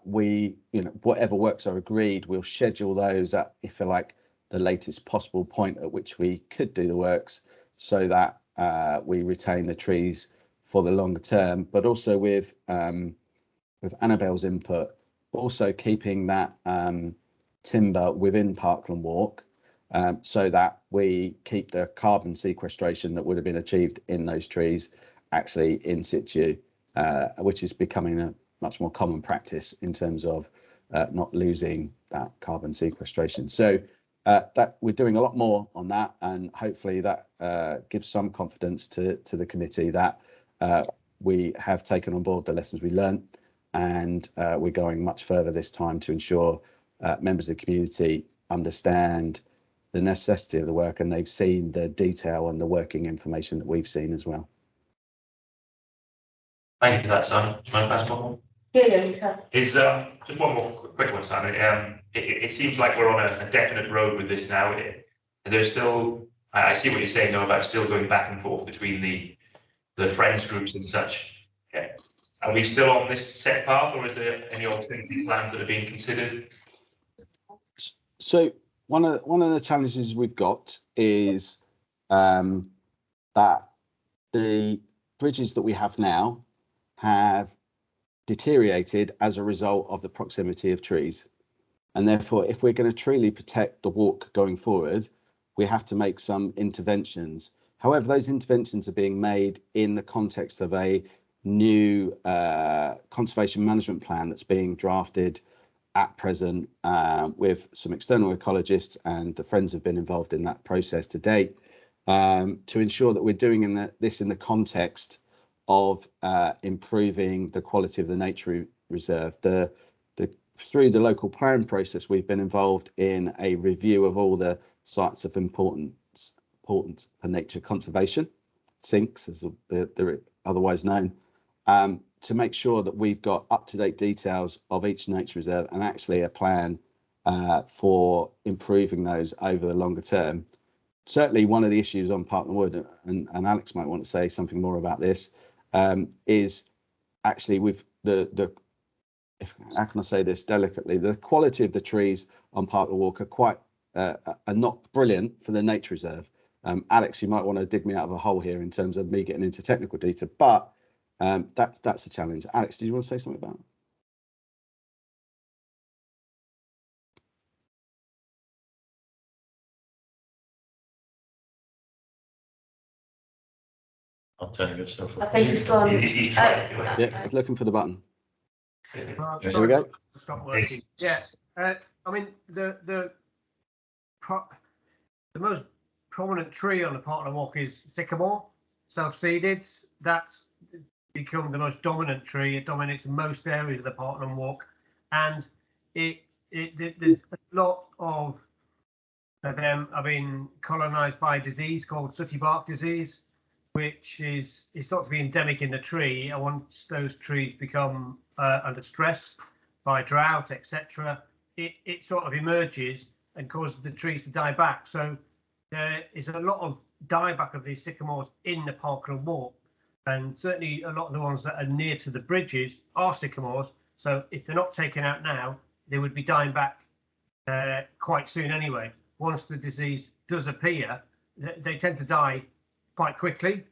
Speaker 11: whatever works are agreed, we'll schedule those at, if you like, the latest possible point at which we could do the works, so that we retain the trees for the longer term, but also with Annabelle's input, also keeping that timber within Parkland Walk, so that we keep the carbon sequestration that would have been achieved in those trees actually in situ, which is becoming a much more common practice in terms of not losing that carbon sequestration. So that we're doing a lot more on that, and hopefully that gives some confidence to the committee that we have taken on board the lessons we learned, and we're going much further this time to ensure members of the community understand the necessity of the work, and they've seen the detail and the working information that we've seen as well.
Speaker 4: Thank you for that, Simon. Do you mind if I ask one more?
Speaker 1: Yeah, you can.
Speaker 4: Is just one more quick one, Simon. It seems like we're on a definite road with this now. And there's still, I see what you're saying though about still going back and forth between the friends groups and such. Okay. Are we still on this set path, or is there any alternative plans that are being considered?
Speaker 11: So one of the challenges we've got is that the bridges that we have now have deteriorated as a result of the proximity of trees, and therefore if we're going to truly protect the walk going forward, we have to make some interventions. However, those interventions are being made in the context of a new conservation management plan that's being drafted at present with some external ecologists, and the Friends have been involved in that process to date, to ensure that we're doing this in the context of improving the quality of the nature reserve. Through the local plan process, we've been involved in a review of all the sites of importance for nature conservation, SINCs as they're otherwise known, to make sure that we've got up-to-date details of each nature reserve and actually a plan for improving those over the longer term. Certainly one of the issues on Parkland Wood, and Alex might want to say something more about this, is actually with how can I say this delicately, the quality of the trees on Parkland Walk are quite are not brilliant for the nature reserve. Alex, you might want to dig me out of a hole here in terms of me getting into technical detail, but that's a challenge. Alex, did you want to say something about it?
Speaker 4: I'll turn yourself off.
Speaker 1: I think he's gone.
Speaker 4: He's trying to do it.
Speaker 11: Yeah, I was looking for the button.
Speaker 14: Here
Speaker 11: we go.
Speaker 14: Stop working. Yeah, I mean the most prominent tree on the Parkland Walk is sycamore, self-seeded. That's become the most dominant tree. It dominates most areas of the Parkland Walk, and there's a lot of them have been colonised by a disease called sooty bark disease, which is it's thought to be endemic in the tree. And once those trees become under stress by drought, etc., it sort of emerges and causes the trees to die back. So there is a lot of dieback of these sycamores in the Parkland Walk, and certainly a lot of the ones that are near to the bridges are sycamores. So if they're not taken out now, they would be dying back quite soon anyway. Once the disease does appear, they tend to die quite quickly.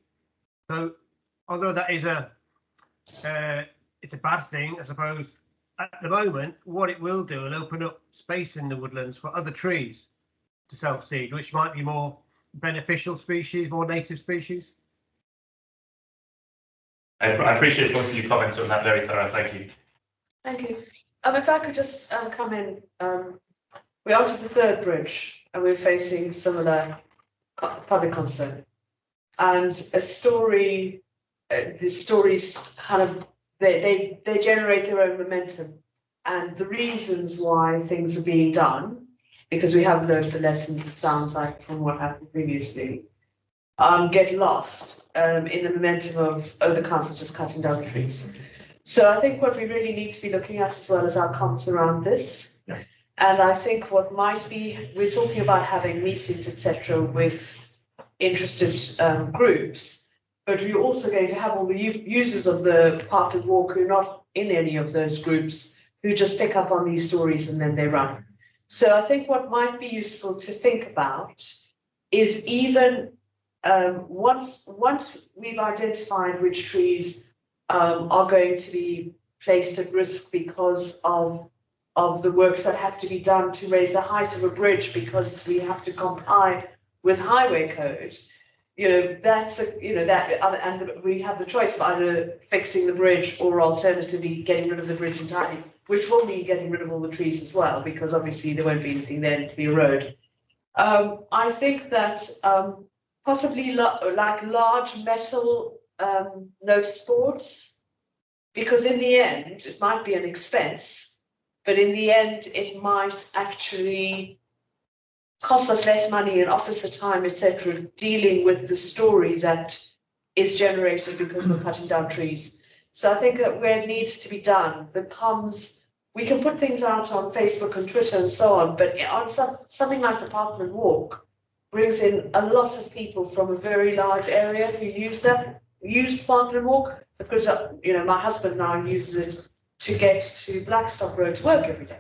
Speaker 14: So although that is it's a bad thing, I suppose,
Speaker 19: at the moment, what it will do, it'll open up space in the woodlands for other trees to self-seed, which might be more beneficial species, more native species.
Speaker 4: I appreciate both of your comments on that, very thorough, thank you.
Speaker 1: Thank you. If I could just come in, we're onto the third bridge and we're facing similar public concern. And a story, the stories kind of, they generate their own momentum. And the reasons why things are being done, because we have learned the lessons, it sounds like, from what happened previously, get lost in the momentum of, oh, the council's just cutting down trees. So I think what we really need to be looking at as well as our comments around this. Yeah. And I think what might be, we're talking about having meetings, etc., with interested groups, but we're also going to have all the users of the Park and Walk who are not in any of those groups, who just pick up on these stories and then they run. So I think what might be useful to think about is even once we've identified which trees are going to be placed at risk because of the works that have to be done to raise the height of a bridge because we have to comply with highway code, you know, that's and we have the choice of either fixing the bridge or alternatively getting rid of the bridge entirely, which will mean getting rid of all the trees as well, because obviously there won't be anything there to be a road. I think that possibly like large metal notice boards, because in the end it might be an expense, but in the end it might actually cost us less money and officer time, etc., dealing with the story that is generated because we're cutting down trees. So I think that where it needs to be done, the comms, we can put things out on Facebook and Twitter and so on, but on something like the Parkland Walk brings in a lot of people from a very large area who use Parkland Walk, because you know, my husband now uses it to get to Blackstock Road to work every day.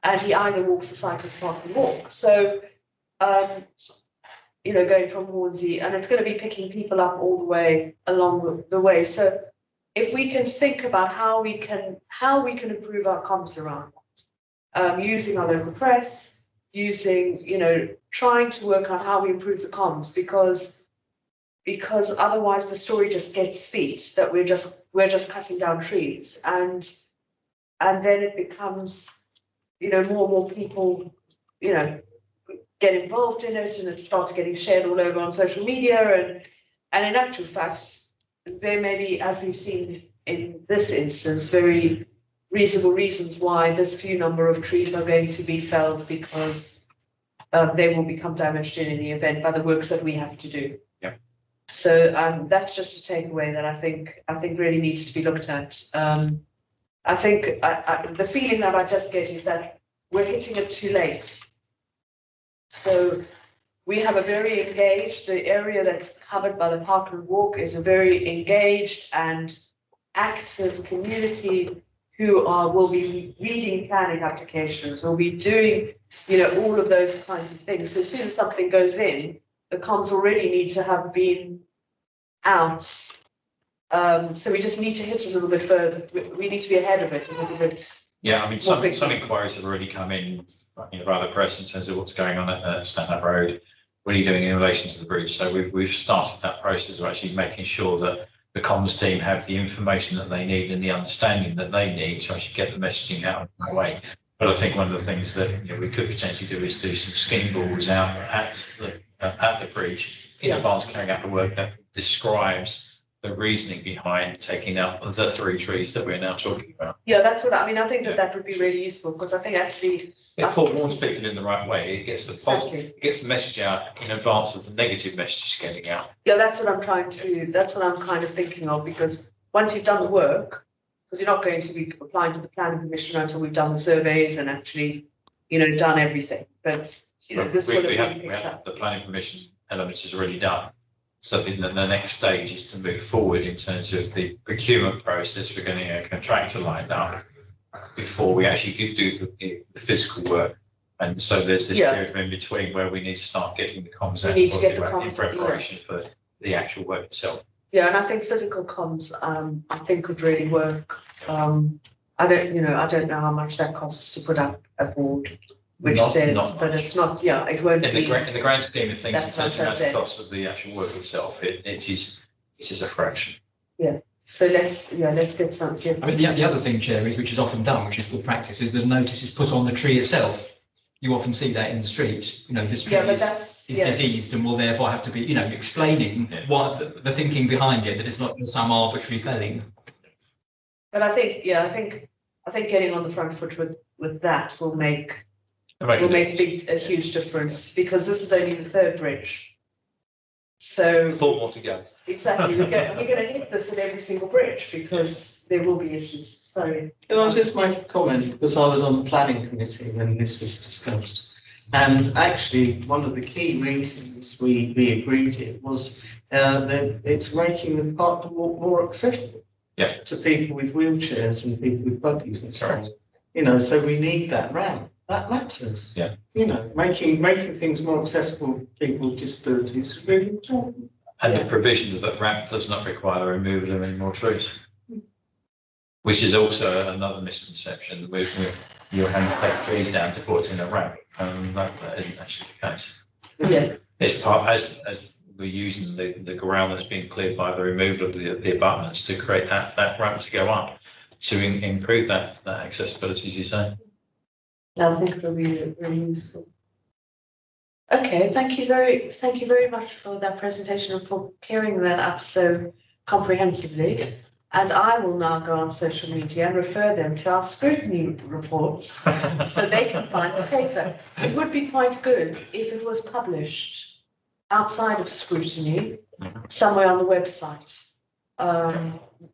Speaker 1: And he either walks or cycles Parkland Walk. So, you know, going from Hornsey, and it's going to be picking people up all the way along the way. So if we can think about how we can improve our comms around that, using our local press, using, you know, trying to work out how we improve the comms, because otherwise the story just gets feet that we're just cutting down trees, and then it becomes, you know, more and more people, you know, get involved in it, and it starts getting shared all over on social media, and in actual fact, there may be, as we've seen in this instance, very reasonable reasons why this few number of trees are going to be felled, because they will become damaged in any event by the works that we have to do.
Speaker 16: Yeah.
Speaker 1: So that's just a takeaway that I think really needs to be looked at. I think the feeling that I just get is that we're hitting it too late. So we have a very engaged, the area that's covered by the Parkland Walk is a very engaged and active community who will be reading planning applications, will be doing, you know, all of those kinds of things. So as soon as something goes in, the comms already need to have been out. So we just need to hit a little bit further. We need to be ahead of it a little bit.
Speaker 16: Yeah, I mean, some inquiries have already come in, you know, via the press in terms of what's going on at Stanhope Road. What are you doing in relation to the bridge? So we've started that process of actually making sure that the comms team have the information that they need and the understanding that they need to actually get the messaging out of that way. But I think one of the things that, you know, we could potentially do is do some skinning balls out at the bridge in advance, carrying out the work that describes the reasoning behind taking out the 3 trees that we're now talking about.
Speaker 1: Yeah, that's what I mean. I think that would be really useful, because I think actually
Speaker 16: it forewarns people in the right way. It gets the positive, it gets the message out in advance of the negative messages getting out.
Speaker 1: Yeah, that's what I'm trying to. That's what I'm kind of thinking of, because once you've done the work, because you're not going to be applying to the planning permission until we've done the surveys and actually, you know, done everything. But you know, this
Speaker 16: we have the planning permission elements is already done. So the next stage is to move forward in terms of the procurement process. We're getting a contractor lined up before we actually do the physical work. And so there's this period in between where we need to start getting the comms out in preparation for the actual work itself.
Speaker 1: Yeah, and I think physical comms, I think would really work.
Speaker 17: I don't know how much that costs to put up a board, which
Speaker 16: Not
Speaker 17: says,
Speaker 16: much.
Speaker 17: but it's not, yeah, it won't
Speaker 16: In
Speaker 17: be.
Speaker 16: the grand scheme of things, in
Speaker 17: That's
Speaker 16: terms
Speaker 17: what I
Speaker 16: of the
Speaker 17: said.
Speaker 16: cost of the actual work itself, it is a fraction.
Speaker 17: Yeah, so let's get something.
Speaker 5: I mean, the other thing, Chair, is which is often done, which is good practice, is the notice is put on the tree itself. You often see that in the street, this tree is diseased and will therefore have to be, explaining what the thinking behind it, that it's not just some arbitrary felling.
Speaker 17: But I think getting on the front foot with that will make a huge difference, because this is only the third bridge. So
Speaker 16: 4 more to go.
Speaker 17: exactly, we're going to hit this in every single bridge because there will be issues. Sorry.
Speaker 20: Can I just make a comment, because I was on the planning committee when this was discussed, and actually one of the key reasons we agreed it was that it's making the park walk more accessible to people with wheelchairs and people with buggies and so on. So we need that ramp. That matters.
Speaker 16: Yeah.
Speaker 20: Making things more accessible to people with disabilities is really important.
Speaker 16: And the provision of that ramp does not require the removal of any more trees, which is also another misconception. You're having to take trees down to put in a ramp, and that isn't actually the case.
Speaker 17: Yeah.
Speaker 16: It's part as we're using the ground that's being cleared by the removal of the abutments to create that ramp to go up to improve that accessibility, as you say.
Speaker 17: I think it'll be really useful. Okay, thank you very much for that presentation and for clearing that up so comprehensively. And I will now go on social media and refer them to our scrutiny reports so they can find the paper. It would be quite good if it was published outside of scrutiny, somewhere on the website.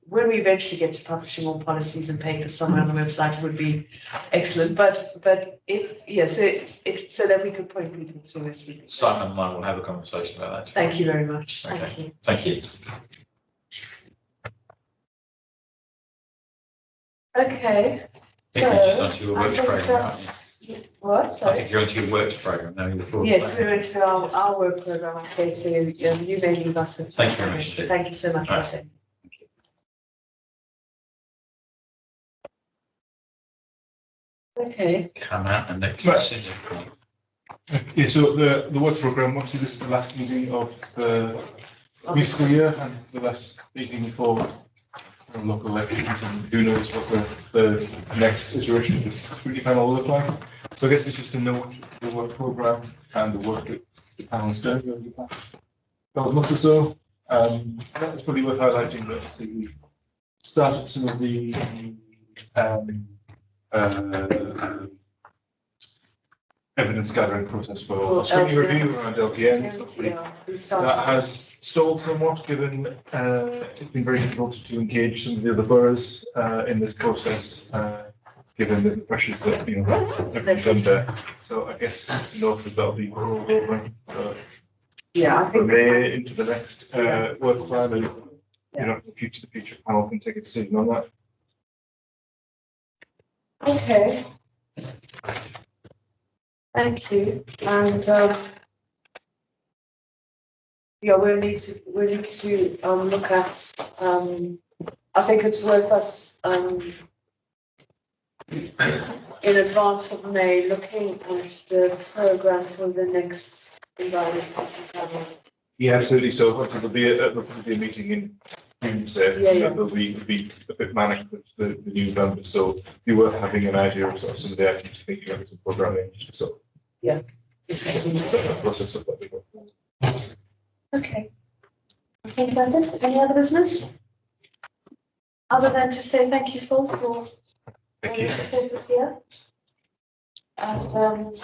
Speaker 17: When we eventually get to publishing all policies and papers somewhere on the website, it would be excellent. But so that we could point people to it.
Speaker 16: Simon and I will have a conversation about that.
Speaker 17: Thank you very much.
Speaker 16: Okay.
Speaker 17: Thank you.
Speaker 16: Thank you.
Speaker 17: Okay.
Speaker 16: I think you're just onto your works programme, aren't you?
Speaker 17: What? Sorry?
Speaker 16: I think you're onto your works programme now.
Speaker 17: Yes, we're into our work programme. Okay, so you may leave us.
Speaker 16: Thank you very much.
Speaker 17: Thank you so much,
Speaker 16: Right.
Speaker 17: Martin. Okay.
Speaker 16: Come out and next.
Speaker 7: Yeah, so the work programme, obviously this is the last meeting of the fiscal year and the last meeting before local elections, and who knows what the next iteration of this scrutiny panel will look like. So I guess it's just to note the work programme and the work that the panel has done over the past 12 months or so. That was probably worth highlighting that we started some of the evidence gathering process for scrutiny review around LPN. That has stalled somewhat, given it's been very difficult to engage some of the other boroughs in this process, given the pressures that everyone's under. So I guess to note that that'll be rolled over
Speaker 17: I think
Speaker 7: from there into the next work plan, and the future panel can take a decision on that.
Speaker 17: Okay. Thank you. And we'll need to look at. I think it's worth us in advance of May looking at the programme for the next environmental panel.
Speaker 7: Yeah, absolutely. So there'll be a meeting in June. There'll be a bit manic with the new members, so it'll be worth having an idea of some of the items thinking of some programming. So process of that.
Speaker 17: Okay. I think that's it. Any other business? Other than to say thank you, Phil, for your support this year. And